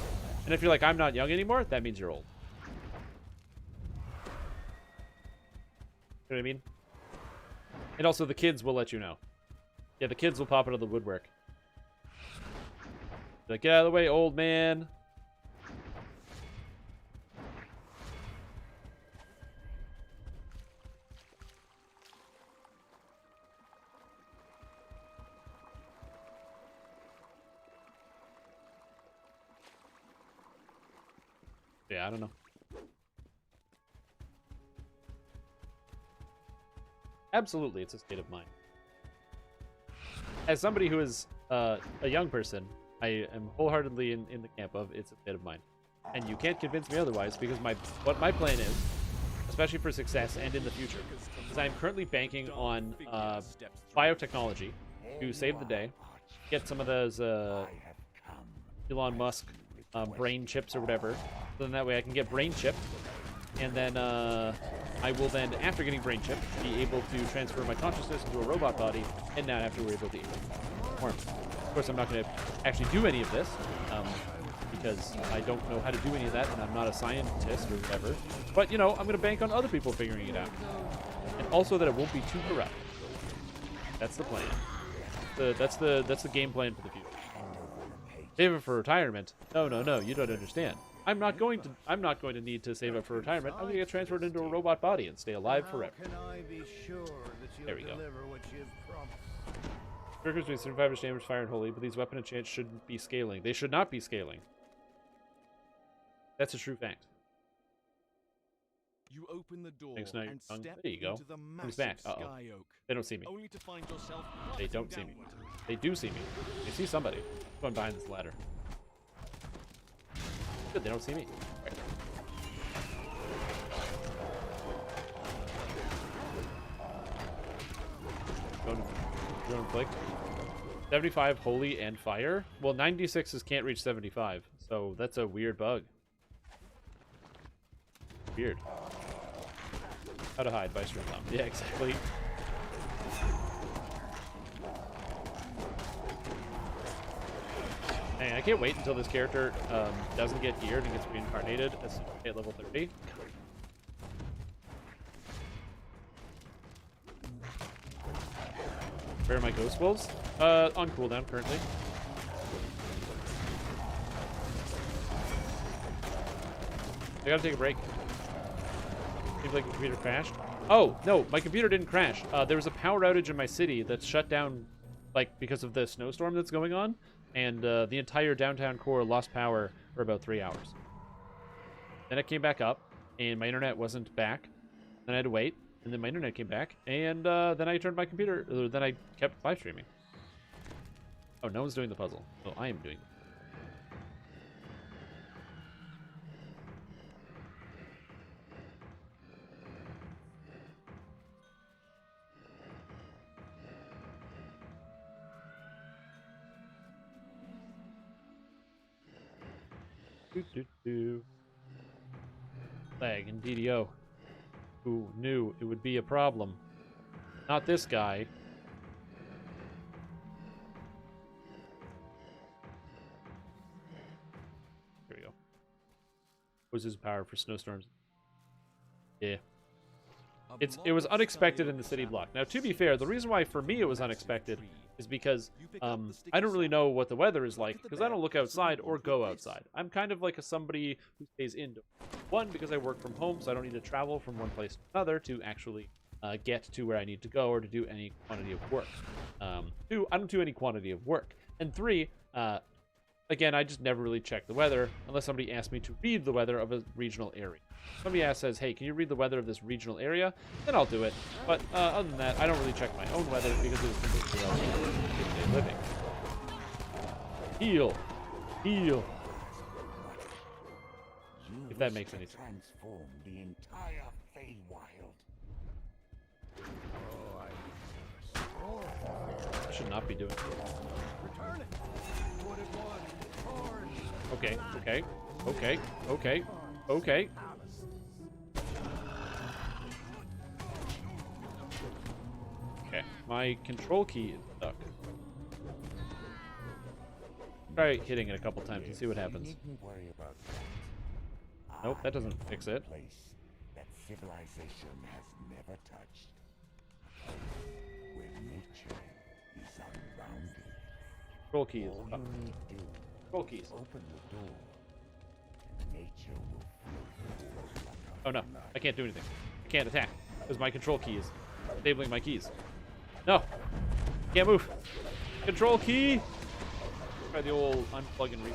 A: And if you're like, I'm not young anymore, that means you're old. You know what I mean? And also the kids will let you know. Yeah, the kids will pop out of the woodwork. Like, get out of the way, old man. Yeah, I don't know. Absolutely, it's a state of mind. As somebody who is a young person, I am wholeheartedly in the camp of it's a state of mind. And you can't convince me otherwise, because what my plan is, especially for success and in the future, is I'm currently banking on biotechnology to save the day, get some of those Elon Musk brain chips or whatever, so then that way I can get brain chip, and then I will then, after getting brain chip, be able to transfer my consciousness into a robot body, and now after we're able to perform. Of course, I'm not going to actually do any of this, because I don't know how to do any of that, and I'm not a scientist or whatever. But, you know, I'm going to bank on other people figuring it out. And also that it won't be too corrupt. That's the plan. That's the game plan for the future. Save it for retirement. No, you don't understand. I'm not going to need to save up for retirement. I'm going to get transferred into a robot body and stay alive forever.
B: How can I be sure that you'll
A: There we go.
B: deliver what you've promised?
A: Workers between survivors, damage, fire, and holy, but these weapon enchants shouldn't be scaling. They should not be scaling. That's a true fact.
G: You open the door
A: Thanks, now you're
G: and
A: young.
G: step
A: There you go.
G: into the
A: Comes
G: massive
A: back.
G: sky oak,
A: They don't see me.
G: only to find yourself
A: They
G: plummeting
A: don't see me.
G: downward.
A: They do see me. They see somebody. I'm going behind this ladder. Good, they don't see me. Right. don't inflict. 75 holy and fire? Well, 96s can't reach 75, so that's a weird bug. Weird. How to hide by String Thumb. Yeah, exactly. Hey, I can't wait until this character doesn't get geared and gets reincarnated at level 30. Where are my Ghost Wolves? On cooldown currently. I gotta take a break. Seems like the computer crashed. Oh, no, my computer didn't crash. There was a power outage in my city that's shut down, like, because of the snowstorm that's going on. And the entire downtown core lost power for about 3 hours. Then it came back up, and my internet wasn't back. Then I had to wait, and then my internet came back, and then I turned my computer, then I kept live streaming. Oh, no one's doing the puzzle. Oh, I am doing it. Lag and DDO. Who knew it would be a problem? Not this guy. Here we go. What's his power for snowstorms? Yeah. It was unexpected in the city block. Now, to be fair, the reason why for me it was unexpected is because I don't really know what the weather is like because I don't look outside or go outside. I'm kind of like somebody who stays indoors. One, because I work from home, so I don't need to travel from one place to another to actually get to where I need to go or to do any quantity of work. Two, I don't do any quantity of work. And three, again, I just never really check the weather unless somebody asks me to read the weather of a regional area. Somebody says, hey, can you read the weather of this regional area? Then I'll do it. But other than that, I don't really check my own weather because it is completely irrelevant to day-to-day living. Heal. Heal. If that makes any sense.
H: Transform the entire Feywild.
A: I should not be doing it. Okay, okay, okay, okay, okay. Okay, my control key is stuck. Try hitting it a couple times and see what happens.
H: Needn't worry about
A: Nope, that doesn't fix it.
H: place that civilization has never touched. Where nature is unbounded.
A: Control key is
H: All
A: up.
H: you need to do
A: Control keys.
H: is open the door, and nature will flow forward like a
A: Oh no,
H: flood.
A: I can't do anything. I can't attack because my control key is disabling my keys. No, can't move. Control key. Try the old unplug and read.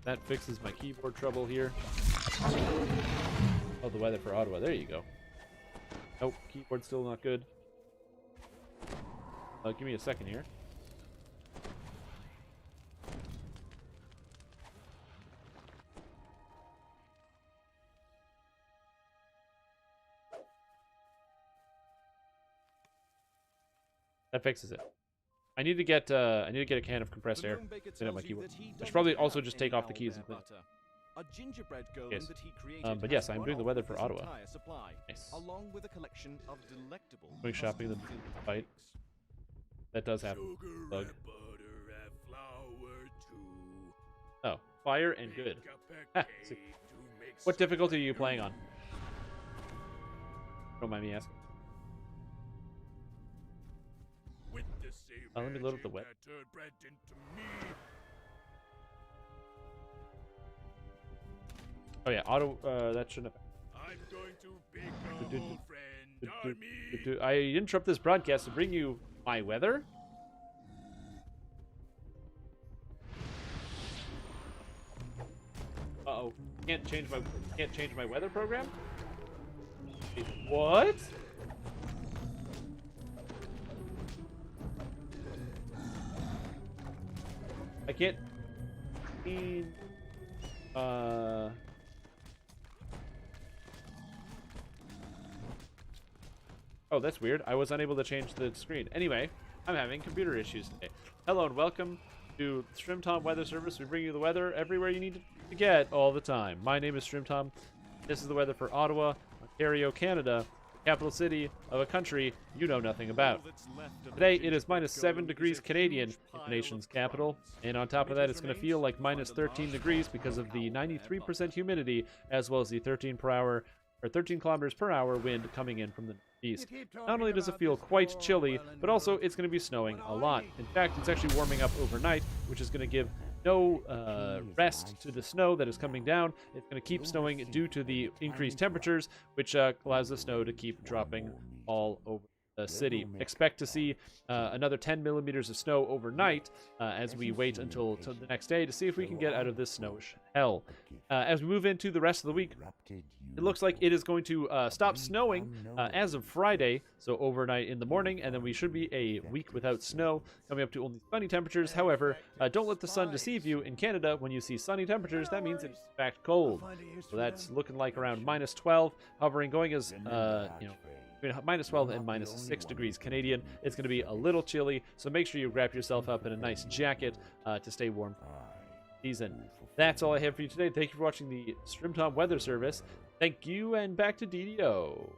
A: That fixes my keyboard trouble here. Oh, the weather for Ottawa. There you go. Nope, keyboard's still not good. Give me a second here. That fixes it. I need to get a can of compressed air. Clean up my keyboard. I should probably also just take off the keys and clean.
G: A gingerbread golem
A: Yes.
G: that he created
A: But yes,
G: has
A: I'm
G: run
A: doing the
G: off
A: weather
G: with
A: for
G: his
A: Ottawa.
G: entire supply,
A: Nice.
G: along with a collection of delectable
A: Going shopping in the fight. That does happen. Bug. Oh, fire and good. Ha, see. What difficulty are you playing on? Don't mind me asking. Let me load up the web. Oh yeah, auto. That shouldn't have.
H: I'm going to pick a whole friend,
A: I interrupt this broadcast to bring you my weather. Uh-oh. Can't change my weather program? What? I can't... Oh, that's weird. I was unable to change the screen. Anyway, I'm having computer issues today. Hello and welcome to StrimTom Weather Service. We bring you the weather everywhere you need to get all the time. My name is StrimTom. This is the weather for Ottawa, Ontario, Canada, the capital city of a country you know nothing about. Today it is minus 7 degrees Canadian in the nation's capital, and on top of that it's going to feel like minus 13 degrees because of the 93% humidity as well as the 13 kilometers per hour wind coming in from the east. Not only does it feel quite chilly, but also it's going to be snowing a lot. In fact, it's actually warming up overnight, which is going to give no rest to the snow that is coming down. It's going to keep snowing due to the increased temperatures, which allows the snow to keep dropping all over the city. Expect to see another 10 millimeters of snow overnight as we wait until the next day to see if we can get out of this snowish hell. As we move into the rest of the week, it looks like it is going to stop snowing as of Friday, so overnight in the morning, and then we should be a week without snow, coming up to only sunny temperatures. However, don't let the sun deceive you. In Canada, when you see sunny temperatures, that means it's in fact cold. So that's looking like around minus 12, hovering, going as, between minus 12 and minus 6 degrees Canadian. It's going to be a little chilly, so make sure you wrap yourself up in a nice jacket to stay warm for the season. That's all I have for you today. Thank you for watching the StrimTom Weather Service. Thank you, and back to DDO.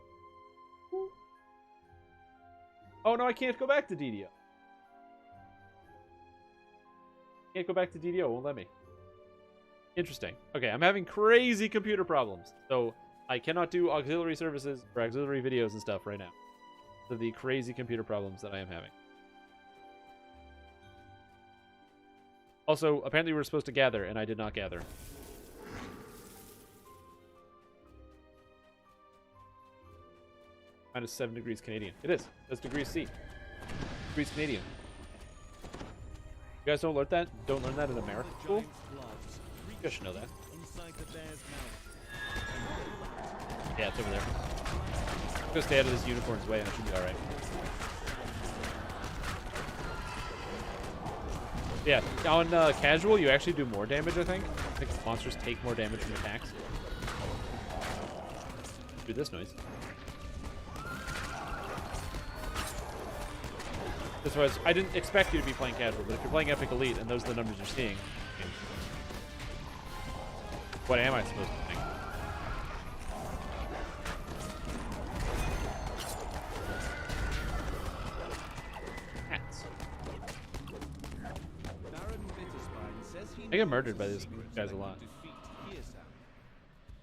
A: Oh, no, I can't go back to DDO. Can't go back to DDO. Won't let me. Interesting. Okay, I'm having crazy computer problems, so I cannot do auxiliary services or auxiliary videos and stuff right now. So the crazy computer problems that I am having. Also, apparently we're supposed to gather, and I did not gather. Minus 7 degrees Canadian. It is. That's degrees C. Degrees Canadian. You guys don't learn that? Don't learn that in American school? You guys should know that. Yeah, it's over there. I'm gonna stay out of this unicorn's way and I should be alright. Yeah, on casual, you actually do more damage, I think. I think monsters take more damage from attacks. Do this noise. This was, I didn't expect you to be playing casual, but if you're playing Epic Elite and those are the numbers you're seeing, what am I supposed to think? I get murdered by these guys a lot.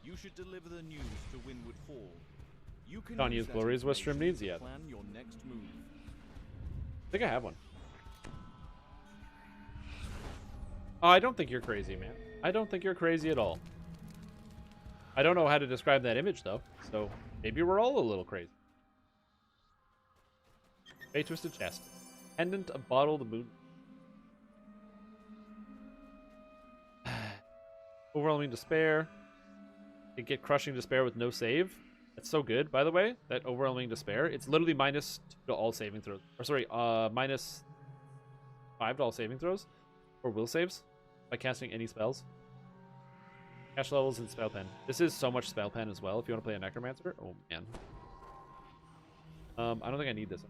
G: You should deliver the news to Winwood Hall. You can
A: Tanya's Glory is what Stream needs yet.
G: Plan your next move.
A: I think I have one. Oh, I don't think you're crazy, man. I don't think you're crazy at all. I don't know how to describe that image, though. So maybe we're all a little crazy. A twisted chest. Pendant, a bottle, the moon. Overwhelming despair. You get crushing despair with no save. That's so good, by the way. That overwhelming despair. It's literally minus to all saving throws. Or sorry, minus 5 to all saving throws. Or will saves. By casting any spells. Cash levels and spell pen. This is so much spell pen as well if you want to play a necromancer. Oh man. I don't think I need this.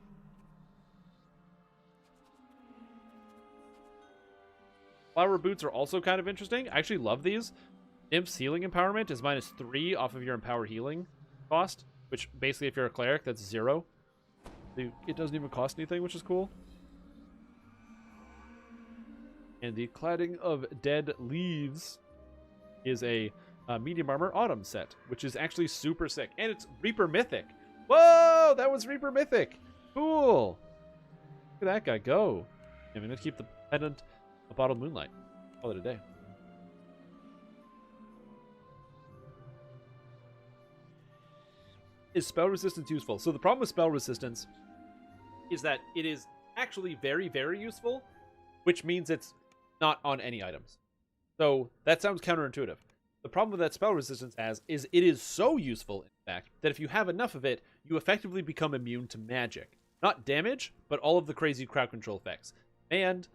A: Flower boots are also kind of interesting. I actually love these. Nymph's healing empowerment is minus 3 off of your empower healing cost, which basically if you're a cleric, that's 0. It doesn't even cost anything, which is cool. And the Cladding of Dead Leaves is a medium armor autumn set, which is actually super sick. And it's Reaper Mythic. Whoa, that was Reaper Mythic. Cool. Look at that guy go. I'm going to keep the pendant a bottle of moonlight. Call it a day. Is spell resistance useful? So the problem with spell resistance is that it is actually very, very useful, which means it's not on any items. So that sounds counterintuitive. The problem with that spell resistance is it is so useful, in fact, that if you have enough of it, you effectively become immune to magic. Not damage, but all of the crazy crowd control effects. And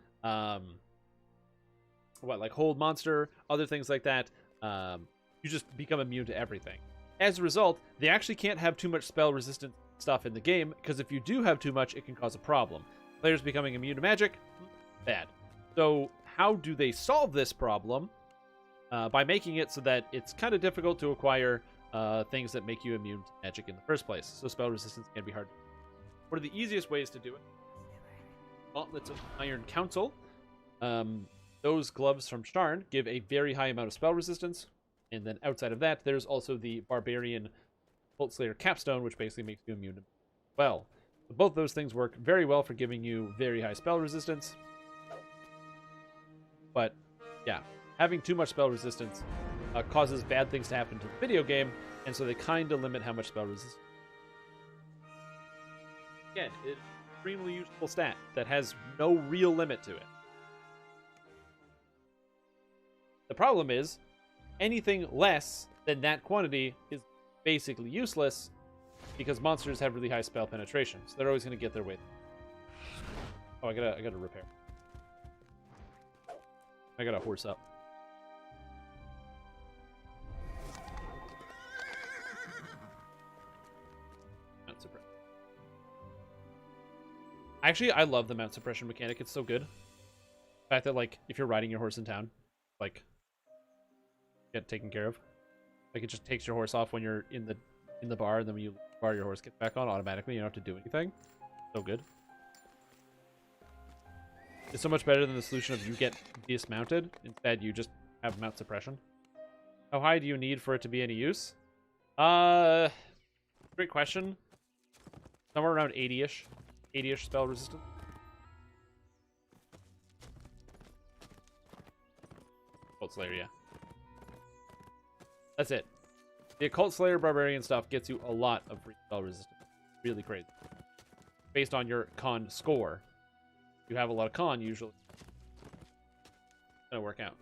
A: like hold monster, other things like that. You just become immune to everything. As a result, they actually can't have too much spell resistant stuff in the game, because if you do have too much, it can cause a problem. Players becoming immune to magic, bad. So how do they solve this problem? By making it so that it's kind of difficult to acquire things that make you immune to magic in the first place. So spell resistance can be hard. One of the easiest ways to do it, Gauntlets of Iron Council. Those gloves from Sharn give a very high amount of spell resistance. And then outside of that, there's also the Barbarian Cult Slayer Capstone, which basically makes you immune to well. So both those things work very well for giving you very high spell resistance. But, yeah, having too much spell resistance causes bad things to happen to the video game, and so they kind of limit how much spell resistance. Again, it's an extremely useful stat that has no real limit to it. The problem is, anything less than that quantity is basically useless because monsters have really high spell penetration, so they're always going to get their way. Oh, I gotta repair. I gotta horse up. Mount suppression. Actually, I love the mount suppression mechanic. It's so good. The fact that, like, if you're riding your horse in town, like, get taken care of. Like, it just takes your horse off when you're in the bar, and then when you bar, your horse gets back on automatically. You don't have to do anything. So good. It's so much better than the solution of you get dismounted. Instead, you just have mount suppression. How high do you need for it to be any use? Great question. Somewhere around 80-ish. 80-ish spell resistance. Occult Slayer, yeah. That's it. The Occult Slayer Barbarian stuff gets you a lot of free spell resistance. Really crazy. Based on your con score. You have a lot of con, usually. It's gonna work out.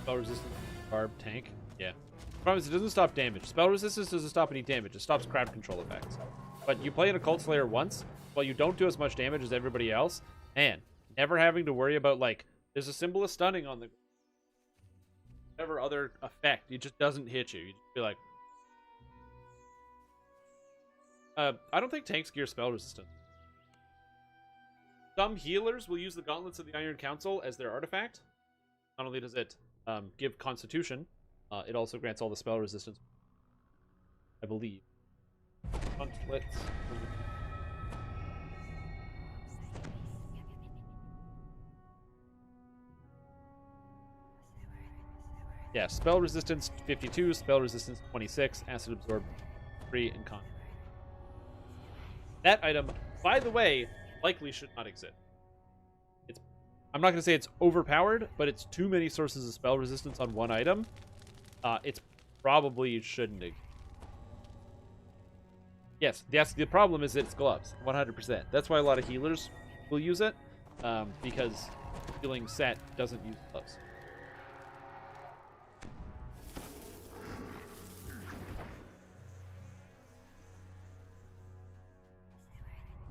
A: Spell resistance, barb, tank. Yeah. Problem is, it doesn't stop damage. Spell resistance doesn't stop any damage. It stops crowd control effects. But you play an Occult Slayer once, while you don't do as much damage as everybody else, and never having to worry about, like, there's a symbol of stunning on the whatever other effect. It just doesn't hit you. You just be like, I don't think tanks gear spell resistance. Some healers will use the Gauntlets of the Iron Council as their artifact. Not only does it give Constitution, it also grants all the spell resistance, I believe. Gauntlets. Yeah, spell resistance 52, spell resistance 26, acid absorb 3, and con. That item, by the way, likely should not exist. I'm not going to say it's overpowered, but it's too many sources of spell resistance on one item. It's probably shouldn't exist. Yes, the problem is that it's gloves, 100%. That's why a lot of healers will use it, because healing set doesn't use gloves.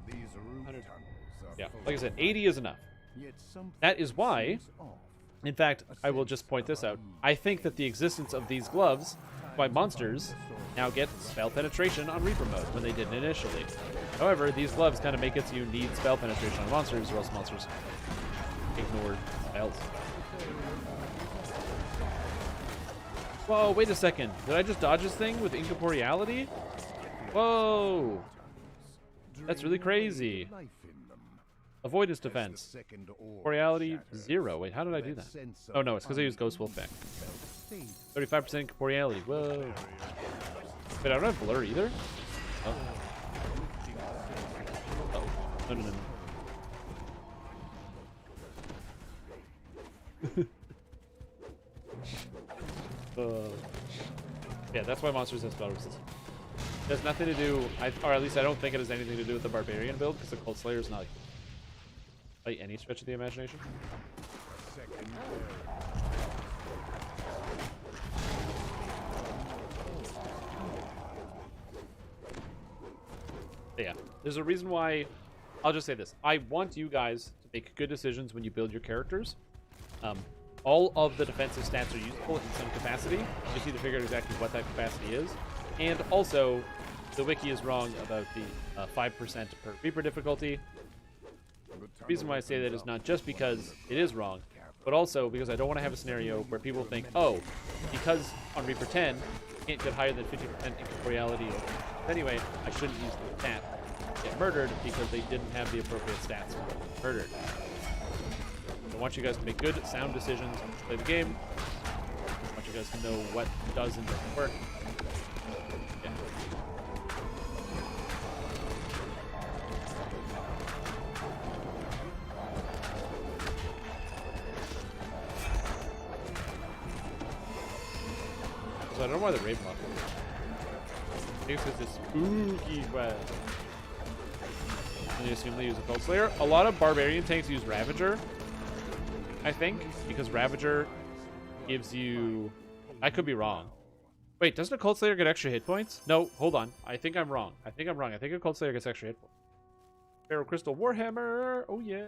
B: These root tunnels are
A: Yeah,
B: full
A: like I
B: of
A: said,
B: life,
A: 80 is enough.
B: yet something
A: That is why,
B: seems off.
A: in fact, I will just point this out. I think that the existence of these gloves by monsters now get spell penetration on Reaper mode when they didn't initially. However, these gloves kind of make it so you need spell penetration on monsters, or else monsters ignore spells. Whoa, wait a second. Did I just dodge this thing with incorporeality? Whoa! That's really crazy.
B: Life in them.
A: Avoidance
B: As the
A: defense.
B: second orb
A: Corporeality
B: shatters,
A: 0. Wait, how did I do that?
B: sense
A: Oh
B: of
A: no, it's because I used Ghost Wolf back.
B: fate
A: 35% incorporeality. Whoa. Wait, I don't have blur either? Oh. Oh. No. Yeah, that's why monsters have spell resistance. It has nothing to do, or at least I don't think it has anything to do with the Barbarian build, because the Cult Slayer is not by any stretch of the imagination.
B: Second
A: But yeah, there's a reason why. I'll just say this: I want you guys to make good decisions when you build your characters. All of the defensive stats are useful in some capacity. You just need to figure out exactly what that capacity is. And also, the wiki is wrong about the 5% per Reaper difficulty. The reason why I say that is not just because it is wrong, but also because I don't want to have a scenario where people think, oh, because on Reaper 10, you can't get higher than 50% incorporeality anyway, I shouldn't use the stat. Get murdered because they didn't have the appropriate stats. Murdered. I want you guys to make good, sound decisions, play the game. I want you guys to know what does and doesn't work. Yeah. So I don't know why the Raven lock. I think it's this spooky web. And you assume they use a Cold Slayer. A lot of Barbarian tanks use Ravager, I think, because Ravager gives you... I could be wrong. Wait, doesn't a Cold Slayer get extra hit points? No, hold on. I think I'm wrong. I think a Cold Slayer gets extra hit points. Pharaoh Crystal Warhammer. Oh, yeah.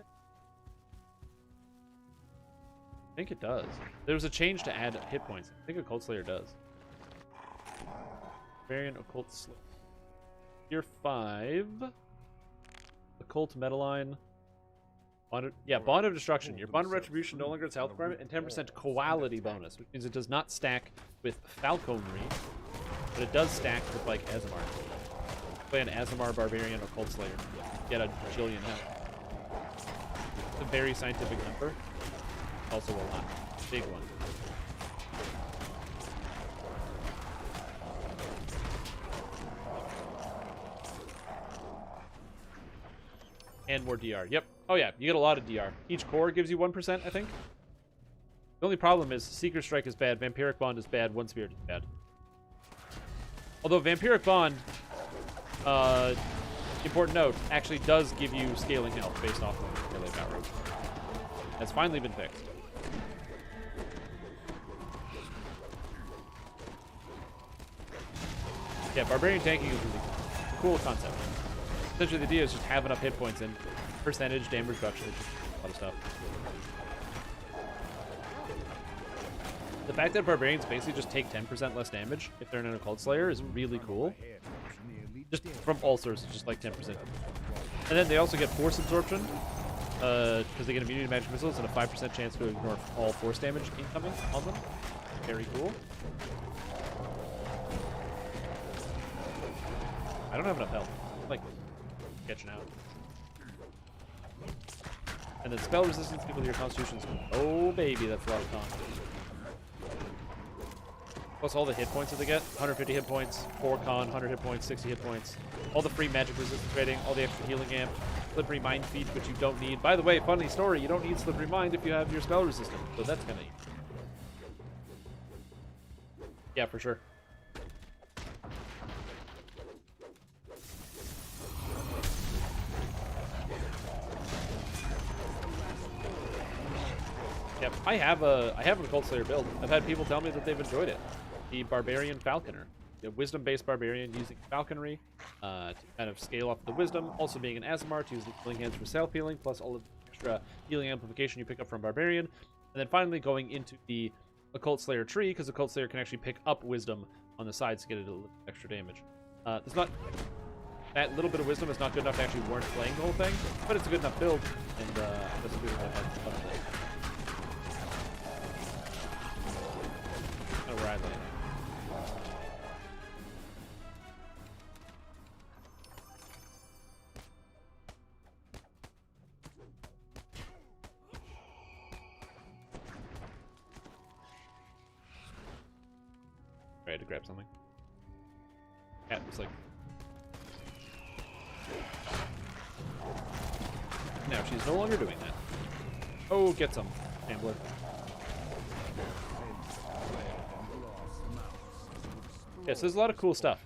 A: I think it does. There's a change to add hit points. I think a Cold Slayer does. Variant Occult Slayer. Tier 5. Occult Metaline. Bond of Destruction. Your Bond of Retribution no longer has health requirement and 10% quality bonus, which means it does not stack with Falconry, but it does stack with, like, Azamar. Play an Azamar Barbarian Occult Slayer. Get a bajillion health. It's a very scientific number. Also a lot. Big one. And more DR. Yep. Oh yeah, you get a lot of DR. Each core gives you 1%, I think. The only problem is Seeker Strike is bad, Vampiric Bond is bad, One Spirit is bad. Although Vampiric Bond, important note, actually does give you scaling health based off of melee power. That's finally been fixed. Yeah, Barbarian tanking is really cool concept. Essentially, the idea is just have enough hit points and percentage damage reduction, a lot of stuff. The fact that Barbarians basically just take 10% less damage if they're in an Occult Slayer is really cool. Just from all sources, just like 10%. And then they also get Force Absorption, because they get immunity to magic missiles and a 5% chance to ignore all force damage incoming on them. Very cool. I don't have enough health. I'm like catching out. And then spell resistance equal to your constitution. Oh baby, that's a lot of con. Plus all the hit points that they get. 150 hit points, 4 con, 100 hit points, 60 hit points. All the free magic resistance rating, all the extra healing amp, slippery mind feat, which you don't need. By the way, funny story, you don't need slippery mind if you have your spell resistance. So that's kind of neat. Yeah, for sure. Yep, I have an Occult Slayer build. I've had people tell me that they've enjoyed it. The Barbarian Falconer. The wisdom-based Barbarian using Falconry to kind of scale up the wisdom. Also being an Azamar to use the Healing Hands for self-healing, plus all of the extra healing amplification you pick up from Barbarian. And then finally going into the Occult Slayer tree, because Occult Slayer can actually pick up wisdom on the sides to get a little extra damage. It's not... That little bit of wisdom is not good enough to actually warrant playing the whole thing, but it's a good enough build, and that's a good one. Where I land. I had to grab something. Cat was like... Now she's no longer doing that. Oh, get some, Ambler. Yes, there's a lot of cool stuff.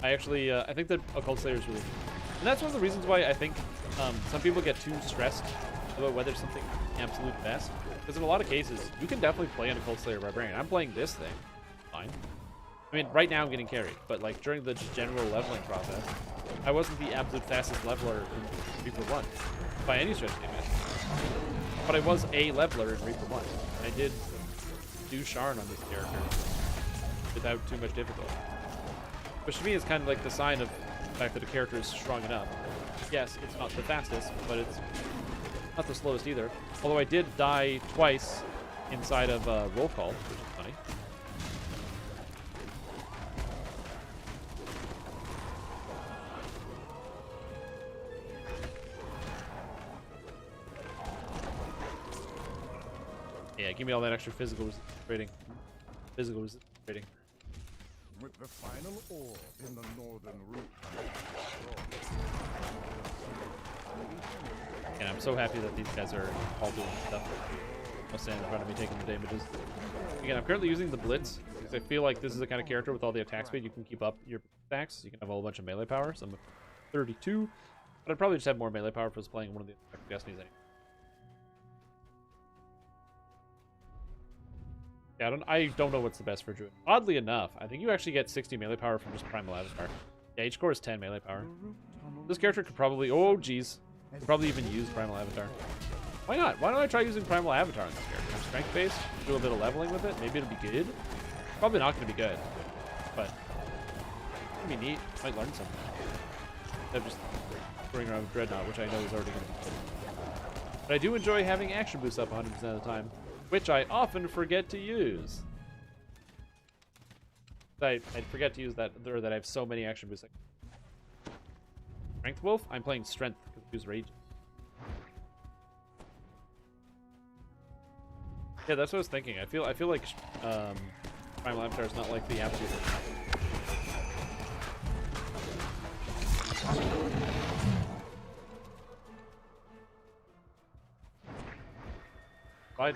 A: I actually, I think that Occult Slayer is really cool. And that's one of the reasons why I think some people get too stressed about whether something absolute best. Because in a lot of cases, you can definitely play on a Cult Slayer Barbarian. I'm playing this thing. Fine. I mean, right now I'm getting carried, but like during the general leveling process, I wasn't the absolute fastest leveler in Reaper 1 by any stretch of the imagination. But I was a leveler in Reaper 1. I did do Sharn on this character without too much difficulty. Which to me is kind of like the sign of the fact that a character is strong enough. Yes, it's not the fastest, but it's not the slowest either. Although I did die twice inside of Roll Call, which is funny. Yeah, give me all that extra physical rating. Physical rating.
B: With the final orb in the northern route.
A: And I'm so happy that these guys are all doing stuff. I'll stand in front of me taking the damages. Again, I'm currently using the Blitz because I feel like this is the kind of character with all the attack speed you can keep up your stacks. You can have a whole bunch of melee power. So I'm at 32, but I'd probably just have more melee power if I was playing one of the Destinies anyway. Yeah, I don't know what's the best for Druid. Oddly enough, I think you actually get 60 melee power from just Primal Avatar. Yeah, each core is 10 melee power. This character could probably... Oh, geez. Could probably even use Primal Avatar. Why not? Why don't I try using Primal Avatar on this character? Strength-based, do a bit of leveling with it. Maybe it'll be good. Probably not going to be good, but it'll be neat. Might learn something. Instead of just throwing around with Dreadnought, which I know is already going to be good. But I do enjoy having action boosts up 100% of the time, which I often forget to use. I forget to use that, or that I have so many action boosts. Strength Wolf? I'm playing Strength because I use Rage. Yeah, that's what I was thinking. I feel like Primal Avatar is not like the absolute.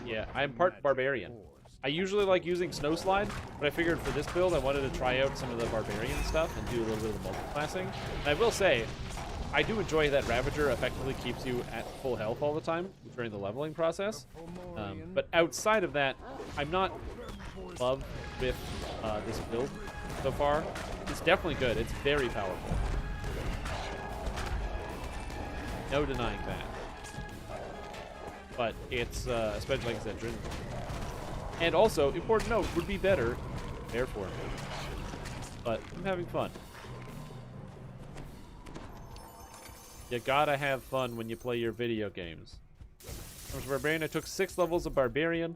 A: Yeah, I'm part Barbarian. I usually like using Snowslide, but I figured for this build I wanted to try out some of the Barbarian stuff and do a little bit of the multi-classing. And I will say, I do enjoy that Ravager effectively keeps you at full health all the time during the leveling process. But outside of that, I'm not in love with this build so far. It's definitely good. It's very powerful. No denying that. But it's, especially like I said, Driven. And also, important note, would be better, therefore. But I'm having fun. You gotta have fun when you play your video games. As a Barbarian, I took 6 levels of Barbarian,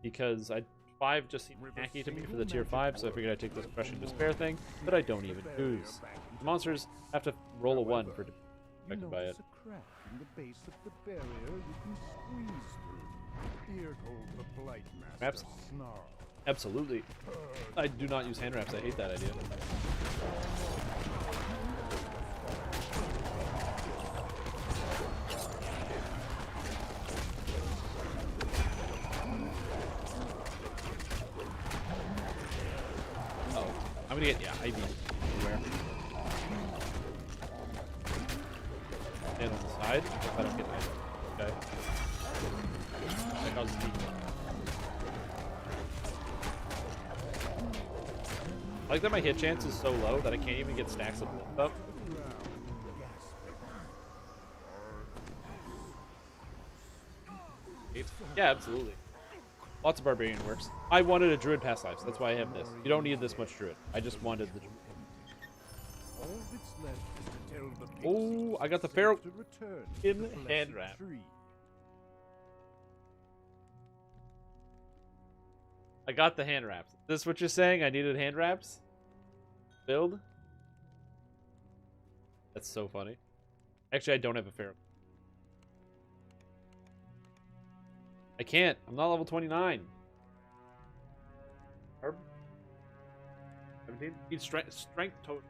A: because 5 just seemed tacky to me for the tier 5, so I figured I'd take this Crushing Despair thing, but I don't even use. The monsters have to roll a 1 for affected by it.
B: In the base of the barrier you can squeeze through. Here goes the Blight Master snarl.
A: Absolutely. I do not use hand wraps. I hate that idea. Oh, I'm gonna get Ivy everywhere. And on the side, if I don't get Ivy. Okay. That causes me. I like that my hit chance is so low that I can't even get stacks of stuff. Yeah, absolutely. Lots of Barbarian works. I wanted a Druid past lives. That's why I have this. You don't need this much Druid. I just wanted the Druid.
B: All that's left is to tell the
A: Oh, I got the Pharaoh
B: to return
A: in
B: to the
A: hand
B: blessed
A: wrap.
B: tree.
A: I got the hand wraps. Is this what you're saying? I needed hand wraps? Build? That's so funny. Actually, I don't have a Pharaoh. I can't. I'm not level 29. Herb? 17? Need strength total.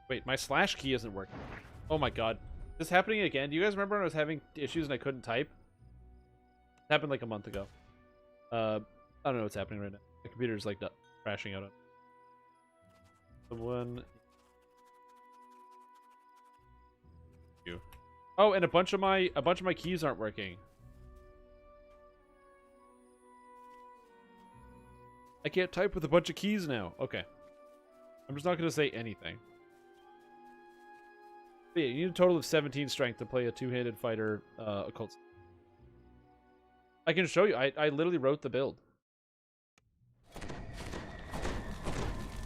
A: Wait, my slash key isn't working. Oh my god. Is this happening again? Do you guys remember when I was having issues and I couldn't type? It happened like a month ago. I don't know what's happening right now. The computer's like crashing out on someone. You. Oh, and a bunch of my keys aren't working. I can't type with a bunch of keys now. Okay. I'm just not going to say anything. But yeah, you need a total of 17 strength to play a two-handed fighter occult. I can show you. I literally wrote the build.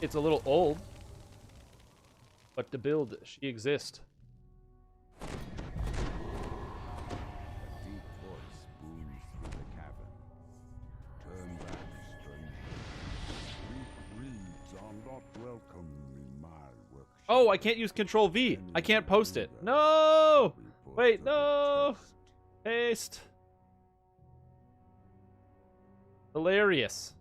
A: It's a little old, but the build, she exists.
B: A deep voice booms through the cavern. Turn back, stranger. Weak reeds are not welcome in my workshop.
A: Oh, I can't use Control V. I can't post it. No! Wait, no! Paste. Hilarious.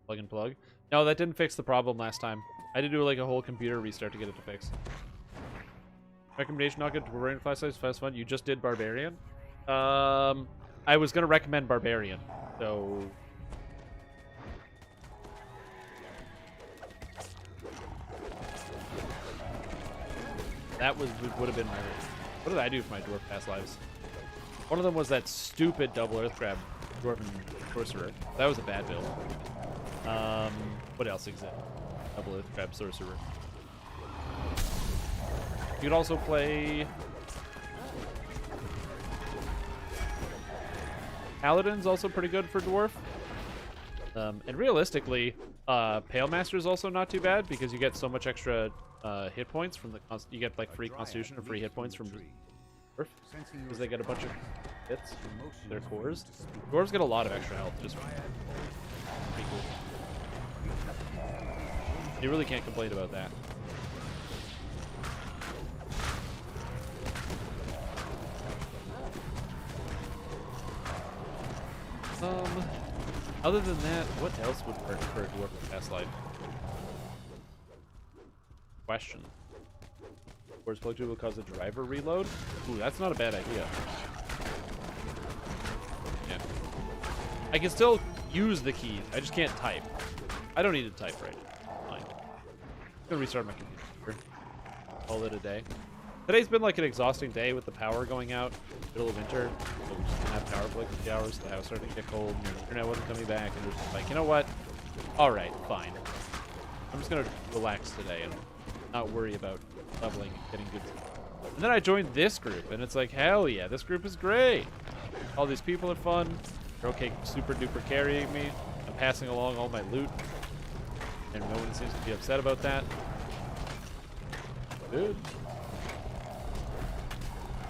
A: Plug and plug. No, that didn't fix the problem last time. I had to do like a whole computer restart to get it to fix. Recommendation: not good Barbarian class size, fast fun. You just did Barbarian. I was gonna recommend Barbarian, so. That would have been my. What did I do for my dwarf past lives? One of them was that stupid double earth grab dwarven sorcerer. That was a bad build. What else exists? Double earth grab sorcerer. You could also play Paladin's also pretty good for dwarf. And realistically, Pale Master is also not too bad because you get so much extra hit points from the you get like free Constitution or free hit points from dwarf because they get a bunch of hits. Their cores. Dwarves get a lot of extra health. Just pretty cool. You really can't complain about that. Other than that, what else would work for a dwarf in past life? Question. Where's plug 2 will cause a driver reload? Ooh, that's not a bad idea. Yeah. I can still use the keys. I just can't type. I don't need to type right now. Fine. I'm gonna restart my computer. Call it a day. Today's been like an exhausting day with the power going out, middle of winter. So we just didn't have power for like 3 hours. The house started to get cold, and the internet wasn't coming back. And it was just like, you know what? All right, fine. I'm just gonna relax today and not worry about leveling and getting good. And then I joined this group, and it's like, hell yeah, this group is great. All these people are fun. They're okay, super duper carrying me. I'm passing along all my loot, and no one seems to be upset about that. Good.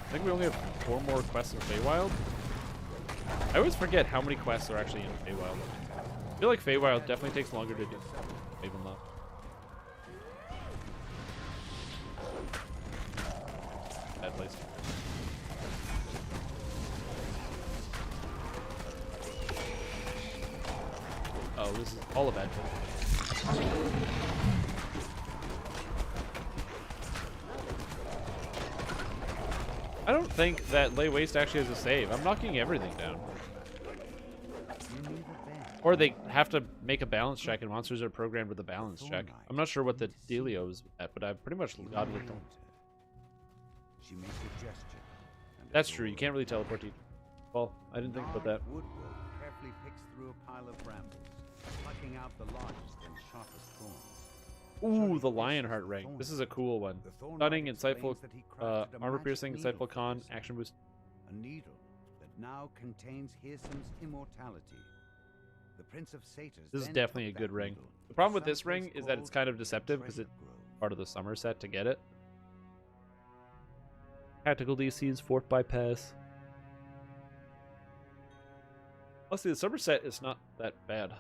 A: I think we only have 4 more quests in Feywild. I always forget how many quests are actually in Feywild. I feel like Feywild definitely takes longer to do. Ravenloft. Bad place. Oh, this is all a bad place. I don't think that Lay Waste actually has a save. I'm knocking everything down. Or they have to make a balance check, and monsters are programmed with a balance check. I'm not sure what the dealio is at, but I've pretty much gotten it done.
B: She makes a gesture.
A: That's true. You can't really teleport to. Well, I didn't think about that.
B: Woodward carefully picks through a pile of brambles, plucking out the largest and sharpest thorns.
A: Ooh, the Lionheart ring. This is a cool one. Stunning, insightful, armor-piercing, insightful con, action boost.
B: A needle that now contains Hirsum's immortality. The Prince of Satyrs.
A: This is definitely a good ring. The problem with this ring is that it's kind of deceptive because it's part of the summer set to get it. Tactical DCs, fort bypass. Honestly, the summer set is not that bad.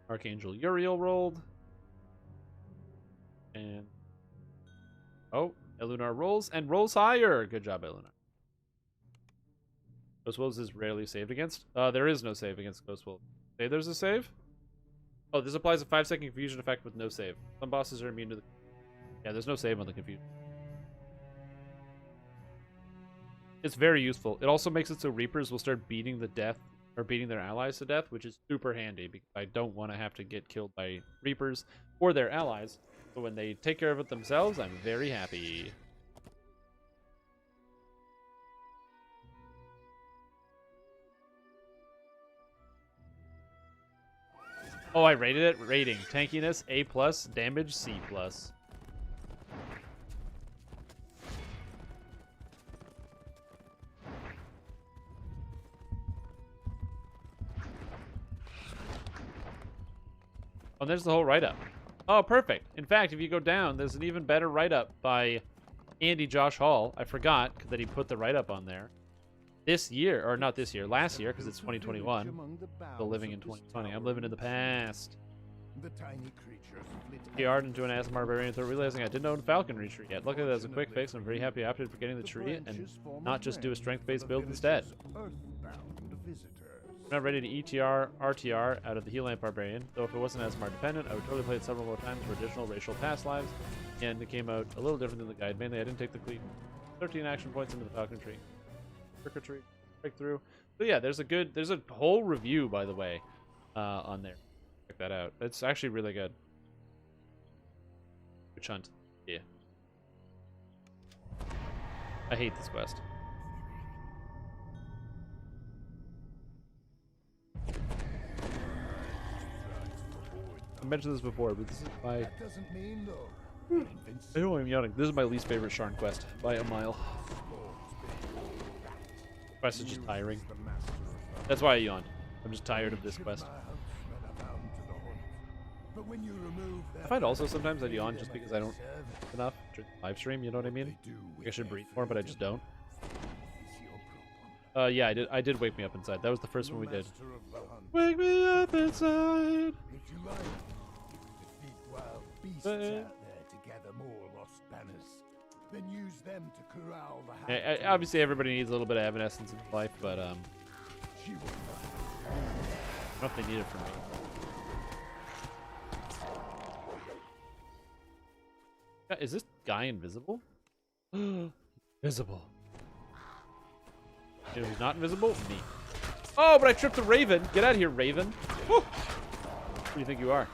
A: Archangel Uriel rolled. And... oh, Elunar rolls, and rolls higher! Good job, Elunar. Ghost Wolves is rarely saved against. There is no save against Ghost Wolves. Say there's a save? Oh, this applies a 5-second confusion effect with no save. Some bosses are immune to the... Yeah, there's no save on the confusion. It's very useful. It also makes it so Reapers will start beating their allies to death, which is super handy because I don't want to have to get killed by Reapers or their allies. But when they take care of it themselves, I'm very happy. Oh, I rated it? Rating. Tankiness, A+, damage, C+. Oh, there's the whole write-up. Oh, perfect. In fact, if you go down, there's an even better write-up by Andy Josh Hall. I forgot that he put the write-up on there. This year, or not this year, last year, because it's 2021. Still living in 2020. I'm living in the past.
H: The tiny creatures flit
A: The art into an Asm Barbarian without realizing I didn't own Falconry tree yet. Luckily, that was a quick fix. I'm very happy I opted for getting the tree and not just do a strength-based build instead. I'm not ready to ETR, RTR out of the Healant Barbarian, though if it wasn't Asmar dependent, I would totally play it several more times for additional racial past lives, and it came out a little different than the guide. Mainly, I didn't take the clean 13 action points into the Falcon tree. Tree, breakthrough. So yeah, there's a whole review, by the way, on there. Check that out. It's actually really good. Witch Hunt. Yeah. I hate this quest. I mentioned this before, but this is my...
H: That doesn't mean, though.
A: I know I'm yawning. This is my least favorite Sharn quest by a mile. Quest is just tiring. That's why I yawned. I'm just tired of this quest. I find also sometimes I yawn just because I don't enough to live stream, you know what I mean? I should breathe more, but I just don't. Yeah, I did wake me up inside. That was the first one we did. Wake me up inside.
H: If you like, defeat wild beasts out there to gather more lost banners. Then use them to corral the hound.
A: Obviously, everybody needs a little bit of Evanescence in life, but
H: She will
A: I don't know if they need it from me. Is this guy invisible? Invisible. You know who's not invisible? Me. Oh, but I tripped a Raven. Get out of here, Raven. Woo! Who do you think you are?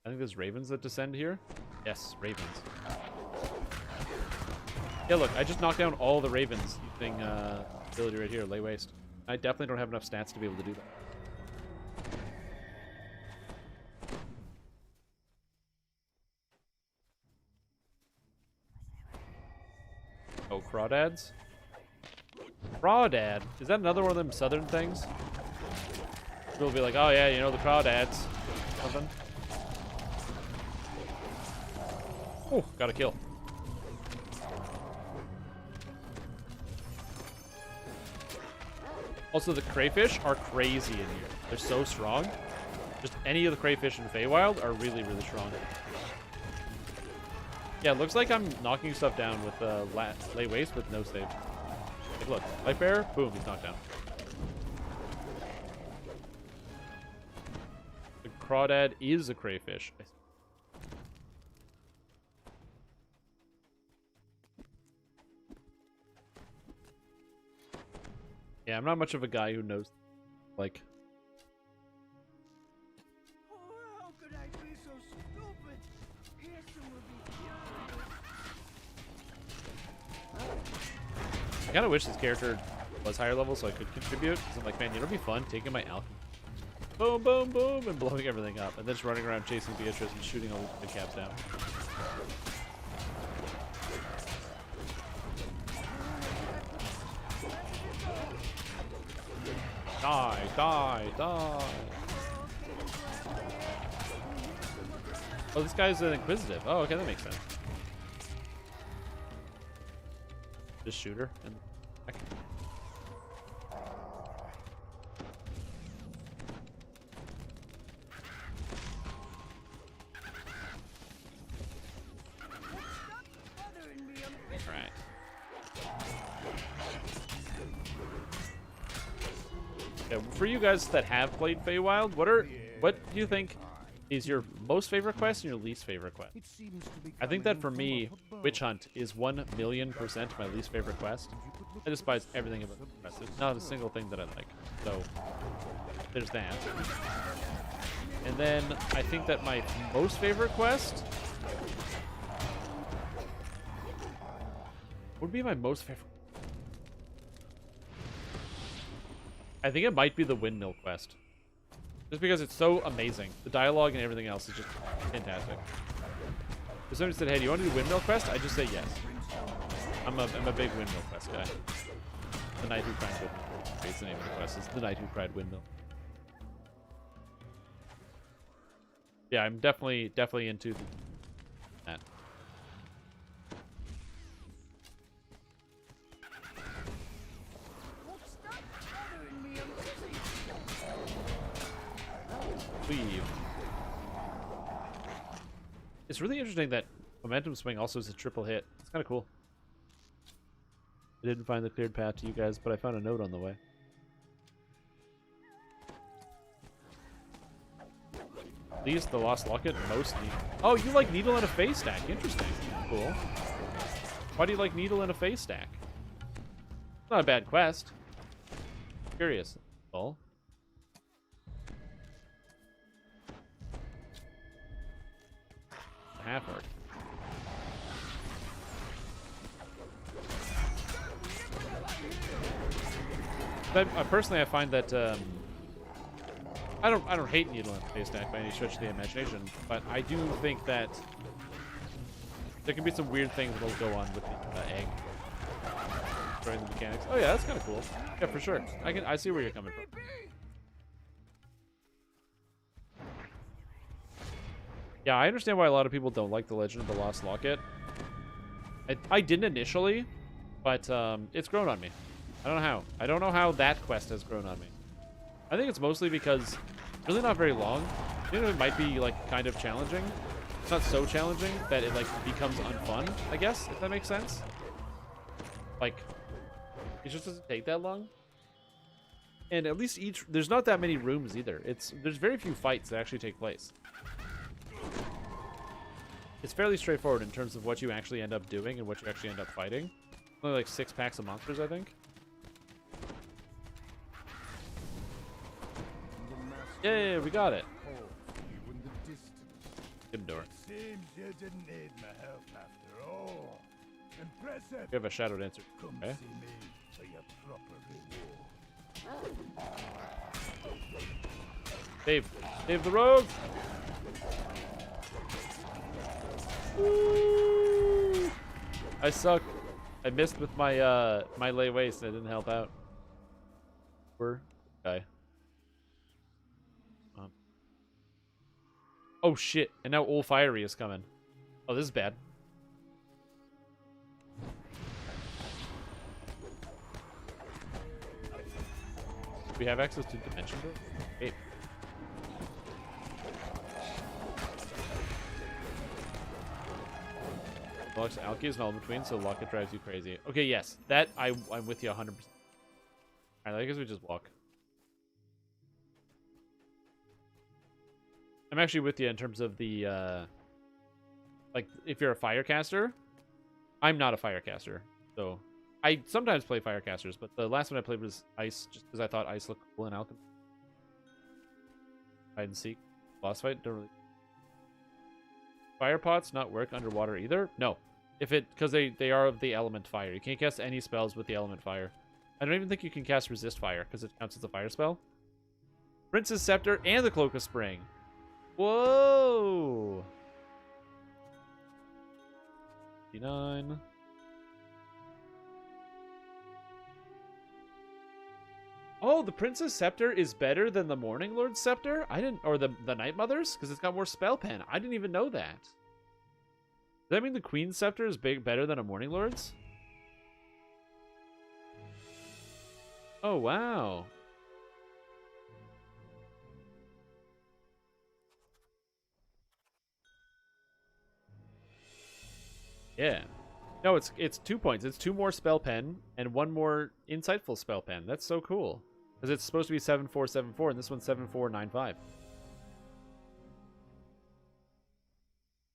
A: I think there's ravens that descend here. Yes, ravens. Yeah, look, I just knocked down all the ravens using ability right here, lay waste. I definitely don't have enough stats to be able to do that. Oh, crawdads? Crawdad? Is that another one of them southern things? People will be like, oh yeah, you know the crawdads. Something. Oh, got a kill. Also, the crayfish are crazy in here. They're so strong. Just any of the crayfish in Feywild are really, really strong. Yeah, it looks like I'm knocking stuff down with lay waste with no save. Like, look, light bearer, boom, he's knocked down. The crawdad is a crayfish. Yeah, I'm not much of a guy who knows, like...
F: Oh, how could I be so stupid? Kirsten will be furious.
A: I kind of wish this character was higher level so I could contribute. Because I'm like, man, you know what'd be fun? Taking my alchemy. Boom, boom, boom, and blowing everything up. And then just running around chasing Beatrice and shooting all the caps down. Die, die, die. Oh, this guy's an inquisitive. Oh, okay, that makes sense. Just shoot her. And... Yeah, for you guys that have played Feywild, what do you think is your most favorite quest and your least favorite quest?
H: It seems to be
A: I think that for
H: coming
A: me,
H: from up above.
A: Witch Hunt is 1,000,000% my least favorite quest. I despise everything about the quest. There's not a single thing that I like. So, there's that. And then, I think that my most favorite quest would be my most favorite. I think it might be the Windmill quest. Just because it's so amazing. The dialogue and everything else is just fantastic. If somebody said, hey, do you want to do Windmill quest? I just say yes. I'm a big Windmill quest guy. The Knight Who Cried Windmill. It's the name of the quest. It's the Knight Who Cried Windmill. Yeah, I'm definitely into that. Leave. It's really interesting that Momentum Swing also is a triple hit. It's kind of cool. I didn't find the cleared path to you guys, but I found a note on the way. Least the Lost Locket, most needle. Oh, you like Needle and a Face Stack. Interesting. Cool. Why do you like Needle and a Face Stack? Not a bad quest. Curious. All. Half arc. But personally, I find that I don't hate Needle and Face Stack by any stretch of the imagination, but I do think that there can be some weird things that'll go on with the egg during the mechanics. Oh yeah, that's kind of cool. Yeah, for sure. I see where you're coming from. Yeah, I understand why a lot of people don't like the Legend of the Lost Locket. I didn't initially, but it's grown on me. I don't know how. I don't know how that quest has grown on me. I think it's mostly because it's really not very long. You know, it might be like kind of challenging. It's not so challenging that it like becomes unfun, I guess, if that makes sense. Like, it just doesn't take that long. And at least there's not that many rooms either. There's very few fights that actually take place. It's fairly straightforward in terms of what you actually end up doing and what you actually end up fighting. Only like 6 packs of monsters, I think. Yay, we got it. Good door.
H: Seems you didn't need my help after all. Impressive.
A: We have a Shadow Dancer.
H: Come
A: Okay.
H: see me for your proper reward.
A: Save the rogue. Woo! I suck. I missed with my my lay waste. I didn't help out. Okay. Oh shit! And now Old Fiery is coming. Oh, this is bad. We have access to Dimension Door? Hey. Locks Alki is null between, so Locket drives you crazy. Okay, yes. That, I'm with you 100%. Alright, I guess we just walk. I'm actually with you in terms of the, like, if you're a Firecaster, I'm not a Firecaster, so I sometimes play Firecasters, but the last one I played was Ice, just because I thought Ice looked cool in Alchemy. Hide and Seek. Boss fight, don't really... Fire pots not work underwater either? No. Because they are of the element fire. You can't cast any spells with the element fire. I don't even think you can cast resist fire, because it counts as a fire spell. Prince's Scepter and the Cloak of Spring. Whoa! 59. Oh, the Prince's Scepter is better than the Morning Lord's Scepter? I didn't... Or the Night Mother's? Because it's got more spell pen. I didn't even know that. Does that mean the Queen's Scepter is better than a Morning Lord's? Oh, wow. Yeah. No, it's 2 points. It's 2 more spell pen and 1 more insightful spell pen. That's so cool. Because it's supposed to be 7474, and this one's 7495.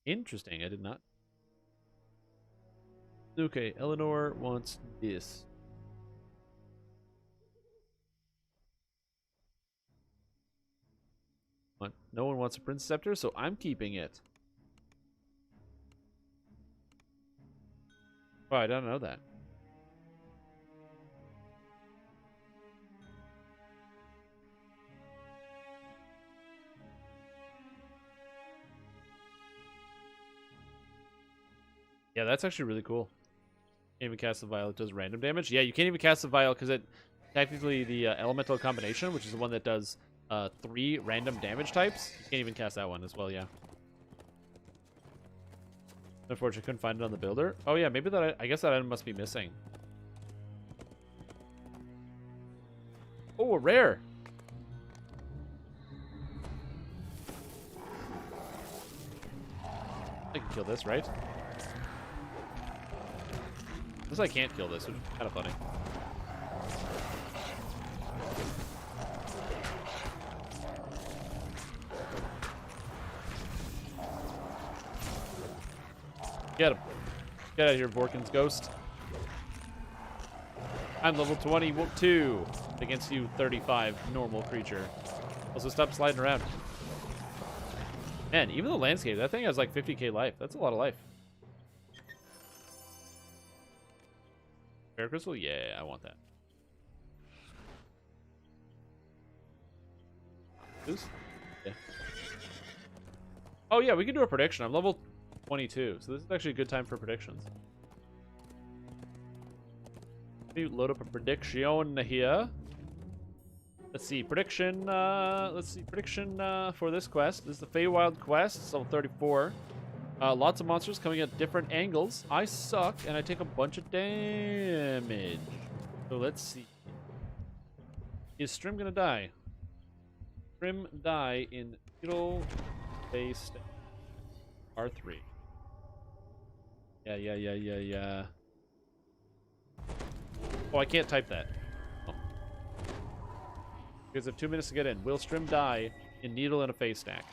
A: Interesting. I did not. Okay, Eleanor wants this. No one wants a Prince Scepter, so I'm keeping it. Oh, I don't know that. Yeah, that's actually really cool. Can't even cast the vial, it does random damage. Yeah, you can't even cast the vial because it technically the elemental combination, which is the one that does 3 random damage types. You can't even cast that one as well, yeah. Unfortunately, couldn't find it on the builder. Oh yeah, maybe that. I guess that item must be missing. Oh, a rare. I can kill this, right? Unless I can't kill this, which is kind of funny. Get him. Get out of here, Vorkin's ghost. I'm level 22 against you, 35 normal creature. Also, stop sliding around. Man, even the landscape, that thing has like 50k life. That's a lot of life. Fair crystal? Yeah, I want that. Who's? Yeah. Oh yeah, we can do a prediction. I'm level 22, so this is actually a good time for predictions. Let me load up a prediction here. Let's see, prediction. Prediction for this quest. This is the Feywild quest. It's level 34. Lots of monsters coming at different angles. I suck, and I take a bunch of damage. So let's see. Is Strim gonna die? Strim die in needle based R3. Yeah. Oh, I can't type that. Oh. Because I have 2 minutes to get in. Will Strim die in needle and a face stack?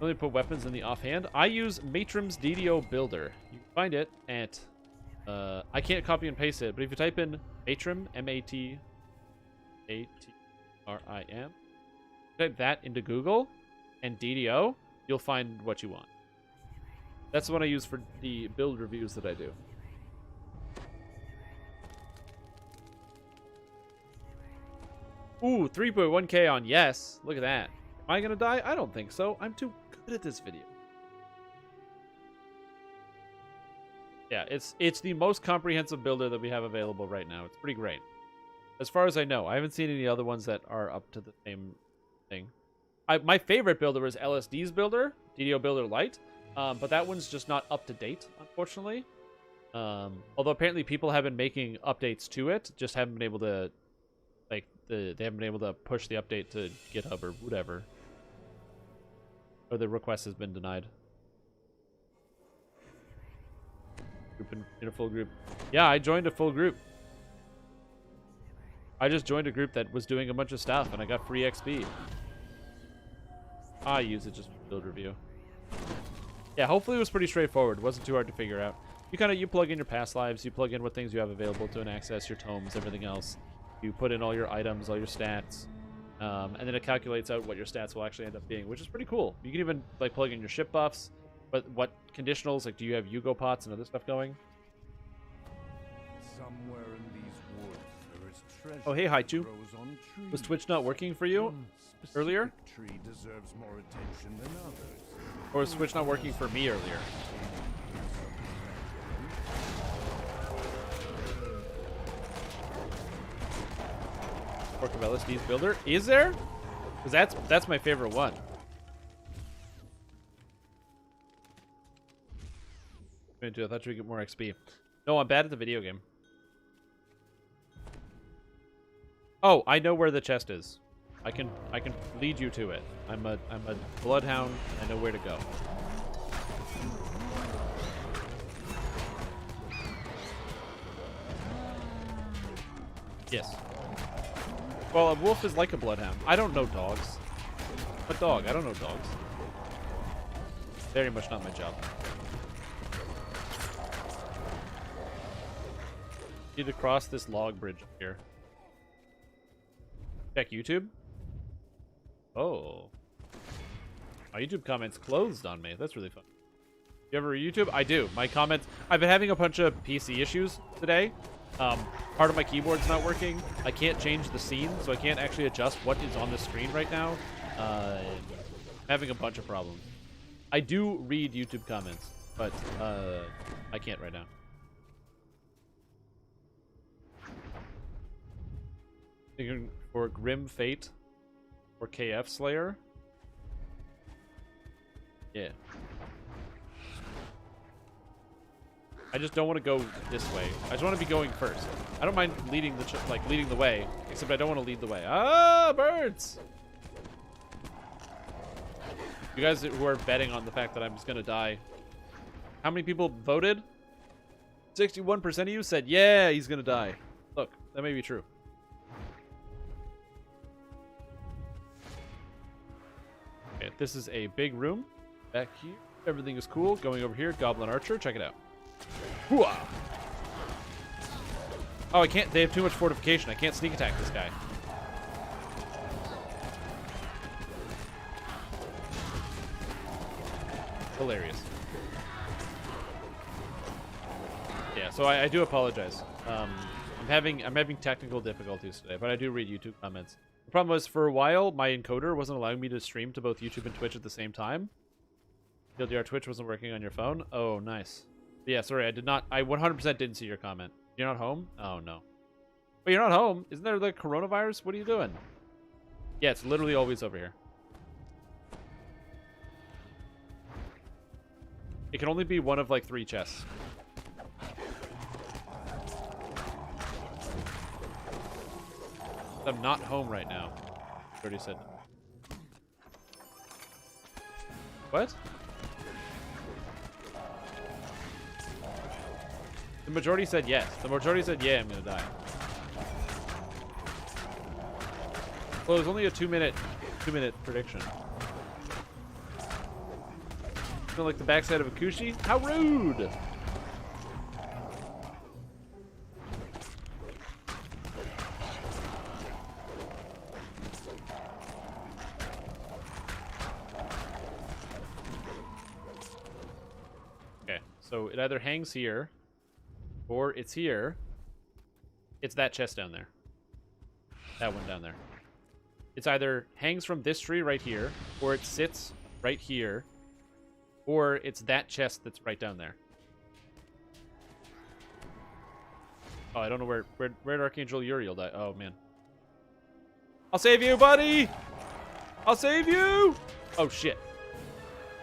A: Only put weapons in the offhand. I use Matrim's DDO Builder. You can find it at... I can't copy and paste it, but if you type in Matrim, M-A-T-A-T-R-I-M, type that into Google, and DDO, you'll find what you want. That's the one I use for the build reviews that I do. Ooh, 3.1k on yes. Look at that. Am I gonna die? I don't think so. I'm too good at this video. Yeah, it's the most comprehensive builder that we have available right now. It's pretty great. As far as I know. I haven't seen any other ones that are up to the same thing. My favorite builder is LSD's builder, DDO Builder Lite. But that one's just not up to date, unfortunately. Although apparently people have been making updates to it, just haven't been able to, like, they haven't been able to push the update to GitHub or whatever. Or the request has been denied. Group in a full group. Yeah, I joined a full group. I just joined a group that was doing a bunch of stuff, and I got free XP. I use it just for build review. Yeah, hopefully it was pretty straightforward. It wasn't too hard to figure out. You plug in your past lives, you plug in what things you have available to access, your tomes, everything else. You put in all your items, all your stats, and then it calculates out what your stats will actually end up being, which is pretty cool. You can even like plug in your ship buffs, but what conditionals, like do you have Yugo pots and other stuff going?
B: Somewhere in these woods there is treasure.
A: Oh, hey, Haichu.
B: Grows on trees.
A: Was Twitch not working for you
B: One specific
A: earlier?
B: tree deserves more attention than others.
A: Or was Twitch not working for me earlier? Work of LSD's builder? Is there? Because that's my favorite one. I thought you would get more XP. No, I'm bad at the video game. Oh, I know where the chest is. I can lead you to it. I'm a bloodhound. I know where to go. Yes. Well, a wolf is like a bloodhound. I don't know dogs. A dog. I don't know dogs. Very much not my job. Need to cross this log bridge here. Check YouTube. Oh. My YouTube comments closed on me. That's really fun. You ever YouTube? I do. My comments... I've been having a bunch of PC issues today. Part of my keyboard's not working. I can't change the scene, so I can't actually adjust what is on the screen right now. Having a bunch of problems. I do read YouTube comments, but I can't right now. Thinking for Grim Fate or KF Slayer. Yeah. I just don't want to go this way. I just want to be going first. I don't mind leading the way, except I don't want to lead the way. Ah, birds! You guys who are betting on the fact that I'm just gonna die. How many people voted? 61% of you said, yeah, he's gonna die. Look, that may be true. Okay, this is a big room. Back here, everything is cool. Going over here, Goblin Archer, check it out. Hooah! Oh, I can't, they have too much fortification. I can't sneak attack this guy. Hilarious. Yeah, so I do apologize. I'm having technical difficulties today, but I do read YouTube comments. The problem was, for a while, my encoder wasn't allowing me to stream to both YouTube and Twitch at the same time. TLDR, Twitch wasn't working on your phone. Oh, nice. Yeah, sorry, I 100% didn't see your comment. You're not home? Oh, no. But you're not home? Isn't there the coronavirus? What are you doing? Yeah, it's literally always over here. It can only be one of like 3 chests. I'm not home right now. Already said. What? The majority said yes. The majority said, yeah, I'm gonna die. Well, it was only a 2-minute prediction. Feel like the backside of a Kushi? How rude! Okay, so it either hangs here, or it's here. It's that chest down there. That one down there. It's either hangs from this tree right here, or it sits right here, or it's that chest that's right down there. Oh, I don't know where'd Archangel Uriel die? Oh, man. I'll save you, buddy! I'll save you! Oh, shit.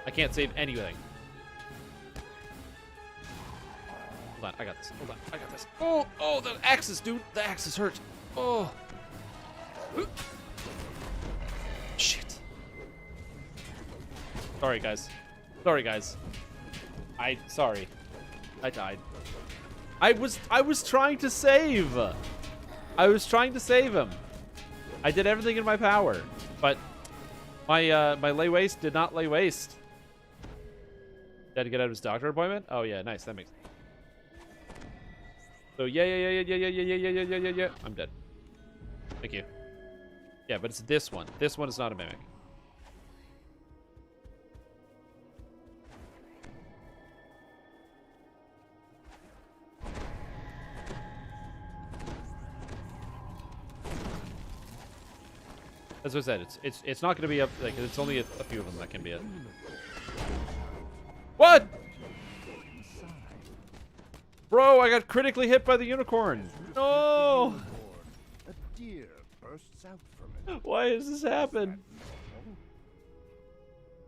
A: I can't save anything. Hold on, I got this. Hold on, I got this. Oh, oh, the axes, dude. The axes hurt. Oh. Shit. Sorry, guys. Sorry, guys. Sorry. I died. I was trying to save. I was trying to save him. I did everything in my power, but my my lay waste did not lay waste. Had to get out of his doctor appointment. Oh yeah, nice. That makes sense. So yeah. I'm dead. Thank you. Yeah, but it's this one. This one is not a mimic. As I said, it's not going to be up. Like, it's only a few of them that can be it. What? Bro, I got critically hit by the unicorn. No.
H: A deer bursts out from it.
A: Why has this happened?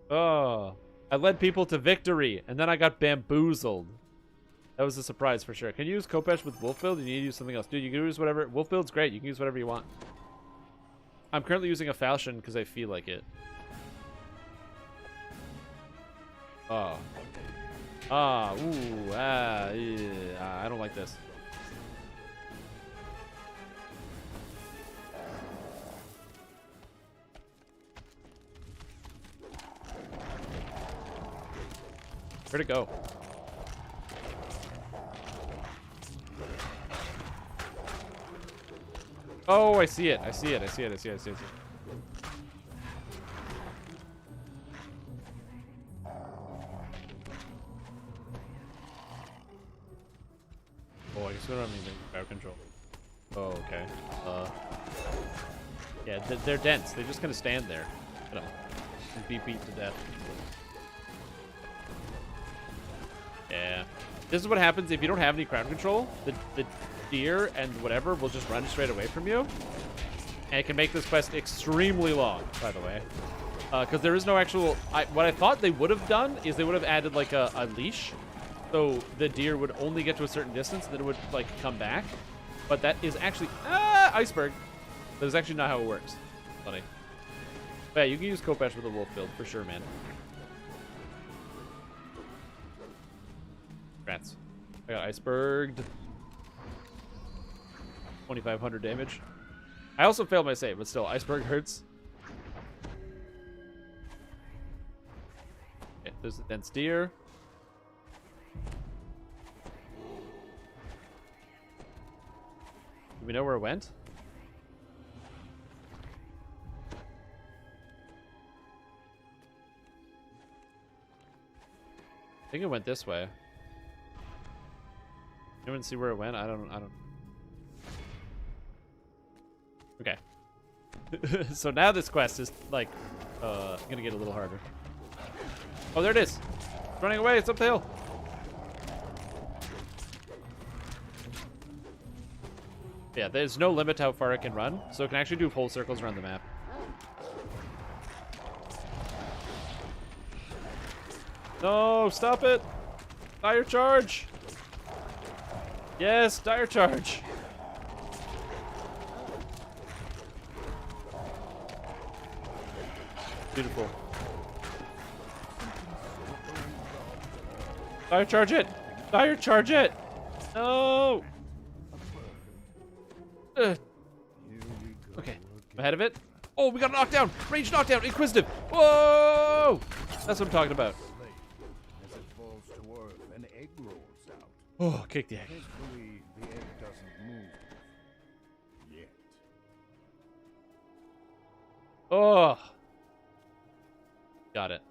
A: Oh, I led people to victory, and then I got bamboozled. That was a surprise for sure. Can you use Khopesh with wolf build? You need to use something else. Dude, you can use whatever. Wolf build's great. You can use whatever you want. I'm currently using a falchion because I feel like it. Oh. Ah, ooh, yeah, I don't like this. Where'd it go? Oh, I see it. I see it. I see it. I see it. I see it. Oh, I guess we don't have anything crowd control. Oh, okay. Yeah, they're dense. They're just gonna stand there, you know, and be beat to death. Yeah. This is what happens if you don't have any crowd control. The deer and whatever will just run straight away from you. And it can make this quest extremely long, by the way. Because there is no actual... what I thought they would have done is they would have added, like, a leash. So the deer would only get to a certain distance, and then it would, like, come back. But that is actually... iceberg! That is actually not how it works. Funny. But yeah, you can use Khopesh with a wolf build, for sure, man. Rats. I got iceberged. 2,500 damage. I also failed my save, but still, iceberg hurts. Okay, there's the dense deer. Do we know where it went? I think it went this way. Anyone see where it went? I don't. Okay. So now this quest is like gonna get a little harder. Oh, there it is. It's running away. It's up the hill. Yeah, there's no limit to how far it can run, so it can actually do full circles around the map. No, stop it! Dire charge! Yes, dire charge! Beautiful. Dire charge it! Dire charge it! No! Okay, I'm ahead of it. Oh, we got a knockdown! Range knockdown! Inquisitive! Whoa! That's what I'm talking about.
H: As it falls to earth, an egg rolls out.
A: Oh, kick the egg.
H: Thankfully, the egg doesn't move yet.
A: Oh. Got it.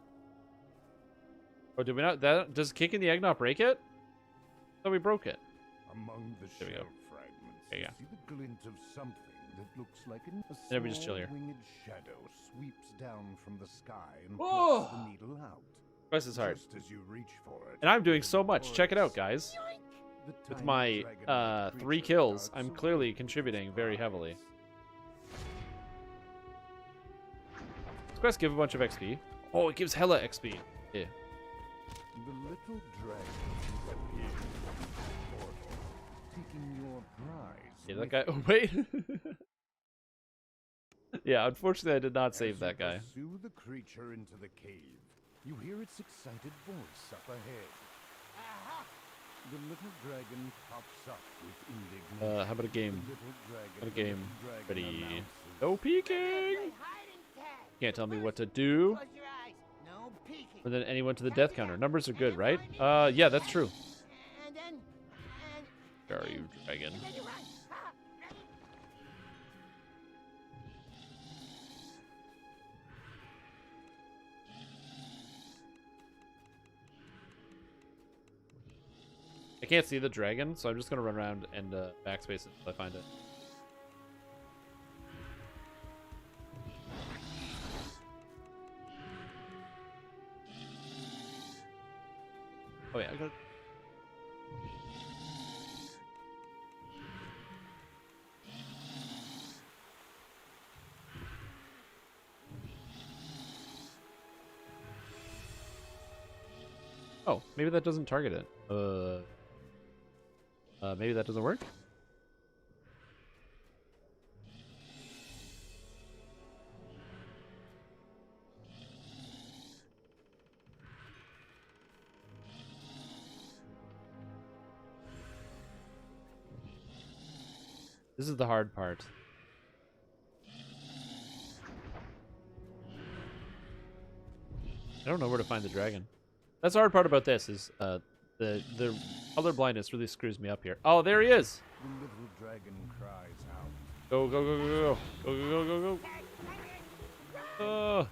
A: Oh, did we not? Does kicking the egg not break it? Oh, we broke it.
H: Among the
A: There we go.
H: shell fragments,
A: There you
H: you see the glint of something that looks like a
A: Then we just chill here.
H: winged shadow sweeps down from the sky and
A: Oh!
H: plucks the needle out.
A: Quest is hard.
H: Just as you reach for it,
A: And I'm doing so much. Check it out, guys.
H: the
A: With
H: tiny
A: my
H: dragon-like
A: 3
H: creature
A: kills,
H: darts
A: I'm
H: away
A: clearly
H: into
A: contributing
H: the
A: very
H: skies.
A: heavily. This quest give a bunch of XP. Oh, it gives hella XP. Yeah.
H: The little dragon disappears from the portal, taking your prize.
A: Yeah, that
H: with
A: guy. Oh, wait. Yeah, unfortunately, I did not save that guy.
H: Pursue the creature into the cave. You hear its excited voice up ahead. The little dragon pops up with indignation.
A: How about a game?
H: The little dragon-
A: How about a
H: the
A: game?
H: little dragon
A: Ready?
H: announces,
A: No peeking. Can't tell me what to do.
F: Close your eyes. No peeking.
A: And then anyone to the death counter. Numbers are good, right? Yeah, that's true.
F: And then,
A: Where are you, dragon?
F: and then you run. Ah!
A: I can't see the dragon, so I'm just gonna run around and backspace it until I find it. Oh yeah, I got. Oh, maybe that doesn't target it. Maybe that doesn't work? This is the hard part. I don't know where to find the dragon. That's the hard part about this is the color blindness really screws me up here. Oh, there he is.
H: The little dragon cries out.
A: Go, go, go, go, go. Go, go, go, go, go. Oh.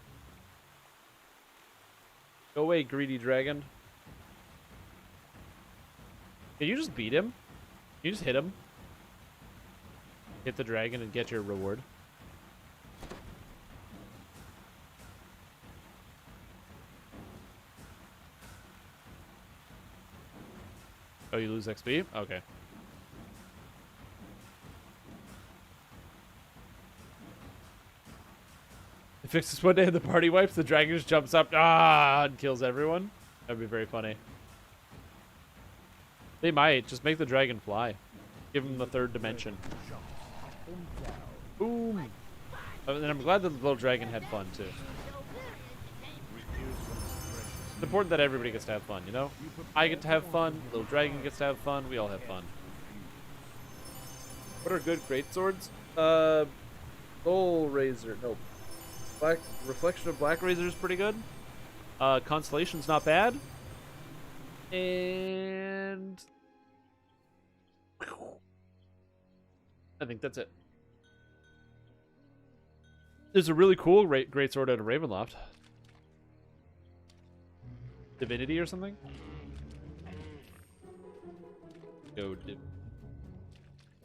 A: Go away, greedy dragon. Can you just beat him? Can you just hit him? Hit the dragon and get your reward. Oh, you lose XP? Okay. It fixes one day and the party wipes, the dragon just jumps up and kills everyone. That'd be very funny. They might. Just make the dragon fly. Give him the third dimension. Boom! And I'm glad that the little dragon had fun, too. It's important that everybody gets to have fun, you know? I get to have fun, little dragon gets to have fun, we all have fun. What are good great swords? Soul Razor, no. Black Reflection of Black Razor is pretty good. Constellation's not bad. And I think that's it. There's a really cool great sword out of Ravenloft. Divinity or something? Go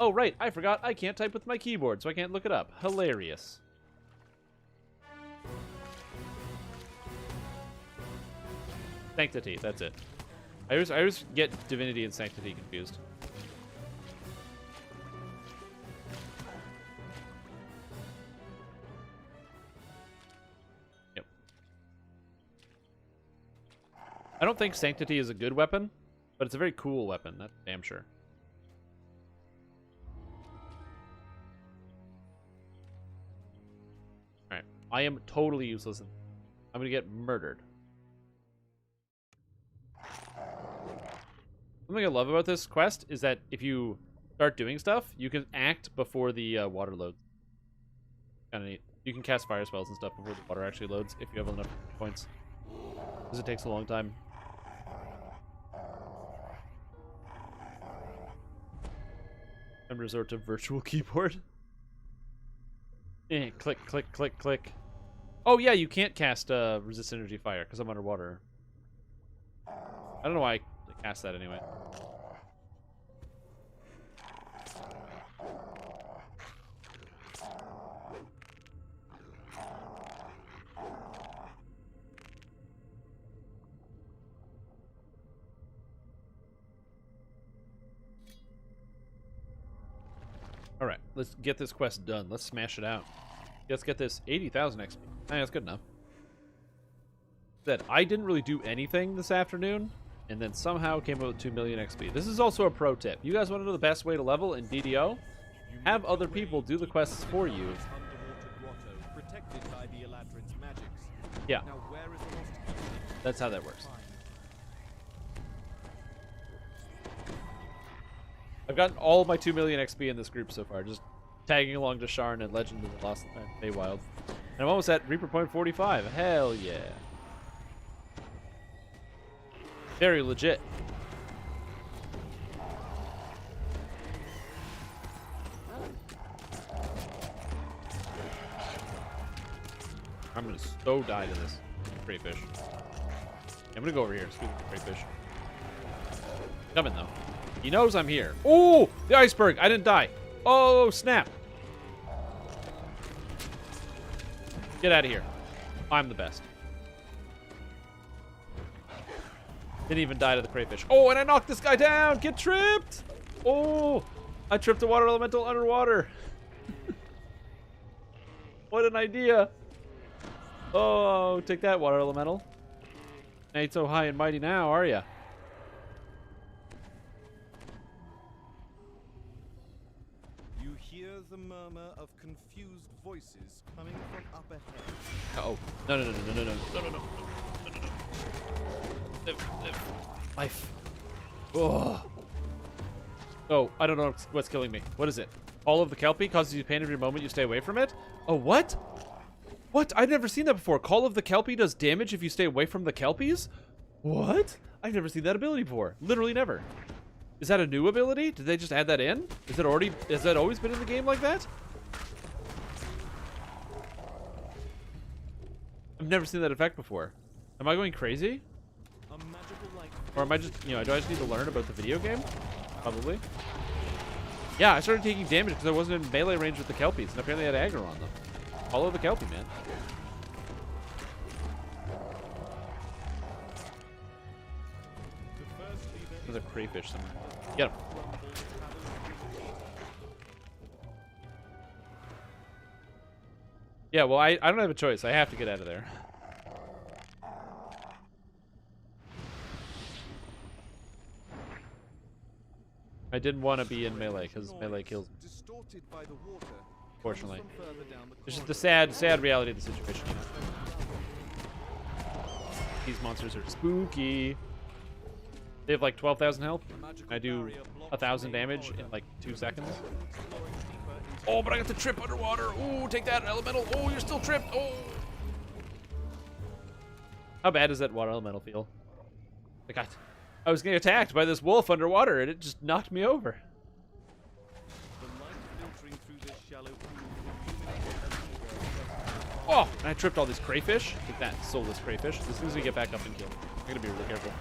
A: Oh, right. I forgot. I can't type with my keyboard, so I can't look it up. Hilarious. Sanctity. That's it. I always get Divinity and Sanctity confused. Yep. I don't think Sanctity is a good weapon, but it's a very cool weapon. That's damn sure. Alright. I am totally useless. I'm gonna get murdered. Something I love about this quest is that if you start doing stuff, you can act before the water loads. Kind of neat. You can cast fire spells and stuff before the water actually loads if you have enough points. Because it takes a long time. And resort to virtual keyboard. Click, click, click, click. Oh yeah, you can't cast resist energy fire because I'm underwater. I don't know why I cast that anyway. Alright, let's get this quest done. Let's smash it out. Let's get this 80,000 XP. That's good enough. Said I didn't really do anything this afternoon, and then somehow came up with 2 million XP. This is also a pro tip. You guys want to know the best way to level in DDO? Have other people do the quests for you. Yeah. That's how that works. I've gotten all of my 2 million XP in this group so far, just tagging along to Sharn and Legend of the Lost Feywild. And I'm almost at Reaper Point 45. Hell yeah. Very legit. I'm gonna so die to this crayfish. I'm gonna go over here. Speaking of crayfish. Coming though. He knows I'm here. Oh, the iceberg. I didn't die. Oh, snap. Get out of here. I'm the best. Didn't even die to the crayfish. Oh, and I knocked this guy down. Get tripped. Oh, I tripped a water elemental underwater. What an idea. Oh, take that, water elemental. Ain't so high and mighty now, are ya?
G: You hear the murmur of confused voices coming from up ahead.
A: Oh, no, no, no, no, no, no, no, no, no. Live. Life. Oh. Oh, I don't know what's killing me. What is it? All of the Kelpie causes you pain every moment you stay away from it? Oh, what? What? I've never seen that before. Call of the Kelpie does damage if you stay away from the Kelpies? What? I've never seen that ability before. Literally never. Is that a new ability? Did they just add that in? Has that always been in the game like that? I've never seen that effect before. Am I going crazy?
G: A magical light
A: Or am I just, do I just need to learn about the video game? Probably. Yeah, I started taking damage because I wasn't in melee range with the Kelpies, and apparently I had aggro on them. Follow the Kelpie, man. There's a crayfish somewhere. Get him. Yeah, well, I don't have a choice. I have to get out of there. I didn't want to be in melee because melee kills me,
G: distorted by the water.
A: unfortunately.
G: From further down the
A: It's just
G: corridor.
A: the sad reality of the situation, you know? These monsters are spooky. They have like 12,000 health. I do 1,000 damage in like 2 seconds. Oh, but I got the trip underwater. Ooh, take that, elemental. Oh, you're still tripped. Oh. How bad does that water elemental feel? Like I was getting attacked by this wolf underwater and it just knocked me over.
G: The light filtering through this shallow pool
A: Oh, and I tripped all these crayfish. Take that, soulless crayfish. As soon as we get back up and kill, I'm gonna be really careful.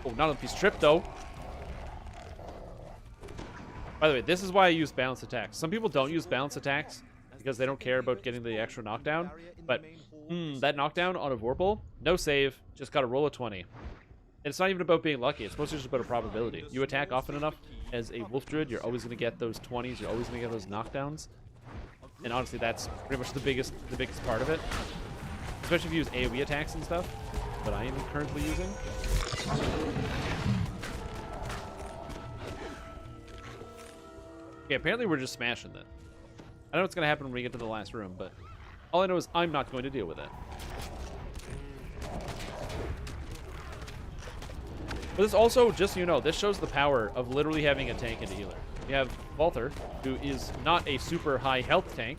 A: Oh, not if he's tripped though. By the way, this is why I use balanced attacks. Some people don't use balanced attacks because they don't care about getting the extra knockdown. But that knockdown on a Vorpal, no save, just got to roll a 20. And it's not even about being lucky. It's mostly just about a probability. You attack often enough as a Wolf Druid, you're always going to get those 20s. You're always going to get those knockdowns. And honestly, that's pretty much the biggest part of it. Especially if you use AoE attacks and stuff, that I am currently using. Okay, apparently we're just smashing that. I know what's going to happen when we get to the last room, but all I know is I'm not going to deal with it. But this also, just so you know, this shows the power of literally having a tank and a healer. You have Walther, who is not a super high health tank.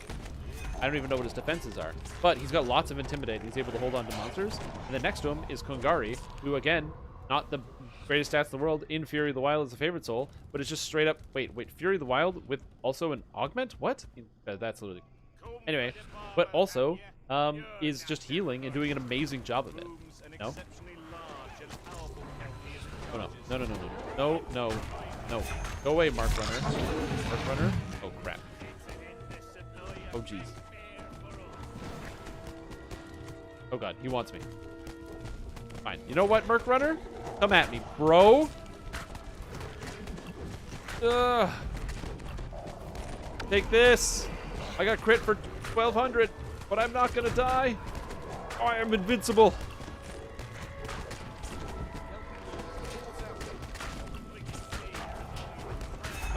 A: I don't even know what his defenses are. But he's got lots of Intimidate. He's able to hold on to monsters. And then next to him is Kongari, who, again, not the greatest stats in the world. In Fury of the Wild is a favorite soul, but it's just straight up... Wait, Fury of the Wild with also an augment? What? That's literally... Anyway, but also is just healing and doing an amazing job of it. No? Oh, no. No, no, no, no. No, no, no. Go away, Mark Runner. Mark Runner? Oh, crap. Oh, jeez. Oh, God. He wants me. Fine. You know what, Merc Runner? Come at me, bro. Ugh. Take this. I got crit for 1,200, but I'm not going to die. I am invincible.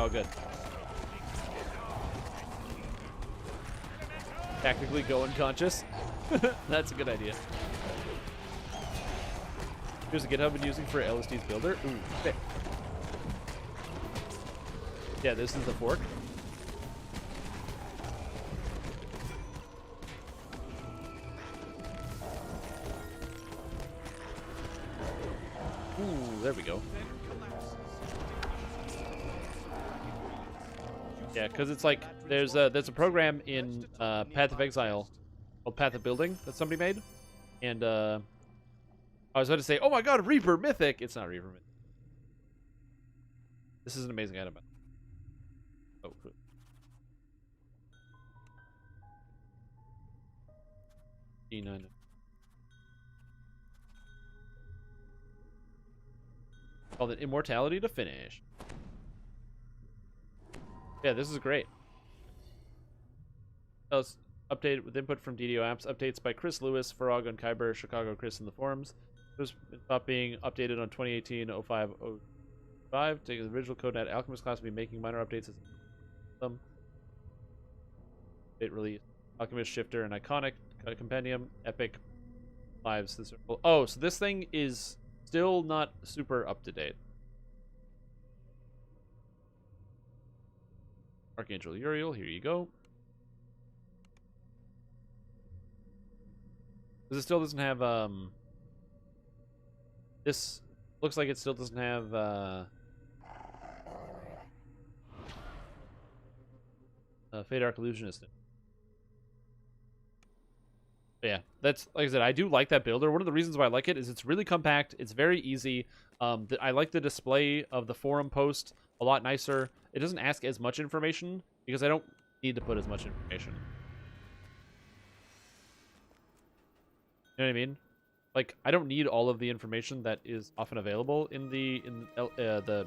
A: Oh, good. Tactically go unconscious. That's a good idea. Here's a GitHub I've been using for LSD's builder. Ooh, okay. Yeah, this is the fork. Ooh, there we go. Yeah, because it's like there's a program in Path of Exile called Path of Building that somebody made, and I was about to say, oh my god, Reaper Mythic! It's not Reaper Mythic. This is an amazing item. Oh, good. E9. Called it Immortality to Finish. Yeah, this is great. Updated with input from DDO apps. Updates by Chris Lewis, Farag on Kyber, Chicago Chris in the forums. This was being updated on 2018-05-05. Taking the original CodeNet Alchemist class will be making minor updates as them. Update release. Alchemist Shifter and Iconic Compendium. Epic Lives. The Circle. Oh, so this thing is still not super up to date. Archangel Uriel, here you go. Because it still doesn't have This looks like it still doesn't have Fade Arc Illusionist. But yeah, that's like I said. I do like that builder. One of the reasons why I like it is it's really compact. It's very easy. I like the display of the forum post a lot nicer. It doesn't ask as much information because I don't need to put as much information. You know what I mean? Like, I don't need all of the information that is often available in the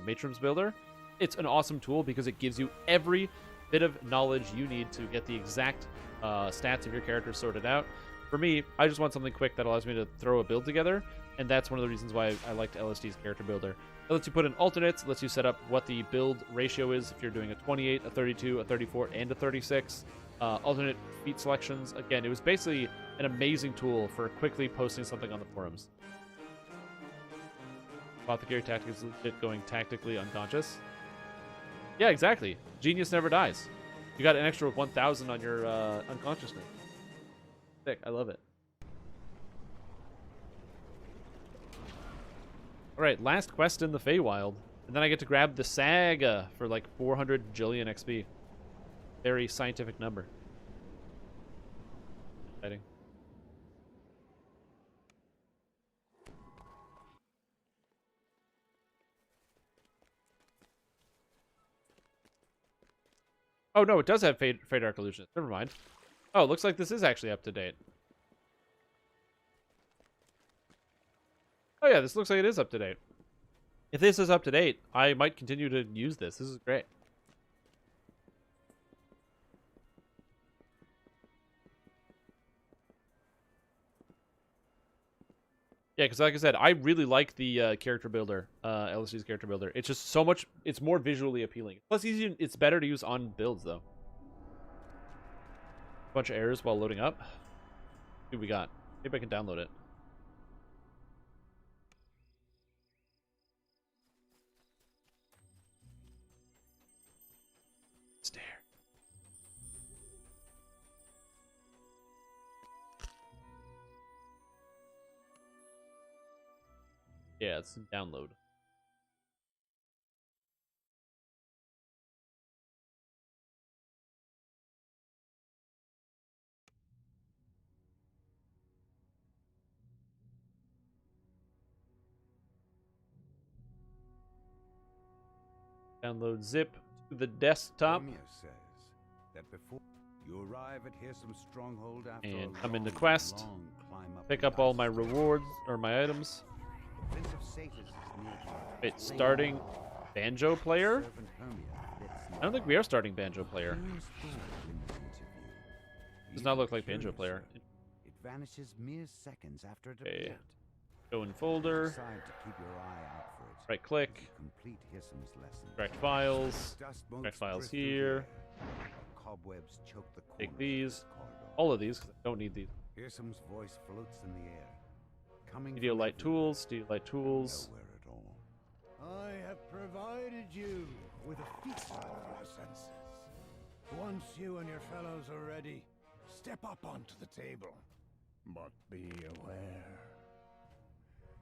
A: Matrons builder. It's an awesome tool because it gives you every bit of knowledge you need to get the exact stats of your character sorted out. For me, I just want something quick that allows me to throw a build together, and that's one of the reasons why I liked LSD's character builder. It lets you put in alternates, lets you set up what the build ratio is if you're doing a 28, a 32, a 34, and a 36. Alternate feat selections. Again, it was basically an amazing tool for quickly posting something on the forums. Apothecary tactics is legit going tactically unconscious. Yeah, exactly. Genius never dies. You got an extra 1,000 on your unconsciousness. Sick. I love it. Alright, last quest in the Feywild. And then I get to grab the Saga for like 400 jillion XP. Very scientific number. Exciting. Oh no, it does have Fade Arc Illusionist. Never mind. Oh, looks like this is actually up to date. Oh yeah, this looks like it is up to date. If this is up to date, I might continue to use this. This is great. Yeah, because like I said, I really like the character builder, LSD's character builder. It's just so much, it's more visually appealing. Plus, it's better to use on builds, though. Bunch of errors while loading up. See what we got. Maybe I can download it. Stare. Yeah, it's download. Download zip to the desktop.
B: Hermia says that before you arrive at Hirsum's stronghold after
A: And
B: a
A: come into
B: long,
A: quest.
B: long climb up
A: Pick
B: the
A: up all my
B: ice.
A: rewards, or my items.
B: The Prince of Satyrs is nearby.
A: Wait, starting Banjo player?
B: Servant Hermia bids
A: I don't think we are starting Banjo player.
B: Here's Thor in the interview.
A: Does
B: He's
A: not look like Banjo
B: curious
A: player.
B: though. It vanishes mere seconds after it
A: Okay.
B: appeared.
A: Go in folder.
B: Decide to keep your eye out for it.
A: Right click.
B: as you complete Hirsum's lesson.
A: Extract files.
B: Dust
A: Extract
B: motes
A: files
B: drift through the
A: here.
B: air. Cobwebs choke the
A: Take
B: corners of
A: these.
B: the corridor.
A: All of these, because I don't need these.
B: Hirsum's voice floats in the air, coming
A: Studio
B: from
A: Light
B: everywhere,
A: Tools. Studio Light Tools.
B: nowhere at all.
H: I have provided you with a feast for your senses. Once you and your fellows are ready, step up onto the table. But be aware.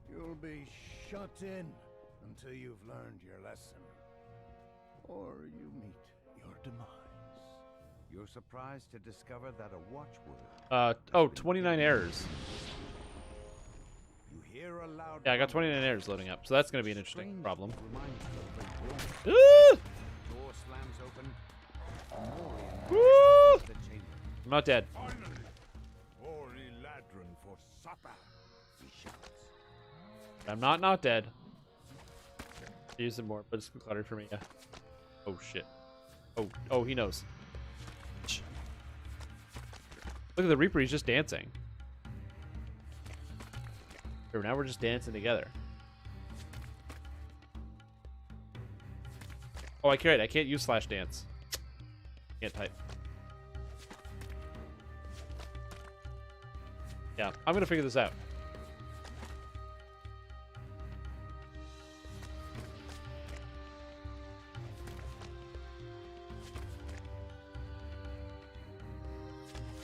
H: You'll be shut in until you've learned your lesson. Or you meet your demise.
B: You're surprised to discover that a watchword.
A: Oh, 29 errors.
B: You hear a loud.
A: Yeah, I got
B: rumble.
A: 29 errors loading up, so that's going to be an interesting
B: Strange
A: problem.
B: reminder of a room.
A: Ah!
B: Door slams open. Morian
A: Woo!
B: enters the chamber.
A: I'm not dead.
B: Finally, Ori Ladron for supper. He shouts.
A: I'm not dead. Use it more, but it's cluttered for me. Yeah. Oh shit. Oh, he knows. Shh. Look at the Reaper. He's just dancing. Here, now we're just dancing together. Oh, I can't use slash dance. Can't type. Yeah, I'm gonna figure this out.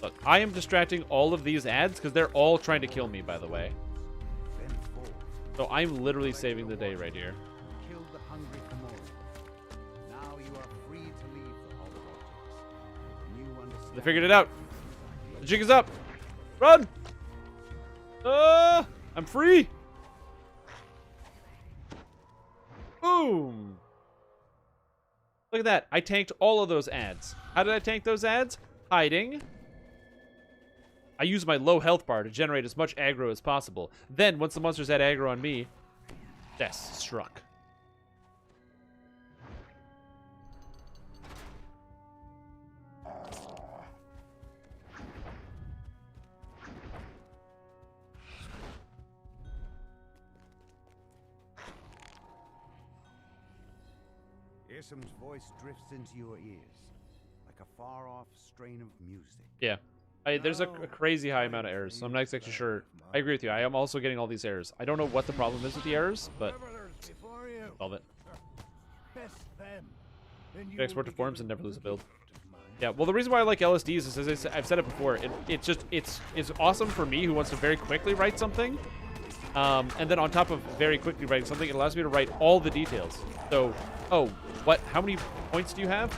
A: Look, I am distracting all of these ads because they're all trying to kill me, by the way.
B: Then forth,
A: So I'm literally saving the day right here.
E: Killed the hungry Fomori. Now you are free to leave the Hall of Objects. New understanding.
A: They figured it out. The jig is up. Run! I'm free. Boom. Look at that. I tanked all of those ads. How did I tank those ads? Hiding. I use my low health bar to generate as much aggro as possible. Then, once the monsters had aggro on me, death struck.
E: Irsum's voice drifts into your ears like a far-off strain of music.
A: Yeah. There's a crazy high amount of errors, so I'm not exactly sure. I agree with you. I am also getting all these errors. I don't know what the problem is with the errors, but solve it. You export to forums and never lose a build. Yeah, well, the reason why I like LSDs is, as I've said it before, it's awesome for me who wants to very quickly write something. And then on top of very quickly writing something, it allows me to write all the details. So, oh, how many points do you have?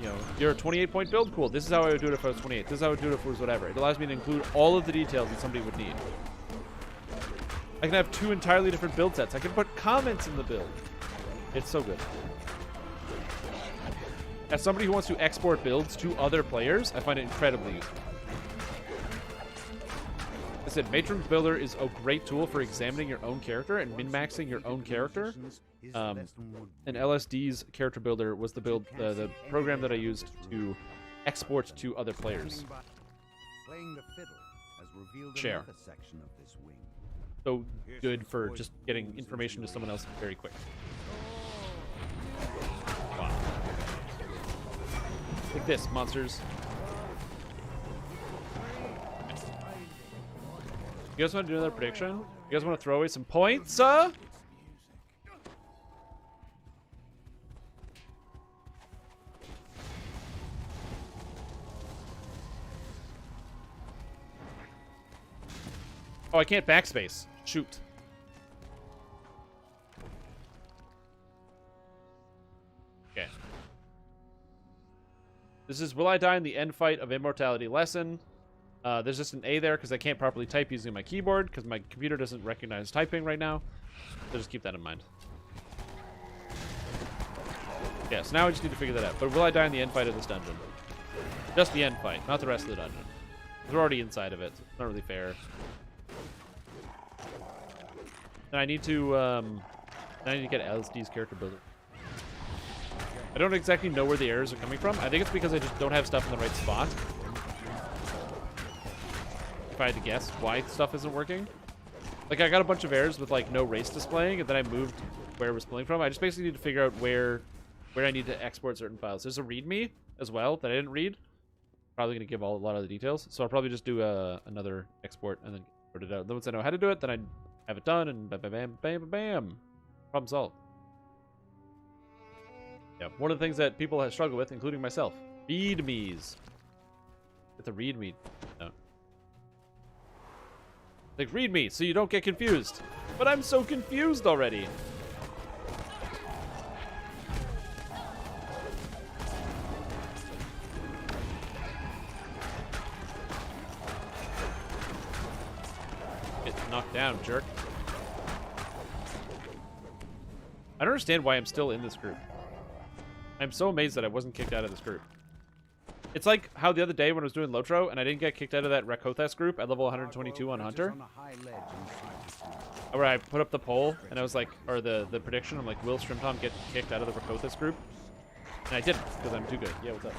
A: You know, you're a 28-point build? Cool. This is how I would do it if I was 28. This is how I would do it if it was whatever. It allows me to include all of the details that somebody would need. I can have 2 entirely different build sets. I can put comments in the build. It's so good. As somebody who wants to export builds to other players, I find it incredibly useful. I said, Matron's Builder is a great tool for examining your own character and min-maxing your own character. And LSD's Character Builder was the program that I used to export to other players.
E: Playing the fiddle has revealed
A: Share.
E: another section of this wing.
A: So good for just getting information to someone else very quick. Wow. Like this, monsters. You guys want to do another prediction? You guys want to throw away some points? Oh, I can't backspace. Shoot. Okay. This is Will I Die in the End Fight of Immortality Lesson. There's just an A there because I can't properly type using my keyboard because my computer doesn't recognize typing right now. So just keep that in mind. Yeah, so now I just need to figure that out. But will I die in the end fight of this dungeon? Just the end fight, not the rest of the dungeon. We're already inside of it, so it's not really fair. And I need to get LSD's Character Builder. I don't exactly know where the errors are coming from. I think it's because I just don't have stuff in the right spot. If I had to guess why stuff isn't working. Like, I got a bunch of errors with, like, no race displaying, and then I moved where it was pulling from. I just basically need to figure out where I need to export certain files. There's a README as well that I didn't read. Probably going to give a lot of the details. So I'll probably just do another export and then sort it out. Then once I know how to do it, then I have it done, and bam, bam, bam, bam, bam. Problem solved. Yeah, one of the things that people have struggled with, including myself, READMEs. It's a README. No. Like, read me so you don't get confused. But I'm so confused already. Get knocked down, jerk. I don't understand why I'm still in this group. I'm so amazed that I wasn't kicked out of this group. It's like how the other day when I was doing Lotro and I didn't get kicked out of that Rakothas group at level 122 on Hunter. Where I put up the poll and I was like, or the prediction, I'm like, will Shrimtom get kicked out of the Rakothas group? And I didn't, because I'm too good. Yeah, what's up?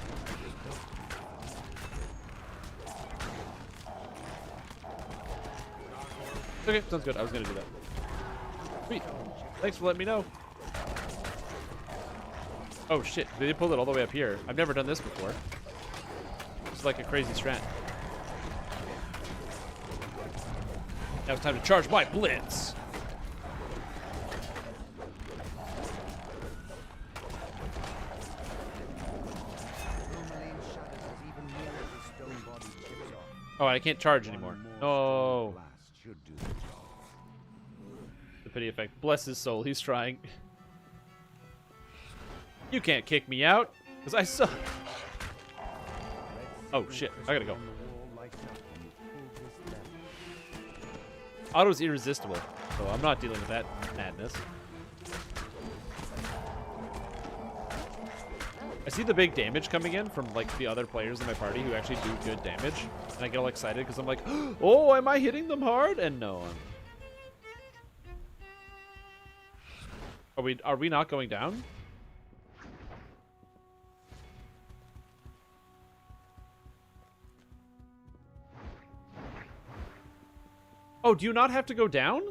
A: Okay, sounds good. I was gonna do that. Sweet. Thanks for letting me know. Oh shit, they pulled it all the way up here. I've never done this before. It's like a crazy strat. Now it's time to charge my blitz. Oh, I can't charge anymore. No. pity effect. Bless his soul. He's trying. You can't kick me out, because I suck. Oh, shit. I gotta go. Auto's irresistible, so I'm not dealing with that madness. I see the big damage coming in from, like, the other players in my party who actually do good damage. And I get all excited because I'm like, oh, am I hitting them hard? And no, I'm... Are we not going down? Oh, do you not have to go down?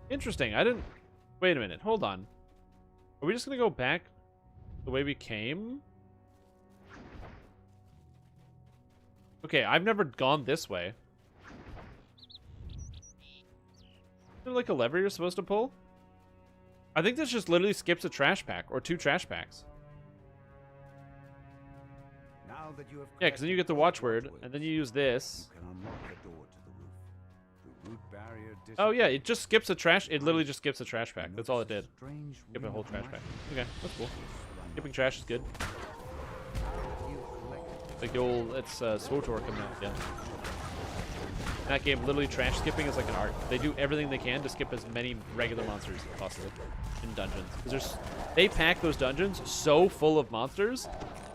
A: Interesting. I didn't... Wait a minute. Hold on. Are we just going to go back the way we came? Okay, I've never gone this way. Is there like a lever you're supposed to pull? I think this just literally skips a trash pack or 2 trash packs.
E: Now that you have
A: Yeah, because then you get the watchword, and then you use this.
E: You can unlock the door to the roof. The root barrier
A: Oh yeah, it just skips a trash. It literally just skips a trash pack. That's all it did.
E: Strange
A: Skip a whole trash pack.
E: ring
A: Okay, that's cool. Skipping trash is good.
E: you collect.
A: Like the old, it's SWTOR coming out again. In that game, literally trash skipping is like an art. They do everything they can to skip as many regular monsters as possible in dungeons. Because they pack those dungeons so full of monsters,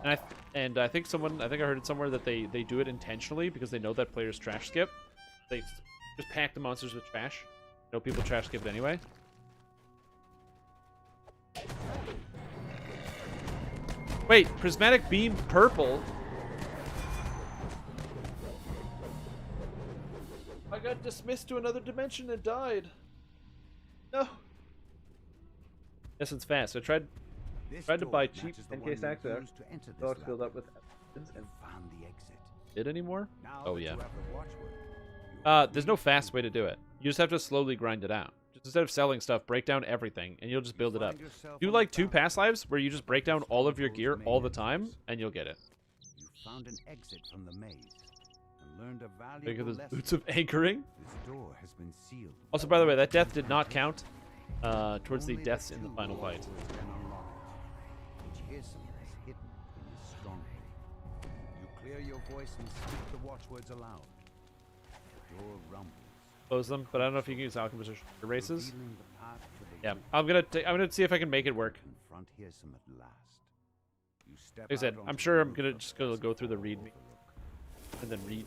A: and I think I heard it somewhere that they do it intentionally because they know that players trash skip. They just pack the monsters with trash. You know, people trash skip it anyway. Wait, prismatic beam purple. I got dismissed to another dimension and died. No. Yes, it's fast. I tried
E: This
A: to
E: door
A: buy cheap
E: matches the
A: 10K
E: one you
A: stacks there.
E: used to enter this
A: Stocks filled
E: lab.
A: up with
E: You found the exit.
A: it anymore?
E: Now
A: Oh
E: that
A: yeah.
E: you have the watchword, you
A: There's no fast way to do it. You just have to slowly grind it out. Just instead of selling stuff, break down everything, and you'll just build it up.
E: find yourself
A: Do
E: on
A: like
E: the
A: 2
E: path
A: past lives where you just break down all of your gear all the time, and you'll get it.
E: You found an exit from the maze and learned a
A: Think
E: valuable
A: of those
E: lesson.
A: boots of anchoring.
E: This door has been sealed.
A: Also, by the way, that death did not count towards the
E: Only
A: deaths in the
E: two
A: final fight.
E: watchwords can unlock it, which Hircim has hidden in his stronghold. You clear your voice and speak the watchwords aloud. The door rumbles,
A: Close them, but I don't know if you can use alchemist or races.
E: revealing the path to the
A: Yeah,
E: root.
A: I'm gonna see if I can make it work.
E: Confront Hircim at last. You step
A: Like I said,
E: out
A: I'm
E: onto
A: sure
E: the
A: I'm
E: roof
A: gonna
E: of
A: just
E: the
A: go through the
E: castle.
A: readme and then read.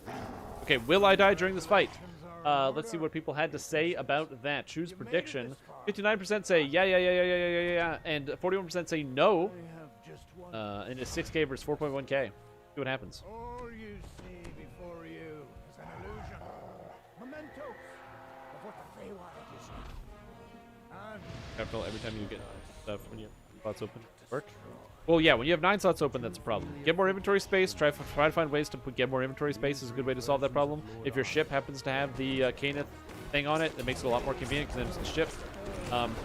A: Okay, will I die during this fight? Let's see what people had to say about that. Choose prediction. 59% say yeah, and 41% say no.
H: I have just one.
A: And it's 6K versus 4.1K. See what happens.
H: All you see before you is an illusion. Mementos of what the Feywild is. And
A: Capital every time you get stuff when you have slots open. Work? Well, yeah, when you have 9 slots open, that's a problem. Get more inventory space. Try to find ways to get more inventory space is a good way to solve that problem. If your ship happens to have the Caneth thing on it, it makes it a lot more convenient because then it's the ship.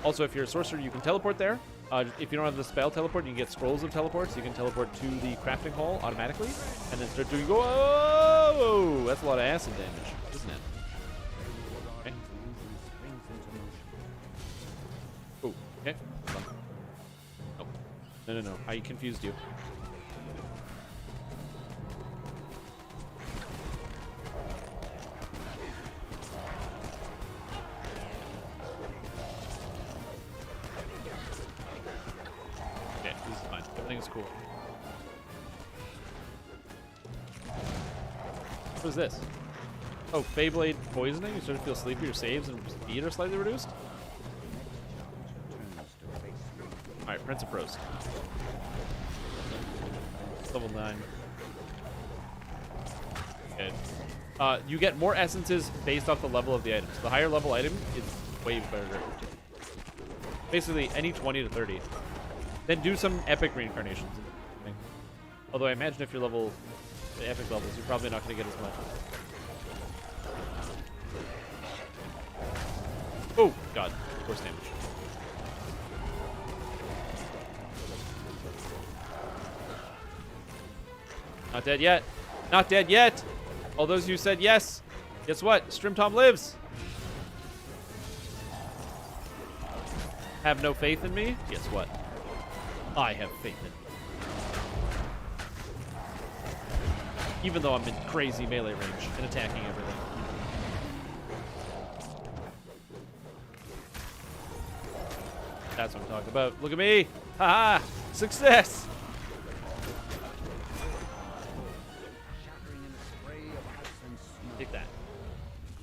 A: Also, if you're a sorcerer, you can teleport there. If you don't have the spell teleport, you can get scrolls of teleport, so you can teleport to the crafting hall automatically, and then start doing. Whoa! That's a lot of acid damage, isn't it? Okay. Oh, okay. Hold on. Oh. No. I confused you. Okay, this is fine. Everything's cool. What is this? Oh, Feyblade poisoning? You start to feel sleepy, your saves and speed are slightly reduced? Alright, Prince of Prost. Level 9. Okay. You get more essences based off the level of the items. The higher level item is way better. Basically, any 20 to 30. Then do some epic reincarnations. Although I imagine if you're level, the epic levels, you're probably not going to get as much. Oh, God. Force damage. Not dead yet. Not dead yet. All those who said yes. Guess what? Strimtom lives. Have no faith in me? Guess what? I have faith in you. Even though I'm in crazy melee range and attacking everything. That's what I'm talking about. Look at me! Haha! Success!
E: Shattering in a spray of ice and snow.
A: Take that.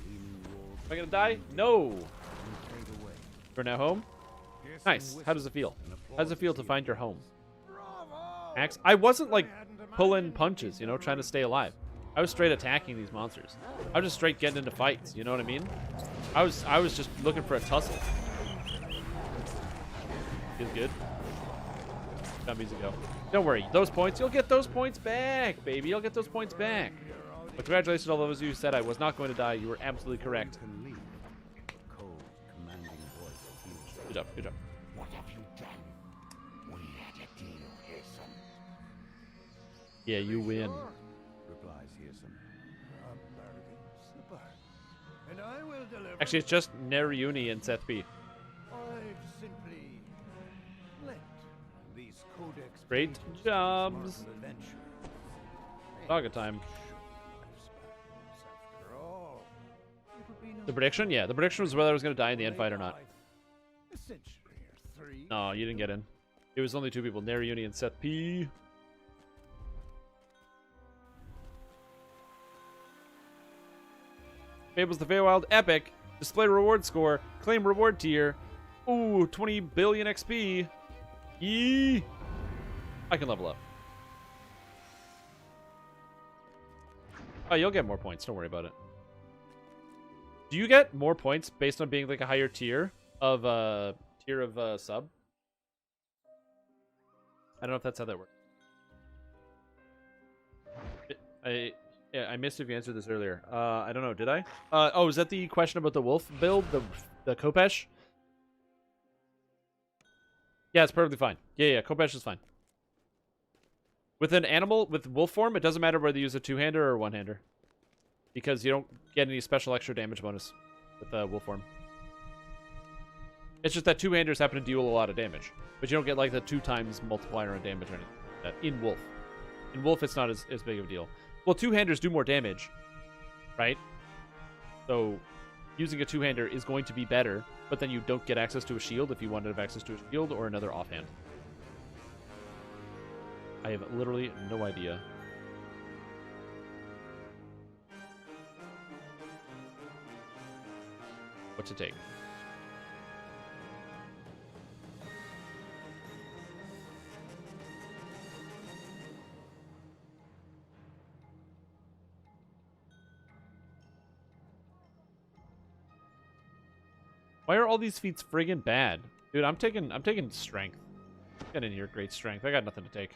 E: Gleaming walls
A: Am I gonna die? No!
E: fade away.
A: We're now home. Nice. How does it feel? How does it feel to find your home? Axe? I wasn't like pulling punches, you know, trying to stay alive. I was straight attacking these monsters. I was just straight getting into fights, you know what I mean? I was just looking for a tussle. Feels good. Dummies ago. Don't worry, those points, you'll get those points back, baby. You'll get those points back. But congratulations to all those of you who said I was not going to die. You were absolutely correct.
E: Can leave. Cold, commanding voice heals.
A: Good job, good job.
H: What have you done? We had a deal, Hearson.
A: Yeah, you win.
E: Replies Hearson.
H: A bargain's a bargain. And I will deliver.
A: Actually, it's just Neriuni and Seth B.
H: I've simply lent these codex
A: Great
H: pages
A: jobs.
H: to smart adventure.
A: Saga time.
H: After all, it'll be no
A: The prediction? Yeah, the prediction was whether I was going to die in the end fight or not.
H: A century or three.
A: No, you didn't get in. It was only two people, Neriuni and Seth P. Fables the Feywild Epic. Display reward score. Claim reward tier. Ooh, 20 billion XP. Yee. I can level up. Oh, you'll get more points. Don't worry about it. Do you get more points based on being like a higher tier of sub? I don't know if that's how that works. I missed if you answered this earlier. I don't know. Did I? Oh, is that the question about the wolf build, the Khopesh? Yeah, it's perfectly fine. Yeah, Khopesh is fine. With an animal with wolf form, it doesn't matter whether you use a two-hander or a one-hander, because you don't get any special extra damage bonus with wolf form. It's just that two-handers happen to deal a lot of damage, but you don't get like the 2 times multiplier on damage or anything like that in wolf. In wolf, it's not as big of a deal. Well, two-handers do more damage, right? So using a two-hander is going to be better, but then you don't get access to a shield if you wanted to have access to a shield or another offhand. I have literally no idea. What to take. Why are all these feats friggin' bad? Dude, I'm taking strength. Get in here, great strength. I got nothing to take.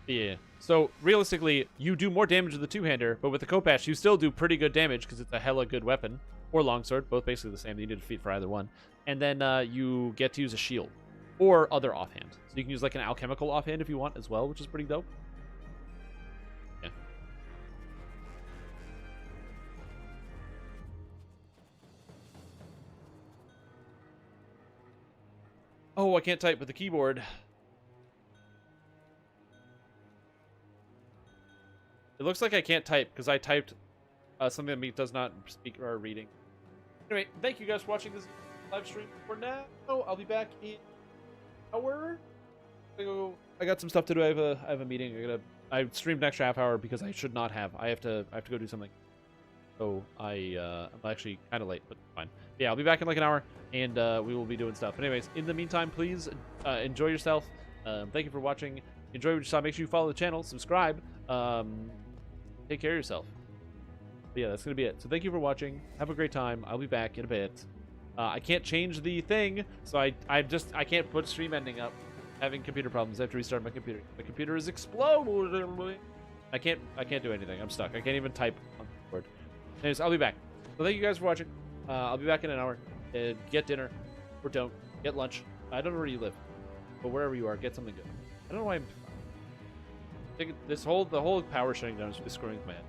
A: Yeah. So realistically, you do more damage with the two-hander, but with the Khopesh, you still do pretty good damage because it's a hella good weapon. Or longsword, both basically the same. You need a defeat for either one. And then you get to use a shield or other offhand. So you can use like an alchemical offhand if you want as well, which is pretty dope. Yeah. Oh, I can't type with the keyboard. It looks like I can't type because I typed something that does not speak or reading. Anyway, thank you guys for watching this live stream. For now, I'll be back in an hour. I got some stuff to do. I have a meeting. I streamed an extra half hour because I should not have. I have to go do something. So I'm actually kind of late, but fine. Yeah, I'll be back in like an hour, and we will be doing stuff. But anyways, in the meantime, please enjoy yourself. Thank you for watching. Enjoy what you saw. Make sure you follow the channel, subscribe. Take care of yourself. But yeah, that's gonna be it. So thank you for watching. Have a great time. I'll be back in a bit. I can't change the thing, so I can't put stream ending up. Having computer problems. I have to restart my computer. My computer is exploding. I can't do anything. I'm stuck. I can't even type on the keyboard. Anyways, I'll be back. So thank you guys for watching. I'll be back in an hour. Get dinner, or don't. Get lunch. I don't know where you live, but wherever you are, get something good. I don't know why I'm. The whole power shutting down is screwing with my head.